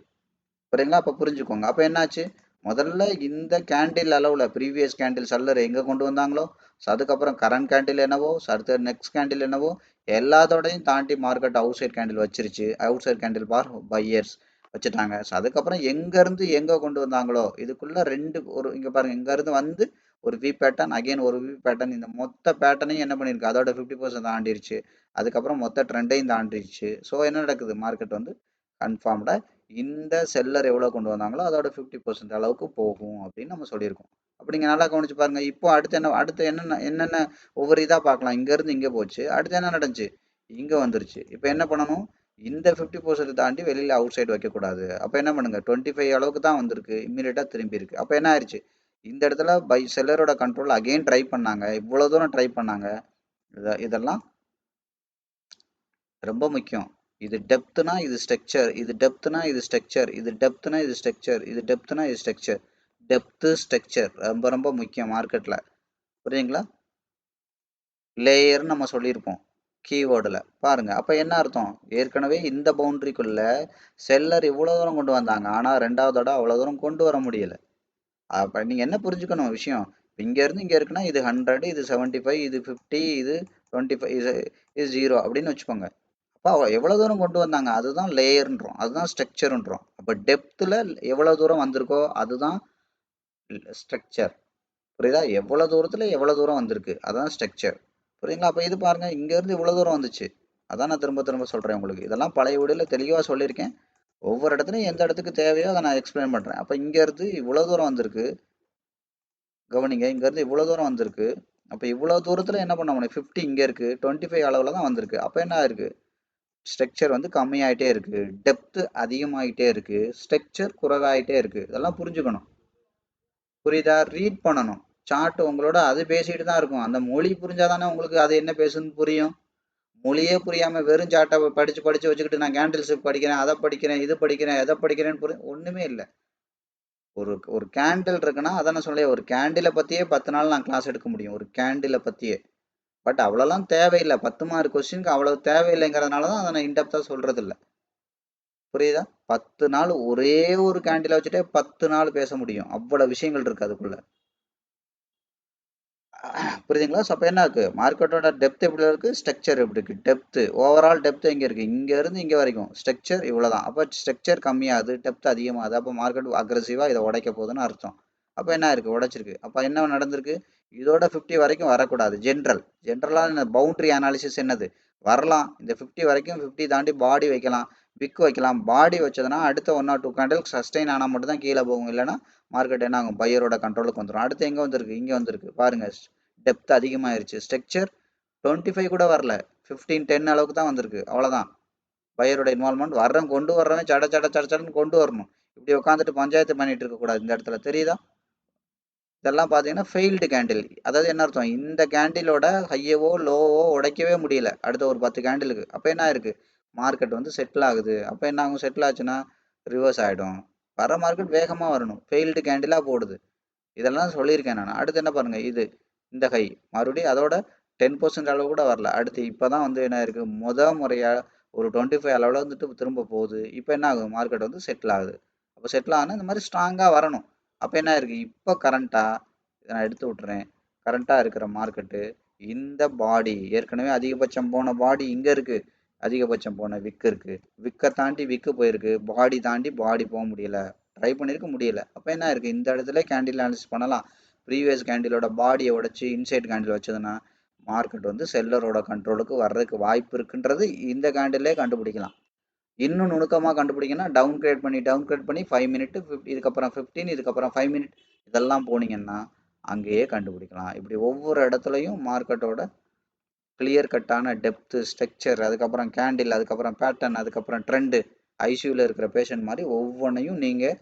புரியுங்களா? அப்போ புரிஞ்சுக்கோங்க. அப்போ என்னாச்சு? முதல்ல இந்த கேண்டில் அளவில் ப்ரீவியஸ் கேண்டில் செல்லர் எங்கே கொண்டு வந்தாங்களோ, ஸோ அதுக்கப்புறம் கரண்ட் கேண்டில் என்னவோ, அடுத்த நெக்ஸ்ட் கேண்டில் என்னவோ, எல்லாத்தோடையும் தாண்டி மார்க்கெட் அவுட் சைட் கேண்டில் வச்சிருச்சு. அவுட் சைட் கேண்டில் பார் பையர்ஸ் வச்சுட்டாங்க. ஸோ அதுக்கப்புறம் எங்கேருந்து எங்கே கொண்டு வந்தாங்களோ இதுக்குள்ளே இங்கே பாருங்கள், இங்கேருந்து வந்து ஒரு வி பேட்டர்ன், அகைன் ஒரு வி பேட்டர்ன், இந்த மொத்த பேட்டர்னையும் என்ன பண்ணியிருக்கு, அதோட 50% தாண்டிருச்சு. அதுக்கப்புறம் மொத்த ட்ரெண்டையும் தாண்டிருச்சு. ஸோ என்ன நடக்குது? மார்க்கெட் வந்து கன்ஃபார்ம்டாக இந்த செல்லர் எவ்வளோ கொண்டு வந்தாங்களோ அதோட 50% அளவுக்கு போகும் அப்படின்னு நம்ம சொல்லியிருக்கோம். அப்படிங்க நல்லா கவனிச்சு பாருங்க. இப்போ அடுத்து என்னென்ன ஒவ்வொரு இதாக பார்க்கலாம். இங்கேருந்து இங்கே போச்சு, அடுத்து என்ன நடந்துச்சு? இங்கே வந்துருச்சு. இப்போ என்ன பண்ணணும்? இந்த 50% தாண்டி வெளியில் அவுட் சைடு வைக்கக்கூடாது. அப்போ என்ன பண்ணுங்க, 25 அளவுக்கு தான் வந்திருக்கு, இம்மீடியட்டாக திரும்பி இருக்கு. அப்போ என்ன ஆயிடுச்சு? இந்த இடத்துல செல்லரோட கண்ட்ரோல் அகெயின் ட்ரை பண்ணாங்க, இவ்வளோ தூரம் ட்ரை பண்ணாங்க. இதெல்லாம் ரொம்ப முக்கியம். இது டெப்த்னா இது ஸ்ட்ரக்சர், இது டெப்த்னா இது ஸ்ட்ரக்சர், இது டெப்த்னா இது ஸ்ட்ரக்சர், இது டெப்த்னா இது ஸ்ட்ரக்சர். டெப்த்து ஸ்ட்ரக்சர் ரொம்ப ரொம்ப முக்கியம் மார்க்கெட்டில். புரியுங்களா? லேயர்னு நம்ம சொல்லியிருப்போம் கீவேர்டில் பாருங்க. அப்போ என்ன அர்த்தம்? ஏற்கனவே இந்த பவுண்டரிக்குள்ள செல்லர் இவ்வளோ தூரம் கொண்டு வந்தாங்க, ஆனால் ரெண்டாவதோட அவ்வளோ தூரம் கொண்டு வர முடியல. அப்போ நீங்கள் என்ன புரிஞ்சுக்கணும் விஷயம்? இங்கேருந்து இங்கே இருக்குன்னா இது 100, இது 75, இது 50, இது 25, இது 0 அப்படின்னு வச்சுக்கோங்க. அப்போ எவ்வளோ தூரம் கொண்டு வந்தாங்க அதுதான் லேயர்ன்றோம், அதுதான் ஸ்ட்ரக்சர்ன்றோம். அப்போ டெப்த்தில் எவ்வளோ தூரம் வந்திருக்கோ அதுதான் ஸ்ட்ரக்சர். புரியுதா? எவ்வளோ தூரத்தில் எவ்வளோ தூரம் வந்திருக்கு அதுதான் ஸ்ட்ரக்சர். புரியுங்களா? அப்போ இது பாருங்கள், இங்கேருந்து இவ்வளோ தூரம் வந்துச்சு. அதான் நான் திரும்ப திரும்ப சொல்கிறேன் உங்களுக்கு. இதெல்லாம் பழைய வீடியோவில் தெளிவாக சொல்லியிருக்கேன். ஒவ்வொரு இடத்துலையும் எந்த இடத்துக்கு தேவையோ அதை நான் எக்ஸ்பிளைன் பண்ணுறேன். அப்போ இங்கேருந்து இவ்வளோ தூரம் வந்திருக்கு, கவனிங்க, இங்கேருந்து இவ்வளோ தூரம் வந்திருக்கு. அப்போ இவ்வளோ தூரத்தில் என்ன பண்ண முடியும்? 50 இங்கே இருக்குது, 25 அளவில் தான் வந்திருக்கு. அப்போ என்ன இருக்குது? ஸ்ட்ரக்சர் வந்து கம்மியாயிட்டே இருக்கு, டெப்த் அதிகமாயிட்டே இருக்கு, ஸ்ட்ரக்சர் குறைவாயிட்டே இருக்கு. இதெல்லாம் புரிஞ்சுக்கணும். புரியுதா? ரீட் பண்ணணும். சார்ட் உங்களோட அது பேசிட்டு தான் இருக்கும். அந்த மொழி புரிஞ்சாதானே உங்களுக்கு அது என்ன பேசுன்னு புரியும். மொழியே புரியாம வெறும் சார்ட்டை படிச்சு படிச்சு வச்சுக்கிட்டு நான் கேண்டில் ஷிப் படிக்கிறேன், அதை படிக்கிறேன், இது படிக்கிறேன், எதை படிக்கிறேன்னு ஒண்ணுமே இல்லை. ஒரு கேண்டில் இருக்குன்னா அதான் நான் சொல்ல, ஒரு கேண்டிலை பத்தியே 10 நாள் நான் கிளாஸ் எடுக்க முடியும். ஒரு கேண்டிலை பத்தியே பட் அவ்வளோலாம் தேவையில்லை. 10 மார்க் கொஸ்டினுக்கு அவ்வளவு தேவையில்லைங்கிறதுனால தான் அதை நான் இன்டெப்த்தாக சொல்றது இல்லை. புரியுதா? 10 நாள் ஒரே ஒரு கேண்டில வச்சுட்டே 10 நாள் பேச முடியும். அவ்வளவு விஷயங்கள் இருக்கு அதுக்குள்ள. புரியுதுங்களா? ஸோ அப்போ என்ன இருக்கு, மார்க்கெட்டோட டெப்த் எப்படி இருக்கு, ஸ்ட்ரக்சர் எப்படி இருக்கு. டெப்த் ஓவரால் டெப்த் எங்க இருக்கு, இங்க இருந்து இங்க வரைக்கும் ஸ்ட்ரக்சர் இவ்வளவுதான். அப்போ ஸ்ட்ரக்சர் கம்மியாகுது, டெப்த் அதிகமாகுது. அப்போ மார்க்கெட் அக்ரெசிவா இதை உடைக்க போகுதுன்னு அர்த்தம். அப்போ என்ன இருக்கு, உடைச்சிருக்கு. அப்போ என்ன நடந்திருக்கு, இதோட 50 வரைக்கும் வரக்கூடாது. ஜென்ரலான பவுண்டரி அனாலிசிஸ் என்னது, வரலாம் இந்த 50 வரைக்கும், 50 தாண்டி பாடி வைக்கலாம், விக் வைக்கலாம். பாடி வச்சதுன்னா அடுத்த 1 or 2 கேண்டில் சஸ்டெயின் ஆனால் மட்டும் தான் கீழே போகும், இல்லைன்னா மார்க்கெட் என்ன ஆகும், பையரோட கண்ட்ரோலுக்கு வந்துடும். அடுத்து எங்க வந்திருக்கு, இங்க வந்திருக்கு பாருங்க, டெப்த் அதிகமாயிருச்சு. ஸ்ட்ரக்சர் 25 கூட வரல, 15-10 அளவுக்கு தான் வந்திருக்கு. அவ்வளவுதான். பையரோட இன்வால்மெண்ட் வர்றவன் கொண்டு வர்றவன் சட சட சட சடன்னு கொண்டு வரணும். இப்படி உட்காந்துட்டு பஞ்சாயத்து பண்ணிட்டு இருக்க கூடாது இந்த இடத்துல, தெரியுதா? இதெல்லாம் பாத்தீங்கன்னா ஃபெயில்டு கேண்டில். அதாவது என்ன அர்த்தம், இந்த கேண்டிலோட ஹையவோ லோவோ உடைக்கவே முடியல அடுத்த ஒரு 10 கேண்டிலுக்கு. அப்ப என்ன இருக்கு, மார்க்கெட் வந்து செட்டில் ஆகுது. அப்ப என்ன ஆகும், செட்டில் ஆச்சுன்னா ரிவர்ஸ் ஆயிடும். வர மார்க்கெட் வேகமா வரணும், ஃபெயில்டு கேண்டிலா போடுது. இதெல்லாம் சொல்லியிருக்கேன் நான். அடுத்து என்ன பாருங்க, இது இந்த ஹை மறுபடியும் அதோட 10% அளவு கூட வரல. அடுத்து இப்பதான் வந்து என்ன இருக்கு, முறையா ஒரு 25 அளவுல வந்துட்டு திரும்ப போகுது. இப்போ என்ன ஆகும், மார்க்கெட் வந்து செட்டில் ஆகுது. அப்போ செட்டில் ஆகுனா இந்த மாதிரி ஸ்ட்ராங்கா வரணும். அப்போ என்ன இருக்கு, இப்போ கரண்டா இதை நான் எடுத்து விட்டுறேன். கரண்டா இருக்கிற மார்க்கெட்டு இந்த பாடி ஏற்கனவே அதிகபட்சம் போன பாடி இங்க இருக்கு, அதிகபட்சம் போன விக்கு இருக்கு, விக்கை தாண்டி விக்கு போயிருக்கு, பாடி தாண்டி பாடி போக முடியல, ட்ரை பண்ணிருக்க முடியல. அப்போ என்ன இருக்கு, இந்த இடத்துல கேண்டில் அனாலிசிஸ் பண்ணலாம். ப்ரீவியஸ் கேண்டிலோட பாடியை உடைச்சு இன்சைட் கேண்டில் வச்சதுன்னா மார்க்கெட் வந்து செல்லரோட கண்ட்ரோலுக்கு வர்றதுக்கு வாய்ப்பு இருக்குன்றது இந்த கேண்டிலே கண்டுபிடிக்கலாம். இன்னும் நுணுக்கமாக கண்டுபிடிக்கணும்னா டவுன் கிரேட் பண்ணி 5 மினிட், இதுக்கப்புறம் 15, இதுக்கப்புறம் 5 மினிட், இதெல்லாம் போனீங்கன்னா அங்கேயே கண்டுபிடிக்கலாம். இப்படி ஒவ்வொரு இடத்துலையும் மார்க்கெட்டோட கிளியர் கட்டான டெப்த்து, ஸ்ட்ரக்சர், அதுக்கப்புறம் கேண்டில், அதுக்கப்புறம் பேட்டர்ன், அதுக்கப்புறம் ட்ரெண்டு, ஐசியூவில் இருக்கிற பேஷண்ட் மாதிரி ஒவ்வொன்றையும் நீங்கள்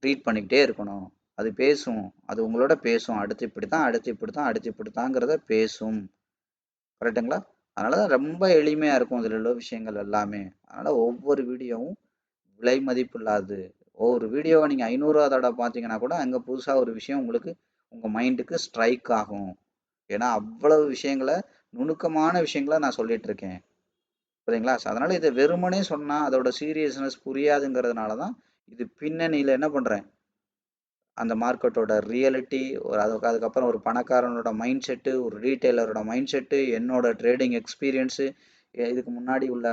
ரீட் பண்ணிக்கிட்டே இருக்கணும். அது பேசும், அது உங்களோட பேசும். அடுத்து இப்படித்தான், அடுத்து இப்படித்தான், அடுத்து இப்படித்தாங்கிறத பேசும். கரெக்டுங்களா? அதனால தான் ரொம்ப எளிமையா இருக்கும் இதில் உள்ள விஷயங்கள் எல்லாமே. அதனால ஒவ்வொரு வீடியோவும் விலை மதிப்பு இல்லாது. ஒவ்வொரு வீடியோவை நீங்கள் 500 தடவை பார்த்தீங்கன்னா கூட அங்கே புதுசாக ஒரு விஷயம் உங்களுக்கு உங்கள் மைண்டுக்கு ஸ்ட்ரைக் ஆகும். ஏன்னா அவ்வளவு விஷயங்களை, நுணுக்கமான விஷயங்களை நான் சொல்லிட்டு இருக்கேன். சரிங்களா? அதனால இதை வெறுமனே சொன்னா அதோட சீரியஸ்னஸ் புரியாதுங்கிறதுனால தான் இது பின்னணியில என்ன பண்றேன், அந்த மார்க்கெட்டோட ரியாலிட்டி, ஒரு அதுக்கப்புறம் ஒரு பணக்காரனோட மைண்ட் செட்டு, ஒரு ரீட்டைலரோட மைண்ட் செட்டு, என்னோட ட்ரேடிங் எக்ஸ்பீரியன்ஸு, இதுக்கு முன்னாடி உள்ள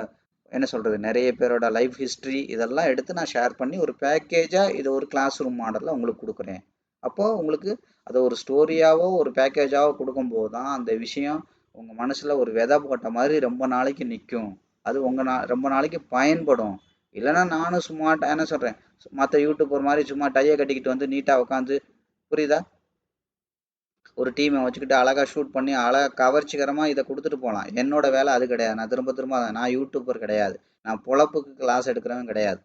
என்ன சொல்றது, நிறைய பேரோட லைஃப் ஹிஸ்ட்ரி, இதெல்லாம் எடுத்து நான் ஷேர் பண்ணி ஒரு பேக்கேஜாக இதை ஒரு கிளாஸ் ரூம் மாடலில் உங்களுக்கு கொடுக்குறேன். அப்போது உங்களுக்கு அதை ஒரு ஸ்டோரியாவோ ஒரு பேக்கேஜாவோ கொடுக்கும்போது தான் அந்த விஷயம் உங்கள் மனசில் ஒரு விதை போட்ட மாதிரி ரொம்ப நாளைக்கு நிற்கும். அது ரொம்ப நாளைக்கு பயன்படும். இல்லைன்னா நானும் சும்மா என்ன சொல்கிறேன், மற்ற யூடியூபர் மாதிரி சும்மா டைய கட்டிக்கிட்டு வந்து நீட்டாக உட்காந்து, புரியுதா, ஒரு டீமை வச்சுக்கிட்டு அழகாக ஷூட் பண்ணி அழகாக கவர்ச்சிகரமாக இதை கொடுத்துட்டு போகலாம். என்னோட வேலை அது கிடையாது. நான் திரும்ப திரும்ப நான் யூடியூபர் கிடையாது, நான் பொழப்புக்கு கிளாஸ் எடுக்கிறவன் கிடையாது.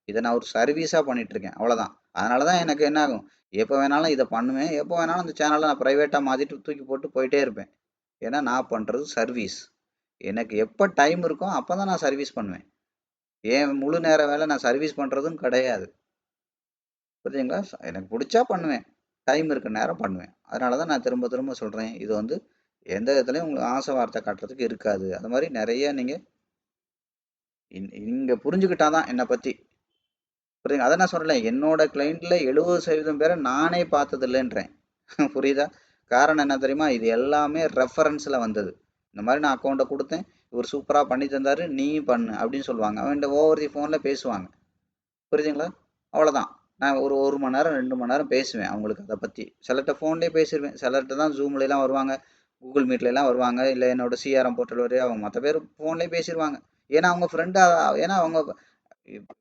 இதை நான் ஒரு சர்வீஸாக பண்ணிகிட்ருக்கேன், அவ்வளோதான். அதனால தான் எனக்கு என்ன ஆகும், எப்போ வேணாலும் இதை பண்ணுவேன், எப்போ வேணாலும் அந்த சேனலை நான் ப்ரைவேட்டாக மாற்றிட்டு தூக்கி போட்டு போயிட்டே இருப்பேன். ஏன்னா நான் பண்ணுறது சர்வீஸ். எனக்கு எப்போ டைம் இருக்கோ அப்போ தான் நான் சர்வீஸ் பண்ணுவேன். ஏன் முழு நேர வேலை நான் சர்வீஸ் பண்ணுறதும் கிடையாது. புரியுதுங்களா? எனக்கு பிடிச்சா பண்ணுவேன், டைம் இருக்க நேரம் பண்ணுவேன். அதனால தான் நான் திரும்ப திரும்ப சொல்கிறேன், இது வந்து எந்த விதத்துலையும் உங்களுக்கு ஆசை வார்த்தை காட்டுறதுக்கு இருக்காது. அது மாதிரி நிறைய நீங்கள் இங்கே புரிஞ்சுக்கிட்டாதான் என்னை பற்றி. புரியுங்க? அதை நான் சொல்லலை, என்னோட கிளைண்ட்ல 70% பேரை நானே பார்த்தது இல்லைன்றேன். புரியுதா? காரணம் என்ன தெரியுமா, இது எல்லாமே ரெஃபரன்ஸில் வந்தது. இந்த மாதிரி நான் அக்கௌண்ட்டை கொடுத்தேன், இவர் சூப்பராக பண்ணி தந்தார், நீ பண்ணு அப்படின்னு சொல்லுவாங்க. அவன் ஓவர் தி ஃபோனில் பேசுவாங்க. புரியுதுங்களா? அவ்வளோதான். நான் ஒரு மணி நேரம் 2 மணி நேரம் பேசுவேன் அவங்களுக்கு அதை பற்றி. சிலர்கிட்ட ஃபோன்லேயே பேசிடுவேன், சிலர்கிட்ட தான் ஜூம்லாம் வருவாங்க, கூகுள் மீட்லாம் வருவாங்க, இல்லை என்னோட சிஆர்எம் போர்ட்டல் வரையும் அவங்க மற்ற பேர் ஃபோன்லேயே பேசிடுவாங்க. ஏன்னா அவங்க ஃப்ரெண்டு, ஏன்னா அவங்க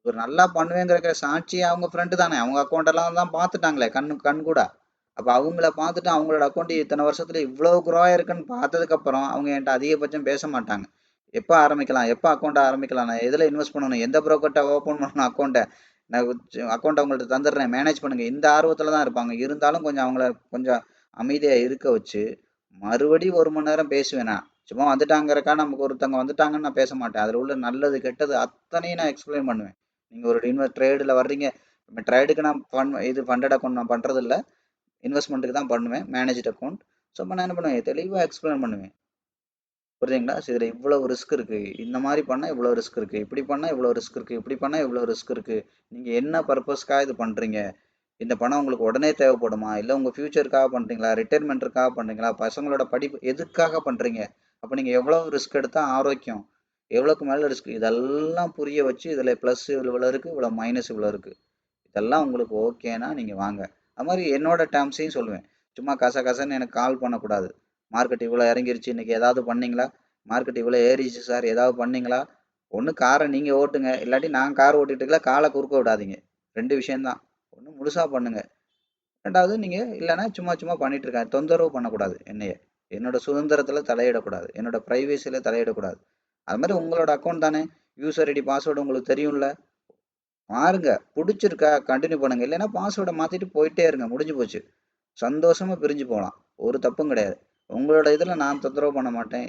ஒரு நல்லா பண்ணுவேங்கிற சாட்சி அவங்க ஃப்ரெண்டு தானே, அவங்க அக்கௌண்ட்டெல்லாம் தான் பார்த்துட்டாங்களே கண் கூட. அப்போ அவங்கள பார்த்துட்டு அவங்களோட அக்கௌண்ட் இத்தனை வருஷத்துல இவ்வளோ க்ரோ ஆயிருக்குன்னு பார்த்ததுக்கப்புறம் அவங்க என்கிட்ட அதிகபட்சம் பேச மாட்டாங்க. எப்போ ஆரம்பிக்கலாம், எப்போ அக்கௌண்ட் ஆரம்பிக்கலாம், நான் எதில் இன்வெஸ்ட் பண்ணணும், எந்த ப்ரோக்கர்ட்ட ஓப்பன் பண்ணணும் அக்கௌண்ட்டை, நான் அக்கௌண்ட் அவங்கள்ட்ட தந்துடுறேன், மேனேஜ் பண்ணுங்க, இந்த ஆர்வத்தில் தான் இருப்பாங்க. இருந்தாலும் கொஞ்சம் அவங்கள கொஞ்சம் அமைதியாக இருக்க வச்சு மறுபடியும் 1 மணி நேரம் பேசுவேன். நான் சும்மா வந்துட்டாங்கிறக்கா, நமக்கு ஒருத்தவங்க வந்துட்டாங்கன்னு நான் பேச மாட்டேன். அதில் உள்ள நல்லது கெட்டது அத்தனையும் நான் எக்ஸ்பிளைன் பண்ணுவேன். நீங்கள் ஒரு ட்ரேடில் வர்றீங்க, ட்ரேடுக்கு நான் ஃபண்டட் அக்கௌண்ட் நான் பண்ணுறது இல்லை, இன்வெஸ்ட்மெண்ட்டுக்கு தான் பண்ணுவேன், மேனேஜ்ட் அக்கௌண்ட். ஸோ நான் என்ன பண்ணுவேன், தெளிவாக எக்ஸ்பிளைன் பண்ணுவேன். புரியுதுங்களா? இதில் இவ்வளவு ரிஸ்க் இருக்கு. இந்த மாதிரி பண்ணா இவ்வளவு ரிஸ்க் இருக்கு. இப்படி பண்ணா இவ்வளவு ரிஸ்க் இருக்கு. இப்படி பண்ணா இவ்வளவு ரிஸ்க் இருக்கு. நீங்க என்ன பர்பஸ்க்காக இது பண்றீங்க? இந்த பணம் உங்களுக்கு உடனே தேவைப்படுமா? இல்ல உங்க ஃபியூச்சருக்காக பண்றீங்களா? ரிட்டையர்மெண்ட்டுக்காக பண்றீங்களா? பசங்களோட படிப்பு எதுக்காக பண்றீங்க? அப்ப நீங்க எவ்வளவு ரிஸ்க் எடுத்தா ஆரோக்கியம்? எவ்வளவுக்கு மேல ரிஸ்க்? இதெல்லாம் புரிய வச்சு இதுல பிளஸ் இவ்வளவு இருக்கு, இவ்வளவு மைனஸ் இவ்வளவு இருக்கு. இதெல்லாம் உங்களுக்கு ஓகேனா நீங்க வாங்க. அது மாதிரி என்னோட டேர்ம்ஸையும் சொல்லுவேன். சும்மா கசகசன்னு எனக்கு கால் பண்ணக்கூடாது. மார்க்கெட் இவ்வளோ இறங்கிருச்சு, இன்னைக்கு ஏதாவது பண்ணீங்களா? மார்க்கெட் இவ்வளோ ஏறிச்சு சார், ஏதாவது பண்ணீங்களா? ஒன்று காரை நீங்கள் ஓட்டுங்க, இல்லாட்டி நான் கார் ஓட்டிட்டு இருக்கல, காலை குறுக்க விடாதீங்க. 2 விஷயம்தான். ஒன்று முழுசா பண்ணுங்க, ரெண்டாவது நீங்கள் இல்லைன்னா சும்மா சும்மா பண்ணிட்டு இருக்கேன், தொந்தரவு பண்ணக்கூடாது என்னைய. என்னோட சுதந்திரத்தில் தலையிடக்கூடாது, என்னோட ப்ரைவேசியில் தலையிடக்கூடாது. அது மாதிரி உங்களோட அக்கௌண்ட் தானே, யூசர் ஐடி பாஸ்வேர்டு உங்களுக்கு தெரியும்ல, மாறுங்க. பிடிச்சிருக்கா கண்டினியூ பண்ணுங்க, இல்லைன்னா பாஸ்வேர்டை மாற்றிட்டு போயிட்டே இருங்க, முடிஞ்சு போச்சு. சந்தோஷமா பிரிஞ்சு போகலாம், ஒரு தப்பும் கிடையாது. உங்களோட இதில் நான் தொந்தரவு பண்ண மாட்டேன்.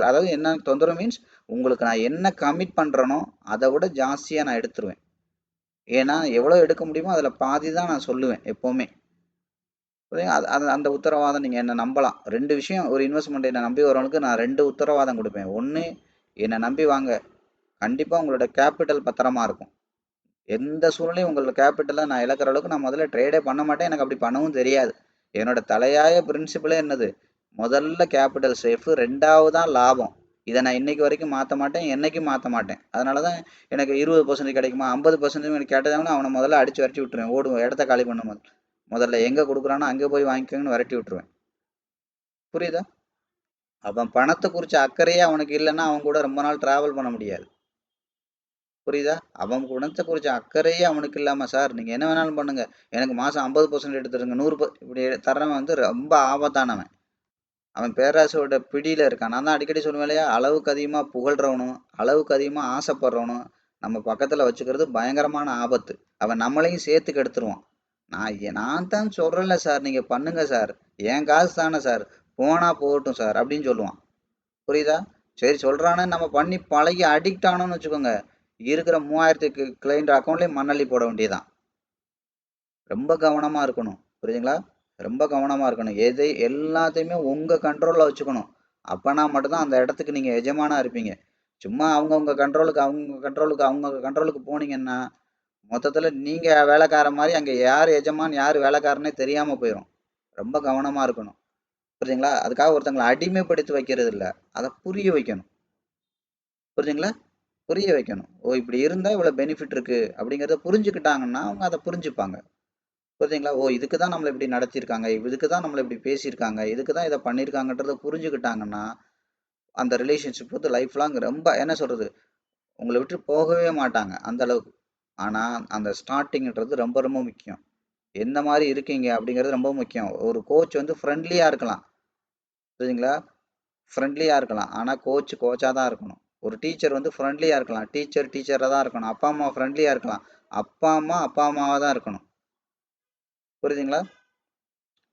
அதாவது என்ன தொந்தரவு மீன்ஸ், உங்களுக்கு நான் என்ன கமிட் பண்ணுறேனோ அதை விட ஜாஸ்தியாக நான் எடுத்துருவேன். ஏன்னா எவ்வளோ எடுக்க முடியுமோ அதில் பாதி தான் நான் சொல்லுவேன் எப்போவுமே. அந்த உத்தரவாதம் நீங்கள் என்னை நம்பலாம். 2 விஷயம் ஒரு இன்வெஸ்ட்மெண்ட் என்னை நம்பி வரவங்களுக்கு நான் 2 உத்தரவாதம் கொடுப்பேன். ஒன்று, என்னை நம்பி வாங்க, கண்டிப்பாக உங்களோட கேபிட்டல் பத்திரமா இருக்கும். எந்த சூழ்நிலையும் உங்களோட கேபிட்டலை நான் இழக்கிற அளவுக்கு நான் முதல்ல ட்ரேடே பண்ண மாட்டேன், எனக்கு அப்படி பண்ணவும் தெரியாது. என்னோட தலையாய பிரின்சிபிளே என்னது, முதல்ல கேபிட்டல் சேஃபு, 2வதான் லாபம். இதை நான் இன்னைக்கு வரைக்கும் மாற்ற மாட்டேன், என்னைக்கும் மாற்ற மாட்டேன். அதனால தான் எனக்கு 20% கிடைக்குமா 50% எனக்கு கேட்டதாங்கன்னா அவனை முதல்ல அடித்து விரட்டி விட்டுருவேன், ஓடுவேன், இடத்த காலி பண்ணும் முதல்ல எங்கே கொடுக்குறானோ அங்கே போய் வாங்கிக்கோங்கன்னு விரட்டி விட்டுருவேன். புரியுதா? அவன் பணத்தை குறித்த அக்கறையே அவனுக்கு இல்லைன்னா அவன் கூட ரொம்ப நாள் டிராவல் பண்ண முடியாது. புரியுதா? அவன் குணத்தை குறித்த அக்கறையே அவனுக்கு இல்லாமல், சார் நீங்கள் என்ன வேணாலும் பண்ணுங்க, எனக்கு மாதம் 50% எடுத்துருங்க, 100 இப்படி தர்றவன் வந்து ரொம்ப ஆபத்தானவன். அவன் பேராசையோட பிடியில் இருக்கான். நான் தான் அடிக்கடி சொல்லுவேன் இல்லையா, அளவுக்கு அதிகமாக புகழ்றவனும் அளவுக்கு அதிகமாக ஆசைப்படுறவனும் நம்ம பக்கத்தில் வச்சுக்கிறது பயங்கரமான ஆபத்து. அவன் நம்மளையும் சேர்த்து கெடுத்துருவான். நான் தான் சொல்கிறேன்ல சார், நீங்கள் பண்ணுங்க சார், என் காசு தானே சார், போனா போகட்டும் சார் அப்படின்னு சொல்லுவான். புரியுதா? சரி சொல்கிறானே நம்ம பண்ணி பழகி அடிக்ட் ஆனோன்னு வச்சுக்கோங்க, இருக்கிற 3000 கிளைண்ட் அக்கௌண்ட்லேயும் மண்ணள்ளி போட வேண்டியதான். ரொம்ப கவனமாக இருக்கணும். புரியுதுங்களா? ரொம்ப கவனமாக இருக்கணும். எல்லாத்தையுமே உங்கள் கண்ட்ரோலில் வச்சுக்கணும். அப்போனா மட்டும்தான் அந்த இடத்துக்கு நீங்கள் எஜமானாக இருப்பீங்க. சும்மா அவங்க கண்ட்ரோலுக்கு போனீங்கன்னா மொத்தத்தில் நீங்கள் வேலைக்காரன் மாதிரி அங்கே யார் எஜமான் யார் வேலைக்காரனே தெரியாமல் போயிடும். ரொம்ப கவனமாக இருக்கணும். புரியுதுங்களா? அதுக்காக ஒருத்தங்களை அடிமைப்படுத்தி வைக்கிறது இல்லை, அதை புரிய வைக்கணும். புரியுதுங்களா? புரிய வைக்கணும். ஓ இப்படி இருந்தால் இவ்வளோ பெனிஃபிட் இருக்குது அப்படிங்கிறத புரிஞ்சுக்கிட்டாங்கன்னா அவங்க அதை புரிஞ்சுப்பாங்க. புரியுதுங்களா? ஓ இதுக்கு தான் நம்மளை இப்படி நடத்தியிருக்காங்க, இதுக்கு தான் நம்மளை இப்படி பேசியிருக்காங்க, இதுக்கு தான் இதை பண்ணியிருக்காங்கன்றத புரிஞ்சுக்கிட்டாங்கன்னா அந்த ரிலேஷன்ஷிப் வந்து லைஃப் லாங் ரொம்ப என்ன சொல்கிறது, உங்களை விட்டு போகவே மாட்டாங்க அந்த அளவுக்கு. ஆனால் அந்த ஸ்டார்டிங்கிறது ரொம்ப ரொம்ப முக்கியம். எந்த மாதிரி இருக்கீங்க அப்படிங்கிறது ரொம்ப முக்கியம். ஒரு கோச் வந்து ஃப்ரெண்ட்லியாக இருக்கலாம், புரியுதுங்களா? ஃப்ரெண்ட்லியாக இருக்கலாம், ஆனால் கோச்சாக தான் இருக்கணும். ஒரு டீச்சர் வந்து ஃப்ரெண்ட்லியாக இருக்கலாம், டீச்சராக தான் இருக்கணும். அப்பா அம்மா ஃப்ரெண்ட்லியாக இருக்கலாம், அப்பா அம்மாவாக தான் இருக்கணும். புரியுதுங்களா?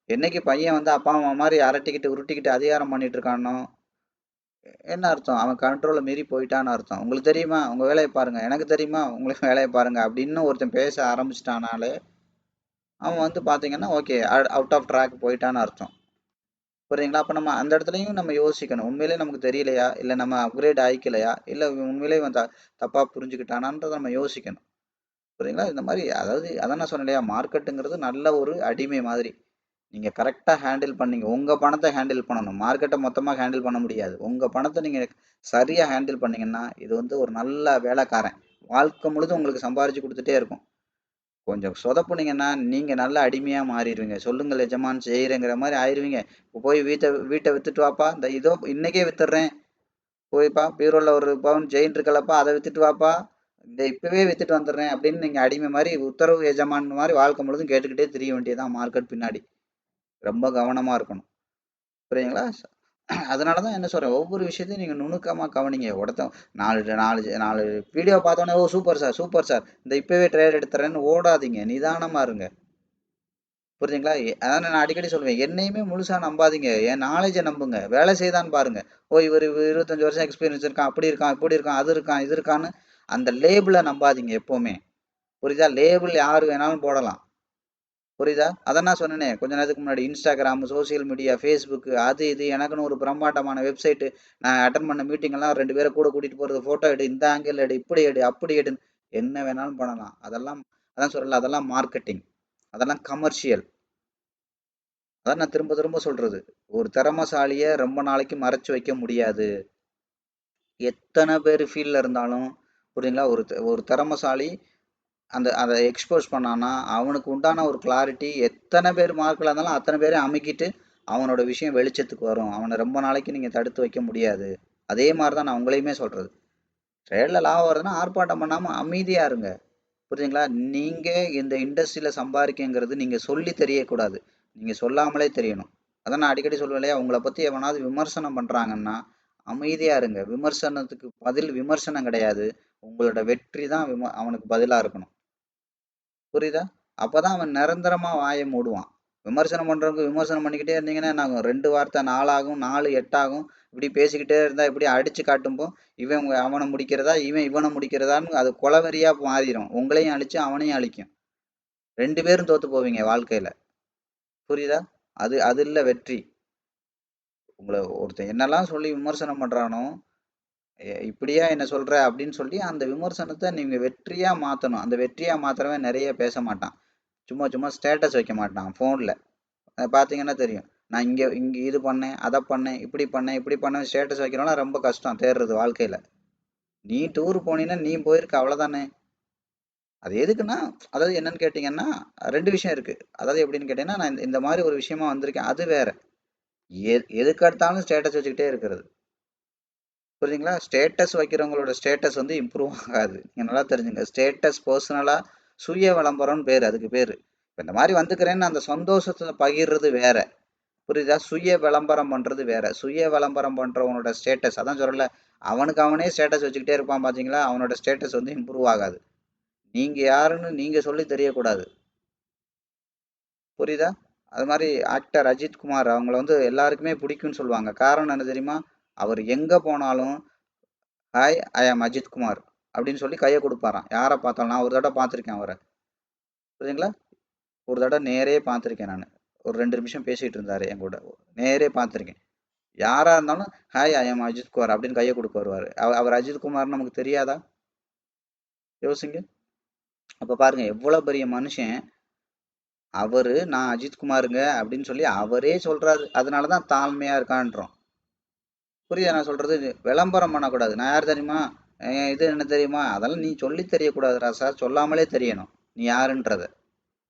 என்னைக்கு பையன் வந்து அப்பா அம்மா மாதிரி அரட்டிக்கிட்டு உருட்டிக்கிட்டு அதிகாரம் பண்ணிட்டு இருக்கானோ என்ன அர்த்தம், அவன் கண்ட்ரோலை மீறி போயிட்டான்னு அர்த்தம். உங்களுக்கு தெரியுமா உங்கள் வேலையை பாருங்க, எனக்கு தெரியுமா உங்களுக்கு வேலையை பாருங்க அப்படின்னு ஒருத்தன் பேச ஆரம்பிச்சிட்டானாலே அவன் வந்து பார்த்தீங்கன்னா ஓகே அவுட் ஆஃப் ட்ராக் போயிட்டான்னு அர்த்தம். புரியுதுங்களா? அப்போ நம்ம அந்த இடத்துலையும் நம்ம யோசிக்கணும், உண்மையிலே நமக்கு தெரியலையா, இல்லை நம்ம அப்கிரேட் ஆகிக்கலையா, இல்லை உண்மையிலே தப்பாக புரிஞ்சுக்கிட்டானான்றதை நம்ம யோசிக்கணும். புரியுதுங்களா? இந்த மாதிரி அதாவது அதான் நான் சொன்னேன் இல்லையா, மார்க்கெட்டுங்கிறது நல்ல ஒரு அடிமை மாதிரி. நீங்கள் கரெக்டாக ஹேண்டில் பண்ணீங்க, உங்கள் பணத்தை ஹேண்டில் பண்ணணும், மார்க்கெட்டை மொத்தமாக ஹேண்டில் பண்ண முடியாது. உங்கள் பணத்தை நீங்கள் சரியாக ஹேண்டில் பண்ணீங்கன்னா இது வந்து ஒரு நல்ல வேலைக்காரன் வாழ்க்கை முழுதும் உங்களுக்கு சம்பாரிச்சு கொடுத்துட்டே இருக்கும். கொஞ்சம் சொதப்புனீங்கன்னா நீங்கள் நல்ல அடிமையாக மாறிடுவீங்க. சொல்லுங்கள் எஜமான் செய்கிறேங்கிற மாதிரி ஆயிடுவீங்க. இப்போ போய் வீட்டை விற்றுட்டு வாப்பா, இந்த இதோ இன்றைக்கே விற்றுட்றேன், போய்ப்பா பீரோவில் ஒரு பவுன் செயின் இருக்கலப்பா அதை விற்றுட்டு வாப்பா, இந்த இப்போவே விற்றுட்டு வந்துடுறேன் அப்படின்னு நீங்கள் அடிமை மாதிரி உத்தரவு எஜமான் மாதிரி வாழ்க்கை முழுதும் கேட்டுக்கிட்டே தெரிய வேண்டியதான் மார்க்கெட் பின்னாடி. ரொம்ப கவனமாக இருக்கணும். புரியுதுங்களா? அதனால தான் என்ன சொல்கிறேன், ஒவ்வொரு விஷயத்தையும் நீங்கள் நுணுக்கமாக கவனிங்க. நாலு நாலு நாலு வீடியோ பார்த்தோன்னே ஓ சூப்பர் சார் சூப்பர் சார் இந்த இப்போவே ட்ரேட் எடுத்துறேன்னு ஓடாதீங்க, நிதானமாக இருங்க. புரியுதுங்களா? அதான் நான் அடிக்கடி சொல்லுவேன், என்னையுமே முழுசாக நம்பாதீங்க, என் நாலேஜை நம்புங்க, வேலை செய்தான்னு பாருங்க. ஓ இவர் 25 வருஷம் எக்ஸ்பீரியன்ஸ் இருக்கான், அப்படி இருக்கான் இப்படி இருக்கான் அது இருக்கான் இது இருக்கான்னு அந்த லேபிளை நம்பாதீங்க எப்போவுமே. புரியுதா? லேபிள் யார் வேணாலும் போடலாம். புரியுதா? அதான் நான் சொன்னேனே கொஞ்ச நேரத்துக்கு முன்னாடி, இன்ஸ்டாகிராம், சோசியல் மீடியா, ஃபேஸ்புக், அது இது எனக்குன்னு ஒரு பிரம்மாண்டமான வெப்சைட்டு. நான் அட்டன் பண்ண மீட்டிங் எல்லாம் 2 பேரை கூட கூட்டிட்டு போறது, ஃபோட்டோ எடு, இந்த ஆங்கிள் எடு, இப்படி எடு, அப்படி எடுன்னு என்ன வேணாலும் பண்ணலாம். அதெல்லாம் அதான் சொல்லல, அதெல்லாம் மார்க்கெட்டிங், அதெல்லாம் கமர்ஷியல். அதான் நான் திரும்ப திரும்ப சொல்றது. ஒரு திறமைசாலிய ரொம்ப நாளைக்கு மறைச்சு வைக்க முடியாது. எத்தனை பேர் ஃபீல்ட்ல இருந்தாலும், புரியுங்களா? ஒரு திறமைசாலி அந்த அதை எக்ஸ்போஸ் பண்ணானா அவனுக்கு உண்டான ஒரு கிளாரிட்டி, எத்தனை பேர் மார்க்கில் இருந்தாலும் அத்தனை பேரையும் அமுக்கிட்டு அவனோட விஷயம் வெளிச்சத்துக்கு வரும். அவனை ரொம்ப நாளைக்கு நீங்கள் தடுத்து வைக்க முடியாது. அதே மாதிரி தான் நான் உங்களையுமே சொல்கிறது. ட்ரேடில் லாபம் வருதுன்னா ஆர்ப்பாட்டம் பண்ணாமல் அமைதியாக இருங்க. புரியுதுங்களா? நீங்கள் இந்த இண்டஸ்ட்ரியில் சம்பாதிக்கங்கிறது நீங்கள் சொல்லி தெரியக்கூடாது, நீங்கள் சொல்லாமலே தெரியணும். அதான் நான் அடிக்கடி சொல்லுவேன் இல்லையா, உங்களை பற்றி எவனாவது விமர்சனம் பண்ணுறாங்கன்னா அமைதியாக இருங்க. விமர்சனத்துக்கு பதில் விமர்சனம் கிடையாது, உங்களோட வெற்றி தான் அவனுக்கு பதிலாக இருக்கணும். புரியுதா? அப்பதான் அவன் நிரந்தரமா வாயை மூடுவான். விமர்சனம் பண்றவங்க விமர்சனம் பண்ணிக்கிட்டே இருந்தீங்கன்னா என்ன ஆகும்? 2 வார்த்தை 4 ஆகும், 4 8 ஆகும். இப்படி பேசிக்கிட்டே இருந்தா இப்படி அடிச்சு காட்டும்போ இவன் அவனை முடிக்கிறதா, இவன் இவனை முடிக்கிறதான்னு அது கொலவெறியா மாறிடும். உங்களையும் அழிச்சு அவனையும் அழிக்கும். 2 பேரும் தோத்து போவீங்க வாழ்க்கையில. புரியுதா? அது அது இல்ல வெற்றி. உங்களை ஒருத்தன் என்னெல்லாம் சொல்லி விமர்சனம் பண்றானோ, இப்படியா என்ன சொல்ற அப்படின்னு சொல்லி அந்த விமர்சனத்தை நீங்க வெற்றியா மாத்தணும். அந்த வெற்றியா மாத்துறவன் நிறைய பேச மாட்டான். சும்மா சும்மா ஸ்டேட்டஸ் வைக்க மாட்டான் ஃபோனில். பார்த்தீங்கன்னா தெரியும். நான் இங்கே இங்கே இது பண்ணேன், அதை பண்ணேன், இப்படி பண்ணேன், இப்படி பண்ணேன் ஸ்டேட்டஸ் வைக்கிறோம்னா ரொம்ப கஷ்டம் தேடுறது வாழ்க்கையில். நீ டூர் போனீங்கன்னா நீ போயிருக்க அவ்வளோதானே. அது எதுக்குன்னா, அதாவது என்னன்னு கேட்டிங்கன்னா 2 விஷயம் இருக்குது. அதாவது எப்படின்னு கேட்டிங்கன்னா, நான் இந்த மாதிரி ஒரு விஷயமா வந்திருக்கேன், அது வேற. எதுக்கு எடுத்தாலும் ஸ்டேட்டஸ் வச்சுக்கிட்டே இருக்கிறது. புரியுதுங்களா? ஸ்டேட்டஸ் வைக்கிறவங்களோட ஸ்டேட்டஸ் வந்து இம்ப்ரூவ் ஆகாது. நீங்கள் நல்லா தெரிஞ்சுங்க. ஸ்டேட்டஸ் பர்சனலாக சுய விளம்பரம்னு பேர், அதுக்கு பேர். இப்போ இந்த மாதிரி வந்துக்கிறேன்னு அந்த சந்தோஷத்தை பகிர்றது வேற. புரியுதா? சுய விளம்பரம் பண்றது வேற. சுய விளம்பரம் பண்றவனோட ஸ்டேட்டஸ் அதான் சொல்லல, அவனுக்கு அவனே ஸ்டேட்டஸ் வச்சுக்கிட்டே இருப்பான் பாத்தீங்களா, அவனோட ஸ்டேட்டஸ் வந்து இம்ப்ரூவ் ஆகாது. நீங்க யாருன்னு நீங்க சொல்லி தெரியக்கூடாது. புரியுதா? அது மாதிரி ஆக்டர் அஜித் குமார் அவங்கள வந்து எல்லாருக்குமே பிடிக்கும்னு சொல்லுவாங்க. காரணம் என்ன தெரியுமா? அவர் எங்க போனாலும் ஹாய் ஐ ஆம் அஜித் குமார் அப்படின்னு சொல்லி கையை கொடுப்பாராம். யாரை பார்த்தாலும். நான் ஒரு தடவை பார்த்துருக்கேன் அவரை. புரியுதுங்களா? ஒரு தடவை நேரே பார்த்துருக்கேன் நான். ஒரு 2 நிமிஷம் பேசிட்டு இருந்தாரு என் கூட. நேரே பார்த்துருக்கேன். யாரா இருந்தாலும் hi I am Ajith Kumar அப்படின்னு கையை கொடுக்க வருவாரு. அவர் அஜித் குமார்னு நமக்கு தெரியாதா? யோசிங்க. அப்ப பாருங்க எவ்வளவு பெரிய மனுஷன் அவரு. நான் அஜித் குமாருங்க அப்படின்னு சொல்லி அவரே சொல்றாரு. அதனாலதான் தாழ்மையா இருக்கான்றோம். புரியுதா நான் சொல்றது? விளம்பரம் பண்ணக்கூடாது. நான் யார் தெரியுமா, இது என்ன தெரியுமா, அதெல்லாம் நீ சொல்லி தெரியக்கூடாது ராசா. சொல்லாமலே தெரியணும் நீ யாருன்றத.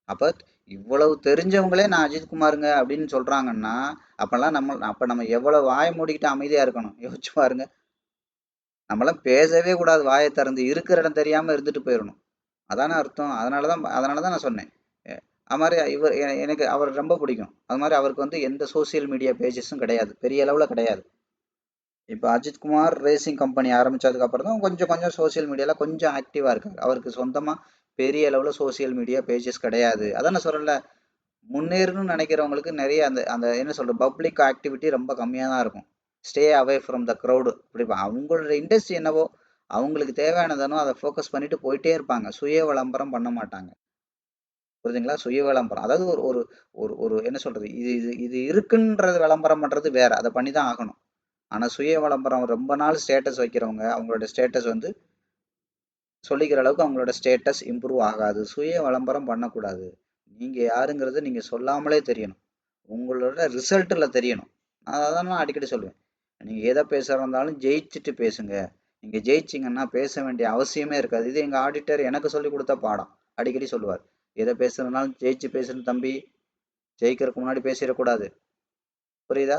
அப்ப இவ்வளவு தெரிஞ்சவங்களே நான் அஜித் குமாருங்க அப்படின்னு சொல்றாங்கன்னா அப்பெல்லாம் நம்ம எவ்வளவு வாய மூடிக்கிட்டு அமைதியா இருக்கணும் யோசிச்சு பாருங்க. நம்மளாம் பேசவே கூடாது, வாயை திறந்து இருக்கிற இடம் தெரியாம இருந்துட்டு போயிடணும். அதான அர்த்தம். அதனாலதான் நான் சொன்னேன். அது மாதிரி இவர் எனக்கு அவர் ரொம்ப பிடிக்கும். அது மாதிரி அவருக்கு வந்து எந்த சோசியல் மீடியா பேஜஸும் கிடையாது, பெரிய அளவுல கிடையாது. இப்போ அஜித் குமார் ரேசிங் கம்பெனி ஆரம்பிச்சதுக்கு அப்புறம் தான் கொஞ்சம் கொஞ்சம் சோசியல் மீடியால கொஞ்சம் ஆக்டிவா இருக்காரு. அவருக்கு சொந்தமா பெரிய அளவுல சோசியல் மீடியா பேஜஸ் கிடையாது. அதான் நான் சொல்றேன்ல, முன்னேறணும்னு நினைக்கிறவங்களுக்கு நிறைய அந்த அந்த என்ன சொல்ற பப்ளிக் ஆக்டிவிட்டி ரொம்ப கம்மியாக தான் இருக்கும். Stay away from the crowd. இப்படி அவங்களோட இண்டஸ்ட்ரி என்னவோ அவங்களுக்கு தேவையானதானோ அதை ஃபோக்கஸ் பண்ணிட்டு போயிட்டே இருப்பாங்க. சுய விளம்பரம் பண்ண மாட்டாங்க. புரியுதுங்களா? சுய விளம்பரம் அதாவது ஒரு ஒரு ஒரு ஒரு என்ன சொல்றது, இது இது இது இருக்குன்றது விளம்பரம் பண்றது வேற, அதை பண்ணி தான் ஆகணும். ஆனா சுய விளம்பரம் ரொம்ப நாள் ஸ்டேட்டஸ் வைக்கிறவங்க அவங்களோட ஸ்டேட்டஸ் வந்து சொல்லிக்கிற அளவுக்கு அவங்களோட ஸ்டேட்டஸ் இம்ப்ரூவ் ஆகாது. சுய விளம்பரம் பண்ணக்கூடாது. நீங்க யாருங்கிறது நீங்க சொல்லாமலே தெரியணும். உங்களோட ரிசல்ட்ல தெரியணும். அதான் நான் அடிக்கடி சொல்லுவேன். நீங்க எதை பேசுறதா இருந்தாலும் ஜெயிச்சுட்டு பேசுங்க. நீங்க ஜெயிச்சீங்கன்னா பேச வேண்டிய அவசியமே இருக்காது. இது எங்க ஆடிட்டர் எனக்கு சொல்லி கொடுத்த பாடம். அடிக்கடி சொல்லுவார். எதை பேசுறதுனாலும் ஜெயிச்சு பேசணும் தம்பி. ஜெயிக்கிறதுக்கு முன்னாடி பேசிடக்கூடாது. புரியுதா?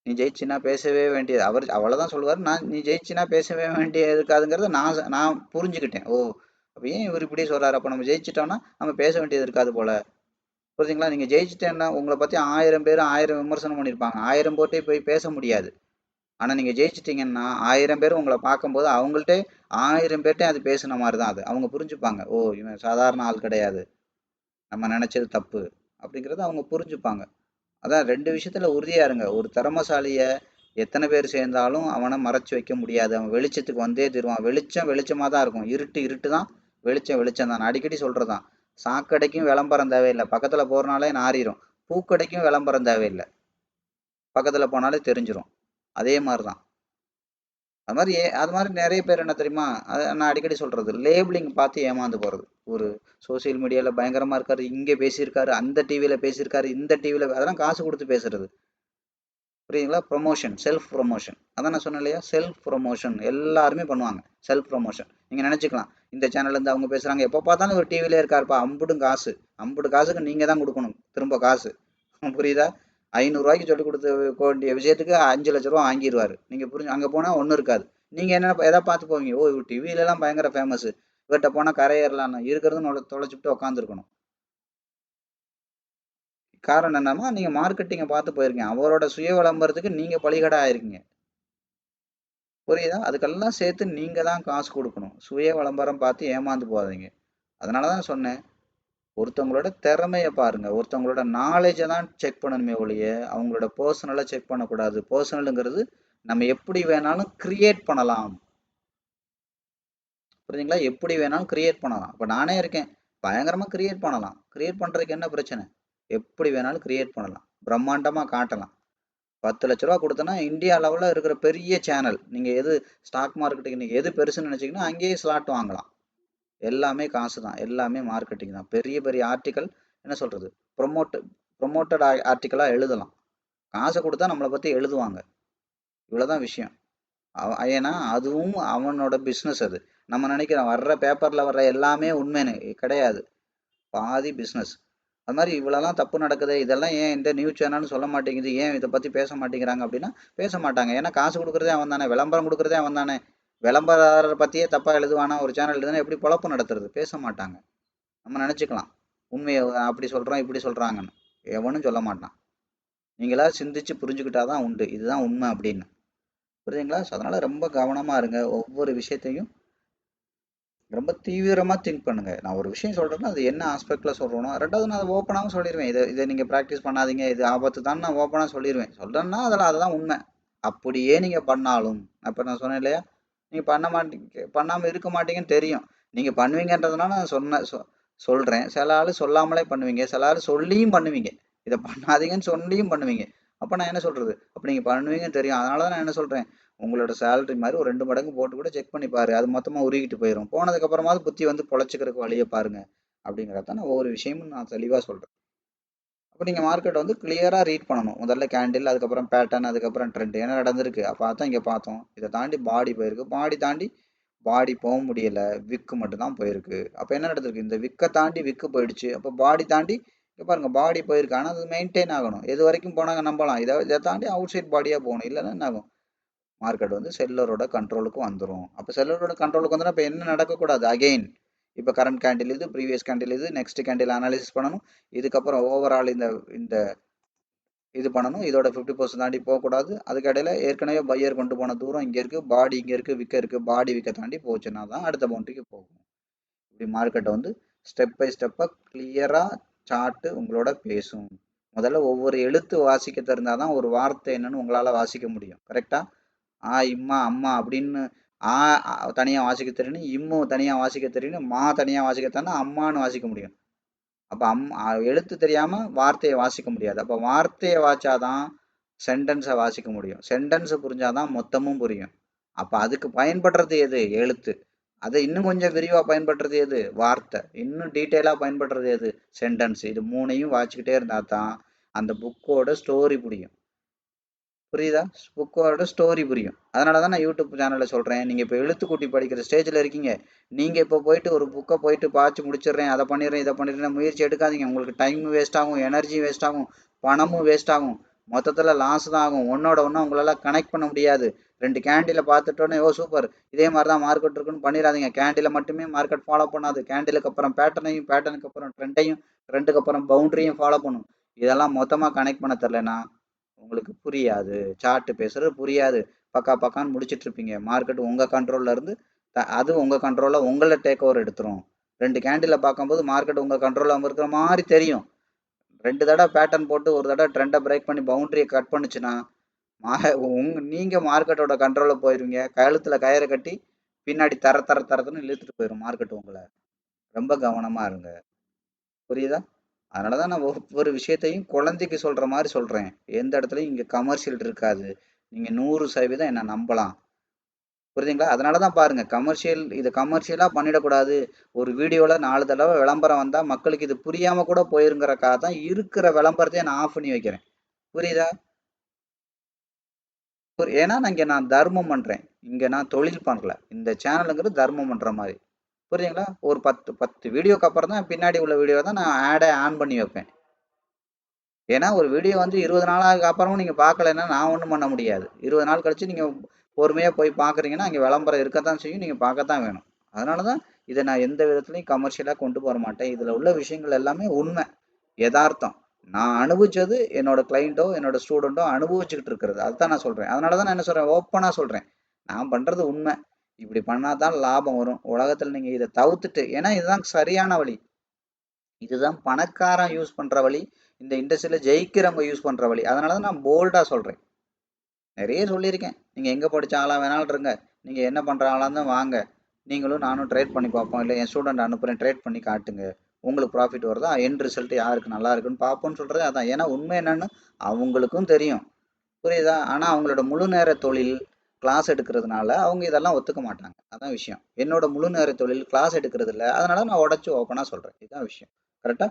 நீ ஜெயிச்சின்னா பேசவே வேண்டியது அவர் அவ்வளவுதான் சொல்லுவார். நீ ஜெயிச்சின்னா பேசவே வேண்டிய இருக்காதுங்கிறத நான் புரிஞ்சுக்கிட்டேன். ஓ, அப்ப ஏன் இவர் இப்படி சொல்றாரு? அப்ப நம்ம ஜெயிச்சிட்டோம்னா நம்ம பேச வேண்டியது இருக்காது போல. புரியுதுங்களா? நீங்க ஜெயிச்சிட்டேன்னா உங்களை பத்தி 1000 பேர் 1000 விமர்சனம் பண்ணியிருப்பாங்க. 1000 போட்டே போய் பேச முடியாது. ஆனா நீங்க ஜெயிச்சிட்டீங்கன்னா 1000 பேர் உங்களை பார்க்கும்போது அவங்கள்ட்ட 1000 பேர்ட்டையும் அது பேசுன மாதிரி தான். அது அவங்க புரிஞ்சுப்பாங்க. ஓ, இவன் சாதாரண ஆள் கிடையாது, நம்ம நினைச்சது தப்பு அப்படிங்கறத அவங்க புரிஞ்சுப்பாங்க. அதான் 2 விஷயத்துல உறுதியா இருங்க. ஒரு திறமசாலிய எத்தனை பேர் சேர்ந்தாலும் அவனை மறைச்சு வைக்க முடியாது. அவன் வெளிச்சத்துக்கு வந்தே தருவான். வெளிச்சம் வெளிச்சமா தான் இருக்கும். இருட்டு இருட்டு தான், வெளிச்சம் வெளிச்சம் தான். நான் அடிக்கடி சொல்றதான். சாக்கடைக்கும் விளம்பரம் தேவையில்லை, பக்கத்துல போறனாலே நாறிடும். பூக்கடைக்கும் விளம்பரம் தேவையில்லை, பக்கத்துல போனாலே தெரிஞ்சிடும். அதே மாதிரிதான். அது மாதிரி நிறைய பேர் என்ன தெரியுமா, அதை நான் அடிக்கடி சொல்றது, லேபிளிங் பார்த்து ஏமாந்து போறது. ஒரு சோசியல் மீடியால பயங்கரமா இருக்காரு, இங்க பேசியிருக்காரு, அந்த டிவியில பேசியிருக்காரு, இந்த டிவியில, அதெல்லாம் காசு கொடுத்து பேசுறது. புரியுதுங்களா? Promotion, self promotion. அதான் நான் சொன்னேன் இல்லையா, செல்ஃப் ப்ரொமோஷன் எல்லாருமே பண்ணுவாங்க. செல்ஃப் ப்ரொமோஷன் நீங்க நினைச்சுக்கலாம், இந்த சேனல்ல இருந்து அவங்க பேசுறாங்க, எப்போ பார்த்தாலும் ஒரு டிவிலே இருக்காருப்பா, அம்புடும் காசு, அம்புடு காசுக்கு நீங்க தான் கொடுக்கணும் திரும்ப காசு. புரியுதா? 500 ரூபாய்க்கு சொல்லி கொடுத்த வேண்டிய விஷயத்துக்கு 5 லட்ச ரூபா வாங்கிடுவாரு. நீங்க புரிஞ்சு அங்க போனா ஒன்றும் இருக்காது. நீங்க என்ன எதை பார்த்து போவீங்க, ஓ இவர் டிவில எல்லாம் பயங்கர ஃபேமஸ், இவர்கிட்ட போனா கரையேறலாம், இருக்கிறது தொலைச்சுட்டு உட்காந்துருக்கணும். காரணம் என்னன்னா, நீங்க மார்க்கெட்டிங்கை பார்த்து போயிருக்கீங்க, அவரோட சுய விளம்பரத்துக்கு நீங்க பலிகடா ஆயிருக்கீங்க. புரியுதா? அதுக்கெல்லாம் சேர்த்து நீங்க தான் காசு கொடுக்கணும். சுய விளம்பரம் பார்த்து ஏமாந்து போகாதீங்க. அதனாலதான் சொன்னேன், ஒருத்தவங்களோட திறமைய பாருங்க, ஒருத்தவங்களோட நாலேஜை தான் செக் பண்ணணுமே ஒழிய அவங்களோட பர்சனலை செக் பண்ணக்கூடாது. பர்சனலுங்கிறது நம்ம எப்படி வேணாலும் கிரியேட் பண்ணலாம். புரியுதுங்களா? எப்படி வேணாலும் கிரியேட் பண்ணலாம். இப்போ நானே இருக்கேன், பயங்கரமா கிரியேட் பண்ணலாம். கிரியேட் பண்றதுக்கு என்ன பிரச்சனை? எப்படி வேணாலும் கிரியேட் பண்ணலாம், பிரம்மாண்டமா காட்டலாம். 10 லட்ச ரூபா கொடுத்தனா இந்தியா லெவலில் இருக்கிற பெரிய சேனல், நீங்க எது ஸ்டாக் மார்க்கெட்டுக்கு நீங்க எது பெருசுன்னு நினைச்சீங்கன்னா அங்கேயே ஸ்லாட் வாங்கலாம். எல்லாமே காசு தான், எல்லாமே மார்க்கெட்டிங் தான். பெரிய பெரிய ஆர்டிக்கல், என்ன சொல்றது, ப்ரொமோட் ப்ரொமோட்டட் ஆர்டிக்கலாக எழுதலாம். காசை கொடுத்தா நம்மளை பற்றி எழுதுவாங்க. இவ்வளோதான் விஷயம். ஏன்னா அதுவும் அவனோட பிஸ்னஸ். அது நம்ம நினைக்கிறோம் வர்ற பேப்பரில் வர்ற எல்லாமே உண்மைன்னு கிடையாது, பாதி பிஸ்னஸ். அது மாதிரி இவ்வளோலாம் தப்பு நடக்குது, இதெல்லாம் ஏன் இந்த நியூஸ் சேனல்னு சொல்ல மாட்டேங்குது, ஏன் இதை பற்றி பேச மாட்டேங்கிறாங்க அப்படின்னா, பேச மாட்டாங்க. ஏன்னா காசு கொடுக்குறதே அவன் தானே, விளம்பரம் கொடுக்குறதே அவன் தானே. விளம்பரத்தை பற்றியே தப்பாக எழுதுவானா ஒரு சேனல் எழுதுனா, எப்படி பொழப்பு நடத்துறது? பேச மாட்டாங்க. நம்ம நினச்சிக்கலாம் உண்மையை அப்படி சொல்கிறோம் இப்படி சொல்கிறாங்கன்னு, எவனும் சொல்ல மாட்டான். நீங்களா சிந்திச்சு புரிஞ்சுக்கிட்டாதான் உண்டு இதுதான் உண்மை அப்படின்னு. புரியுதுங்களா? அதனால ரொம்ப கவனமாக இருங்க, ஒவ்வொரு விஷயத்தையும் ரொம்ப தீவிரமாக திங்க் பண்ணுங்க. நான் ஒரு விஷயம் சொல்கிறேன்னா அது என்ன ஆஸ்பெக்டில் சொல்கிறோனோ, ரெண்டாவது நான் அதை ஓப்பனாகவும் சொல்லிடுவேன், இதை நீங்கள் ப்ராக்டிஸ் பண்ணாதீங்க, இது ஆபத்து தான் நான் ஓப்பனாக சொல்லிடுவேன். சொல்கிறேன்னா அதில் அதுதான் உண்மை. அப்படியே நீங்கள் பண்ணாலும், அப்போ நான் சொன்னேன் இல்லையா, நீங்கள் பண்ண மாட்டீங்க, பண்ணாமல் இருக்க மாட்டீங்கன்னு தெரியும். நீங்கள் பண்ணுவீங்கன்றதுனால நான் சொல்கிறேன். சில ஆள் சொல்லாமலே பண்ணுவீங்க, சில ஆள் சொல்லியும் பண்ணுவீங்க, இதை பண்ணாதீங்கன்னு சொல்லியும் பண்ணுவீங்க. அப்போ நான் என்ன சொல்கிறது, அப்போ நீங்கள் பண்ணுவீங்கன்னு தெரியும். அதனால தான் நான் என்ன சொல்கிறேன், உங்களோட சேலரி மாதிரி ஒரு 2 மடங்கு போட்டு கூட செக் பண்ணி பாரு, அது மொத்தமாக உருகிட்டு போயிடும். போனதுக்கப்புறமாவது புத்தி வந்து பொழைச்சிக்கிறதுக்கு வழியை பாருங்க. அப்படிங்கிறத நான் ஒவ்வொரு விஷயமும் நான் தெளிவாக சொல்கிறேன். அப்போ நீங்கள் மார்க்கெட் வந்து கிளியராக ரீட் பண்ணணும். முதல்ல கேண்டில், அதுக்கப்புறம் பேட்டர்ன், அதுக்கப்புறம் ட்ரெண்ட் என்ன நடந்திருக்கு பார்த்தோம், இங்கே பார்த்தோம், இதை தாண்டி பாடி போயிருக்கு, பாடி தாண்டி பாடி போக முடியல, விக்கு மட்டும் தான் போயிருக்கு. அப்போ என்ன நடந்திருக்கு, இந்த விக்கை தாண்டி விக்கு போயிடுச்சு, அப்போ பாடி தாண்டி இங்கே பாருங்க பாடி போயிருக்கு. ஆனால் அது மெயின்டைன் ஆகணும். எது வரைக்கும் போனாங்க நம்பலாம், இதை தாண்டி அவுட் சைட் பாடியாக போகணும். இல்லைன்னா என்ன ஆகும், மார்க்கெட் வந்து செல்லரோட கண்ட்ரோலுக்கு வந்துடும். அப்போ செல்லரோட கண்ட்ரோலுக்கு வந்துடும். இப்போ என்ன நடக்கக்கூடாது, அகெயின் இப்போ கரண்ட் கேண்டில் இது, ப்ரீவியஸ் கேண்டில் இது, நெக்ஸ்ட் கேண்டில் அனாலிசிஸ் பண்ணணும். இதுக்கப்புறம் ஓவரால் இந்த இந்த இது பண்ணணும், இதோட 50% தாண்டி போகக்கூடாது. அதுக்கு இடையில ஏற்கனவே பையர் கொண்டு போன தூரம் இங்கே இருக்குது, பாடி இங்கே இருக்குது, விற்க இருக்குது, பாடி விற்க தாண்டி போச்சுன்னா தான் அடுத்த பவுண்டரிக்கு போகும். இப்படி மார்க்கெட்டை வந்து ஸ்டெப் பை ஸ்டெப்பாக கிளியராக சார்ட்டு உங்களோட பேசும். முதல்ல ஒவ்வொரு எழுத்து வாசிக்க தெரிந்தால் தான் ஒரு வார்த்தை என்னன்னு உங்களால் வாசிக்க முடியும். கரெக்டாக இம்மா அம்மா அப்படின்னு தனியாக வாசிக்க தெரியணும், இம்மு தனியாக வாசிக்க தெரியணும், மா தனியாக வாசிக்க தெரியும், அம்மானு வாசிக்க முடியும். அப்போ எழுத்து தெரியாமல் வார்த்தையை வாசிக்க முடியாது. அப்போ வார்த்தையை வாய்ச்சாதான் சென்டென்ஸை வாசிக்க முடியும். சென்டென்ஸை புரிஞ்சாதான் மொத்தமும் புரியும். அப்போ அதுக்கு பயன்படுறது எது, எழுத்து. அதை இன்னும் கொஞ்சம் விரிவாக பயன்படுறது எது, வார்த்தை. இன்னும் டீட்டெயிலாக பயன்படுறது எது, சென்டென்ஸ். இது மூணையும் வாசிக்கிட்டே இருந்தால் தான் அந்த புக்கோட ஸ்டோரி புரியும். புரியுதா? புக்கோட ஸ்டோரி புரியும். அதனால தான் நான் யூடியூப் சேனலில் சொல்கிறேன், நீங்கள் இப்போ எழுத்துக்கூட்டி படிக்கிற ஸ்டேஜில் இருக்கீங்க, நீங்கள் இப்போ போயிட்டு ஒரு புக்கை போயிட்டு பார்த்து முடிச்சிடுறேன், அதை பண்ணிடுறேன், இதை பண்ணிடுறேன் முயற்சி எடுக்காதீங்க. உங்களுக்கு டைம் வேஸ்ட் ஆகும், எனர்ஜி வேஸ்ட் ஆகும், பணமும் வேஸ்ட் ஆகும், மொத்தத்தில் லாஸ் தான் ஆகும். ஒன்னோட ஒன்றா உங்களால் கனெக்ட் பண்ண முடியாது. 2 கேண்டிலை பார்த்துட்டோன்னே ஓ சூப்பர் இதே மாதிரி தான் மார்க்கெட் இருக்குன்னு பண்ணிடாதீங்க. கேண்டிலை மட்டுமே மார்க்கெட் ஃபாலோ பண்ணாது, கேண்டிலுக்கு அப்புறம் பேட்டர்னையும், பேட்டர்னுக்கு அப்புறம் ட்ரெண்டையும், ட்ரெண்டுக்கு அப்புறம் பவுண்டரியும் ஃபாலோ பண்ணும். இதெல்லாம் மொத்தமாக கனெக்ட் பண்ண தெரிலனா உங்களுக்கு புரியாது, சார்ட் பேசுறது புரியாது. பக்கான்னு முடிச்சிட்டு இருப்பீங்க. மார்க்கெட் உங்கள் கண்ட்ரோலில் இருந்து அது உங்கள் கண்ட்ரோலில் உங்களை டேக் ஓவர் எடுத்துரும். 2 கேண்டில் பார்க்கும்போது மார்க்கெட் உங்கள் கண்ட்ரோலில் இருக்கிற மாதிரி தெரியும். 2 தடவை பேட்டர்ன் போட்டு ஒரு தடவை ட்ரெண்டை பிரேக் பண்ணி பவுண்டரியை கட் பண்ணுச்சுன்னா நீங்கள் மார்க்கெட்டோட கண்ட்ரோலில் போயிடுவீங்க. கழுத்தில் கயிறை கட்டி பின்னாடி தரத்துன்னு இழுத்துட்டு போயிடும் மார்க்கெட் உங்களை. ரொம்ப கவனமாக இருங்க. புரியுதா? அதனால தான் நான் ஒவ்வொரு விஷயத்தையும் குழந்தைக்கு சொல்ற மாதிரி சொல்றேன். எந்த இடத்துலயும் இங்க கமர்ஷியல் இருக்காது. நீங்க 100% என்ன நம்பலாம். புரியுதுங்களா? அதனால தான் பாருங்க, இது கமர்ஷியலா பண்ணிடக்கூடாது. ஒரு வீடியோல 4 தடவை விளம்பரம் வந்தா மக்களுக்கு இது புரியாம கூட போயிருங்கிறக்காக தான் இருக்கிற விளம்பரத்தையே நான் ஆஃப் பண்ணி வைக்கிறேன். புரியுதா? ஏன்னா நான் தர்மம் பண்றேன். இங்க நான் தொழில் பண்ணல. இந்த சேனலுங்கிறது தர்மம் பண்ற மாதிரி. புரியுதுங்களா? ஒரு 10 வீடியோக்கு அப்புறம் தான் பின்னாடி உள்ள வீடியோ தான் நான் ஆன் பண்ணி வைப்பேன். ஏன்னா ஒரு வீடியோ வந்து 20 நாளுக்கு அப்புறமும் நீங்க பார்க்கலைன்னா நான் ஒண்ணும் பண்ண முடியாது. 20 நாள் கழிச்சு நீங்க பொறுமையா போய் பார்க்குறீங்கன்னா, அங்க விளம்பரம் இருக்கத்தான் செய்யும். நீங்க பார்க்கத்தான் வேணும். அதனால தான் இத நான் எந்த விதத்திலயும் கமர்ஷியலா கொண்டு போற மாட்டேன். இதுல உள்ள விஷயங்கள் எல்லாமே உண்மை, எதார்த்தம். நான் அனுபவிச்சது என்னோட கிளையண்ட்டோ, என்னோட ஸ்டூடெண்ட்டோ அனுபவிச்சுக்கிட்டு இருக்கிறது. அதுதான் நான் சொல்றேன். அதனால தான் நான் என்ன சொல்றேன், ஓப்பனா சொல்றேன். நான் பண்றது உண்மை. இப்படி பண்ணா தான் லாபம் வரும். உலகத்துல நீங்க இத தவிர்த்துட்டு ஏன்னா இதுதான் சரியான வழி. இதுதான் பணக்காரன் யூஸ் பண்ற வழி. இந்த இண்டஸ்ட்ரியில ஜெயிக்கிறவங்க யூஸ் பண்ற வழி. அதனால தான் நான் போல்டா சொல்றேன். நிறைய சொல்லியிருக்கேன். நீங்க எங்க படிச்ச ஆளா வேணாலும் இருங்க. நீங்க என்ன பண்ற ஆளா இருந்தா வாங்க. நீங்களும் நானும் ட்ரேட் பண்ணி பார்ப்போம். இல்ல என் ஸ்டூடெண்ட் அனுப்புறேன் ட்ரேட் பண்ணி காட்டுங்க. உங்களுக்கு ப்ராஃபிட் வருதா? எண்ட் ரிசல்ட் யாருக்கு நல்லா இருக்குன்னு பார்ப்போம்னு சொல்றது அதான். ஏன்னா உண்மை என்னன்னு அவங்களுக்கும் தெரியும். புரியுதா? ஆனா அவங்களோட முழு நேர தொழில் கிளாஸ் எடுக்கிறதுனால அவங்க இதெல்லாம் ஒத்துக்க மாட்டாங்க. அதான் விஷயம். என்னோட முழு நேர தொழில் கிளாஸ் எடுக்கிறது இல்ல. அதனால நான் உடைச்சு ஓப்பனா சொல்றேன். இதுதான் விஷயம். கரெக்டா?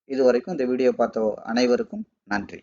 இதுவரைக்கும் இந்த வீடியோ பார்த்த அனைவருக்கும் நன்றி.